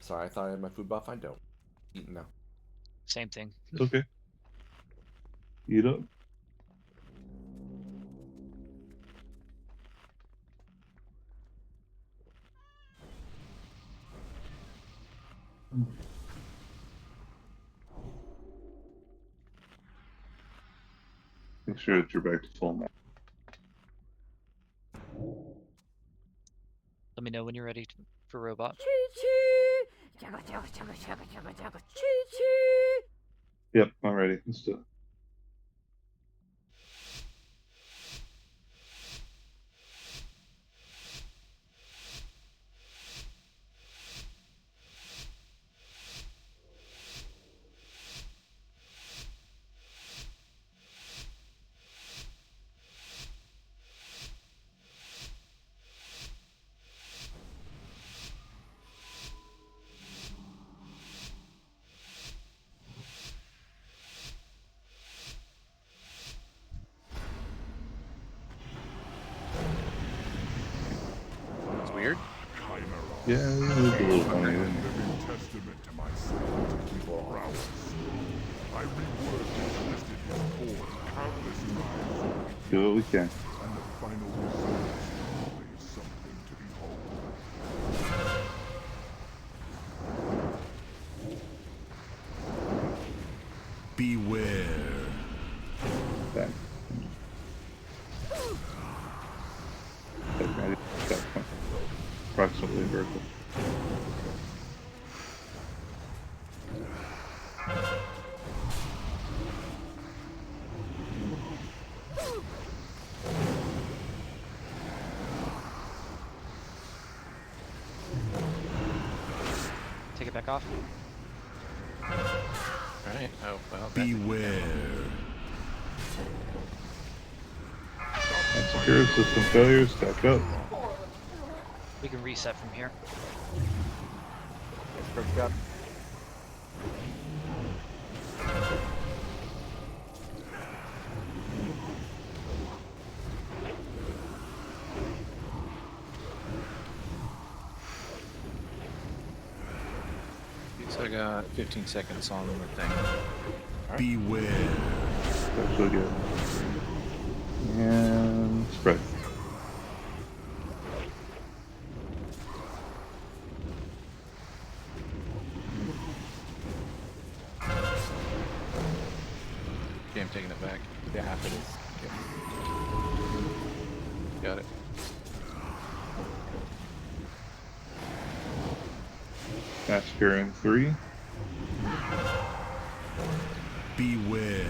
Sorry, I thought I had my food buff. I don't. Eating now. Same thing. It's okay. Eat up. Make sure that you're back to full now. Let me know when you're ready for robot. Yep, I'm ready. Let's do it. It's weird. Yeah, it was a little funny. Didn't it? Living testament to my scientific prowess. I reworked and twisted his form countless times, Do what we can. and the final result is always something to behold. Beware. Back. That point. Approximately vertical. Take it back off. Alright, oh, well. Beware. And secure system failures. Stack up. We can reset from here. First got. So I got 15 seconds on the thing. Beware. That's really good. And spread. Okay, I'm taking it back. Yeah, half it is. Yeah. Got it. Massacre in 3. Beware.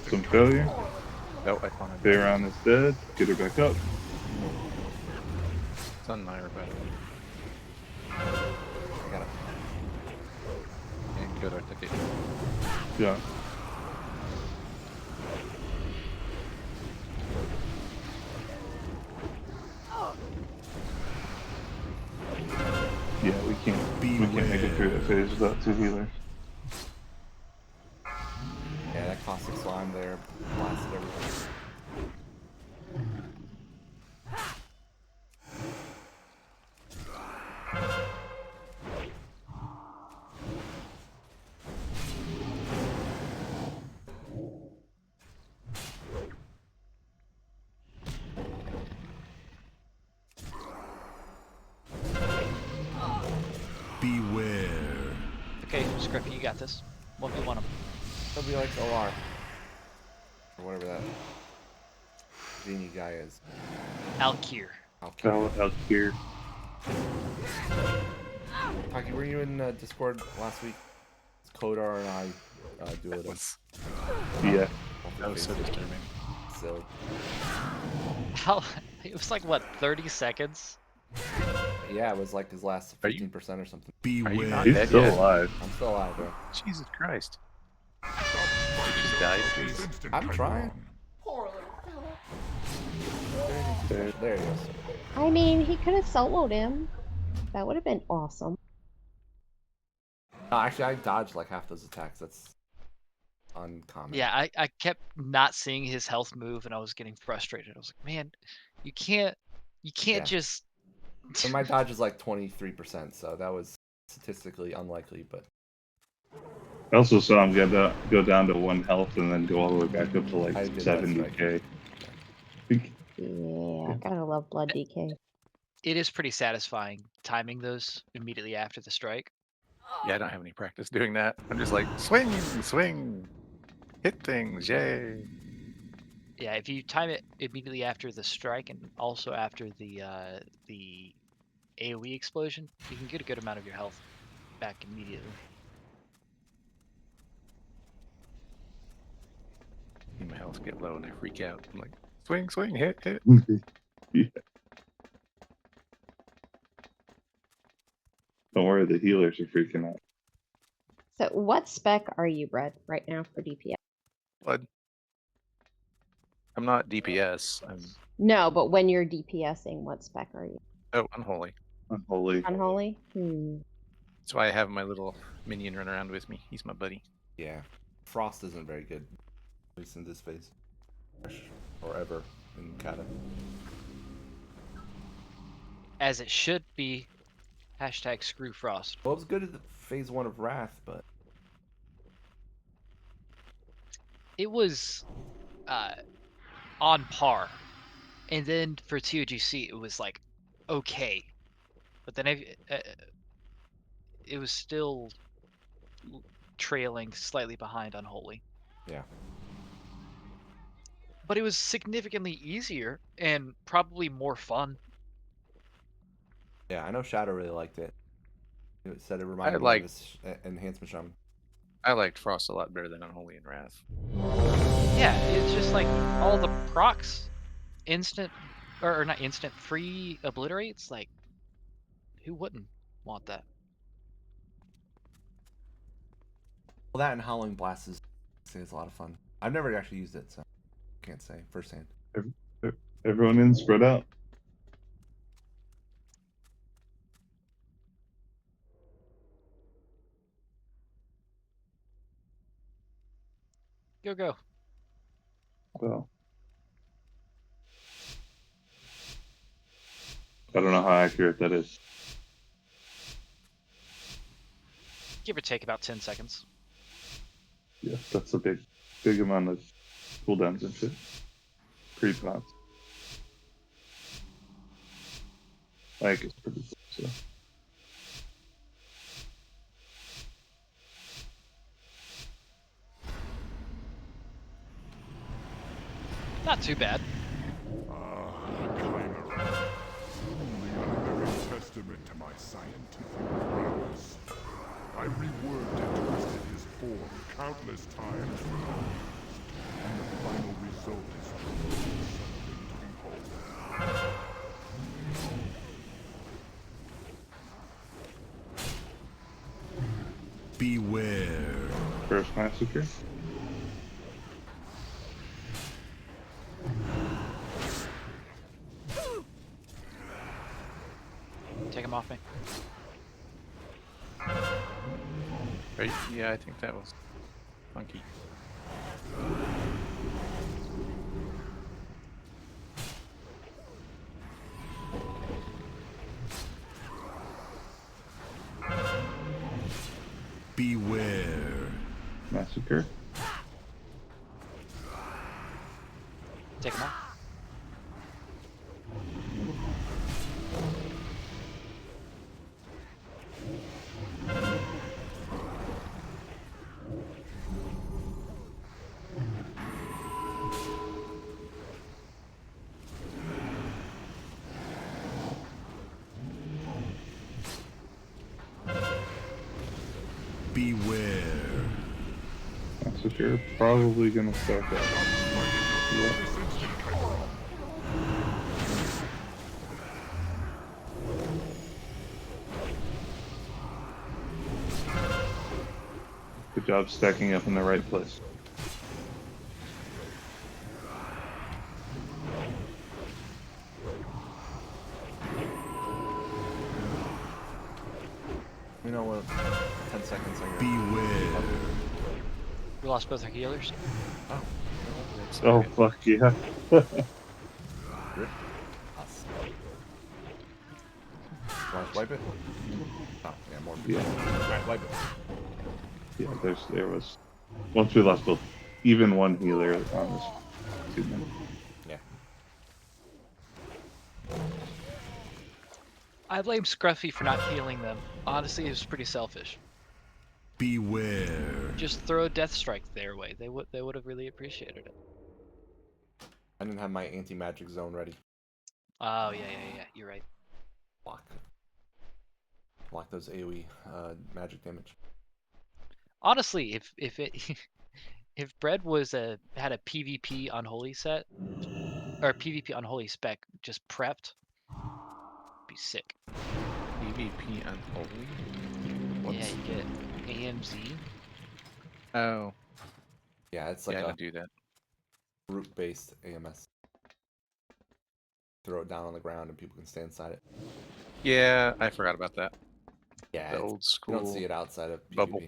Some failure. Oh, I found it. Bayron is dead. Get her back up. It's on Naira, by the way. I got it. And good articulate. Yeah. Yeah, we can't make it through that phase without 2 healers. Yeah, that caustic slime there blasted everything. Beware. Okay, Scrippy, you got this. 1v1 him. He'll be like OR. Or whatever that genie guy is. Alkir. Okay. Out here. Taki, were you in Discord last week? Kodar and I do That it. was, Yeah. that was so disturbing. Silly. How? It was like, what, 30 seconds? Yeah, it was like his last Are you- 15% or something. Beware. not He's dead still yet? alive. I'm still alive, bro. Jesus Christ. You just died, please. I'm trying. Poor little fella. There. There he is. I mean, he could have soloed him. That would have been awesome. No, actually, I dodged like half those attacks. That's uncommon. Yeah, I kept not seeing his health move, and I was getting frustrated. I was like, man, you can't Yeah. just. And my dodge is like 23%, so that was statistically unlikely, but I also saw him go down to 1 health and then go all the way back up to like I did that 70k. Yeah, gotta love blood DK. It is pretty satisfying timing those immediately after the strike. Yeah, I don't have any practice doing that. I'm just like swing, swing, hit things, yay. Yeah, if you time it immediately after the strike and also after the AoE explosion, you can get a good amount of your health back immediately. And my health get low and I freak out. I'm like, swing, swing, hit, hit. Yeah. Don't worry, the healers are freaking out. So what spec are you, Brett, right now for DPS? Blood. I'm not DPS. I'm No, but when you're DPSing, what spec are you? unholy. Unholy. Unholy? That's why I have my little minion run around with me. He's my buddy. yeah. Frost isn't very good, at least in this phase. Or ever in Kata. As it should be. Hashtag screw Frost. Well, it was good at the phase 1 of Wrath, but It was on par. And then for TOGC, it was like okay. But then it was still trailing slightly behind Unholy. yeah. But it was significantly easier and probably more fun. Yeah, I know Shadow really liked it. It said it reminded me like- of his enhancement shaman. I liked Frost a lot better than Unholy and Wrath. Yeah, it's just like all the procs, instant, or not instant, free obliterates. Like, who wouldn't want that? Well, that and Howling Blast is a lot of fun. I've never actually used it, so can't say firsthand. Everyone in, spread out. Go, go. Well, I don't know how accurate that is. Give or take about 10 seconds. Yeah, that's a big amount of cooldowns and shit. Creep knots. Like it's pretty cool, so. Not too bad. Chimera. Truly a living testament to my scientific prowess. I reworked and twisted his form countless times from the past, and the final result is truly something to behold. Beware. First massacre. Take him off me. Right? Yeah, I think that was funky. Beware. Massacre. Take him off. Beware. Massacre. Probably gonna start that. Yeah. Good job stacking up in the right place. Beware. We lost both our healers. Oh fuck yeah! Us. Want to wipe it? Oh, yeah, more. Yeah. Alright, wipe it. Yeah, there was. Once we lost both, even one healer on this 2 minutes. Yeah. I blame Scruffy for not healing them. Honestly, it was pretty selfish. Beware. Just throw a death strike their way. They would have really appreciated it. I didn't have my anti-magic zone ready. Oh yeah. You're right. Block those AoE magic damage. Honestly, if it if Bread was had a PvP unholy set or PvP unholy spec just prepped, be sick. PvP unholy. Yeah, you get AMZ. Oh, Yeah, it's like yeah, I a don't do that. root-based AMS. Throw it down on the ground and people can stay inside it. Yeah, I forgot about that. Yeah, The it's- old you school don't see it outside of PvP. bubble.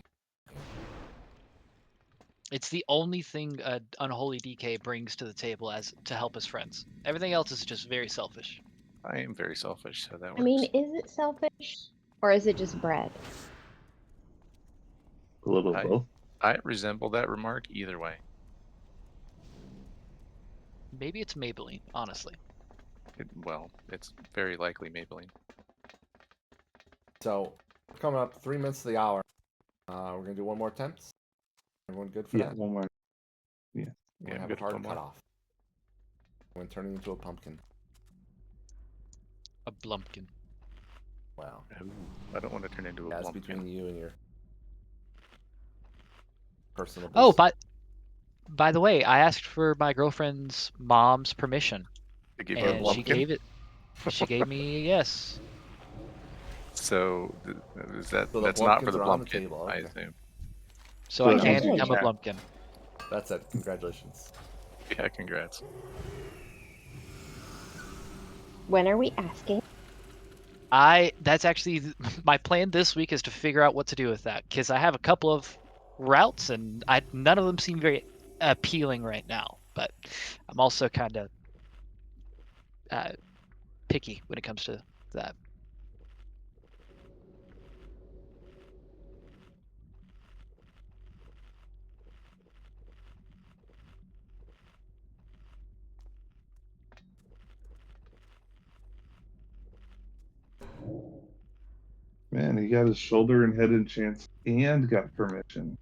It's the only thing unholy DK brings to the table as to help his friends. Everything else is just very selfish. I am very selfish, so that works. I mean, is it selfish or is it just bread? A little of both. I resemble that remark either way. Maybe it's Maybelline, honestly. Well, it's very likely Maybelline. So, we're coming up 3 minutes to the hour. We're gonna do one more attempt. Everyone good for Yeah, that? one more. We're Yeah, gonna I'm have a good for hard one more. cutoff. We're gonna turn it into a pumpkin. A blumpkin. Wow. Ooh, I don't want to turn into a That's blumpkin. between you and your personal. Oh, by the way, I asked for my girlfriend's mom's permission, To give you a and she blumpkin? gave it. She gave me a yes. So is that So the that's not for blumpkins the are on the blumpkin, table, I okay. assume. So So I that can means you become a can- blumpkin. That's it. Congratulations. Yeah, congrats. When are we asking? That's actually my plan this week is to figure out what to do with that because I have a couple of routes and none of them seem very appealing right now. But I'm also kind of picky when it comes to that. Man, he got his shoulder and head enchants and got permission.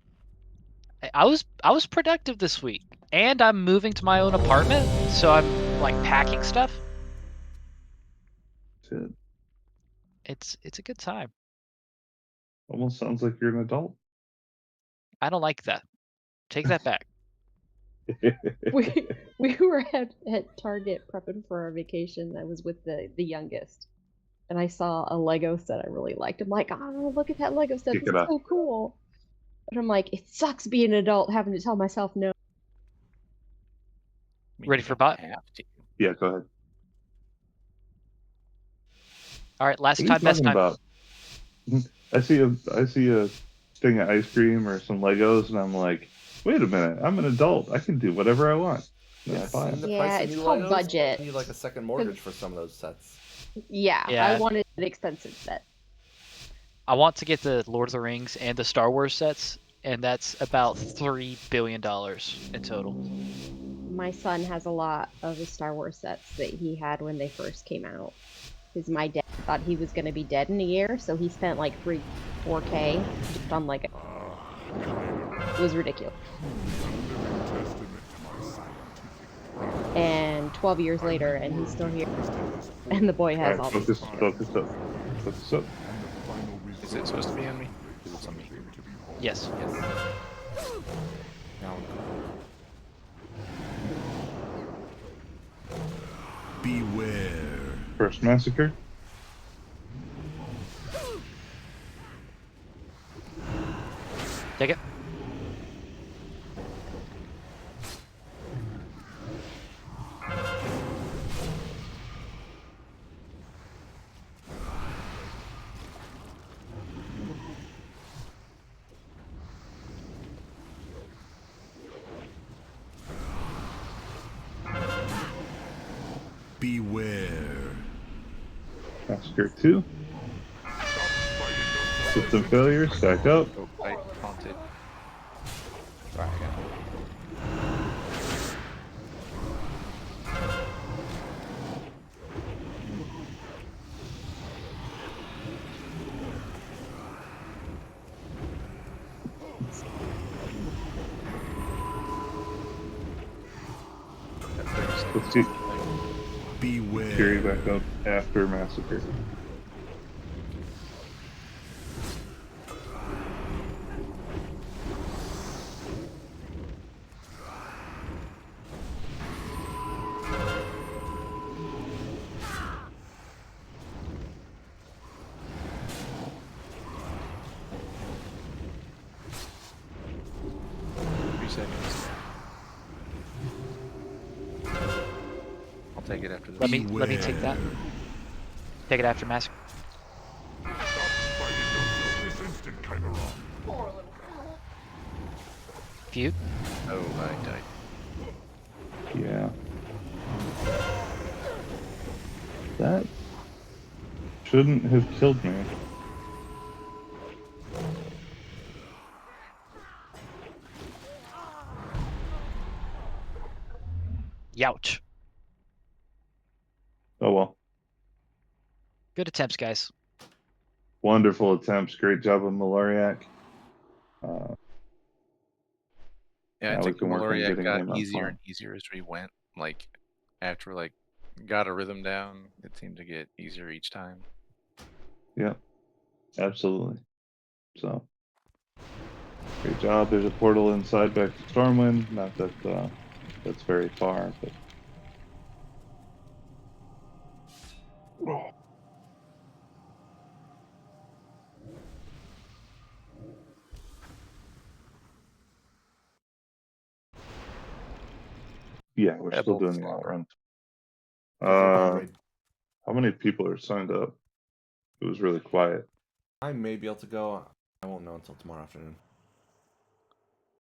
I was productive this week, and I'm moving to my own apartment, so I'm like packing stuff. Shit. It's a good time. Almost sounds like you're an adult. I don't like that. Take that back. We were at Target prepping for our vacation. I was with the youngest, and I saw a Lego set I really liked. I'm like, oh, look at that Lego set. Pick This it is up. so cool. But I'm like, it sucks being an adult having to tell myself no. I mean, Ready you for don't bot? have to. Yeah, go ahead. All right, last What are time, you best talking time. about? I see a thing of ice cream or some Legos, and I'm like, wait a minute, I'm an adult. I can do whatever I want. That's seeing fine. the Yeah, price of it's new called Legos, budget. you need like a second mortgage for some of those sets. Yeah, Yeah. I wanted an expensive set. I want to get the Lord of the Rings and the Star Wars sets, and that's about $3 billion in total. My son has a lot of the Star Wars sets that he had when they first came out. Because my dad thought he was going to be dead in a year, so he spent like 4K just on Lego. It was ridiculous. And 12 years later, and he's still here. And the boy has all Alright, these. focus up. Focus up. Is it supposed to be on me? Because it's on me. Yes. Now, Beware. First massacre. Take it. Beware. Massacre 2. System failure. Stack up. Oh, I taunted. Sorry, I got Let's see. Beware. Carry back up after Massacre. seconds. I'll take it after this. Let me take that. Take it after Massacre. This instant, Chimera. Feud. Oh, I died. Yeah. That shouldn't have killed me. Youch. Oh well. Good attempts, guys. Wonderful attempts. Great job of Maloriak. Yeah, I Now we think can work on Maloriak getting got him on easier farm. and easier as we went. Like, after, like, got a rhythm down, it seemed to get easier each time. Yep. Absolutely. So great job. There's a portal inside back to Stormwind. Not that that's very far, but yeah, we're Yeah, still both doing the slaughter. outrun. Go for a bomb raid. How many people are signed up? It was really quiet. I may be able to go. I won't know until tomorrow afternoon.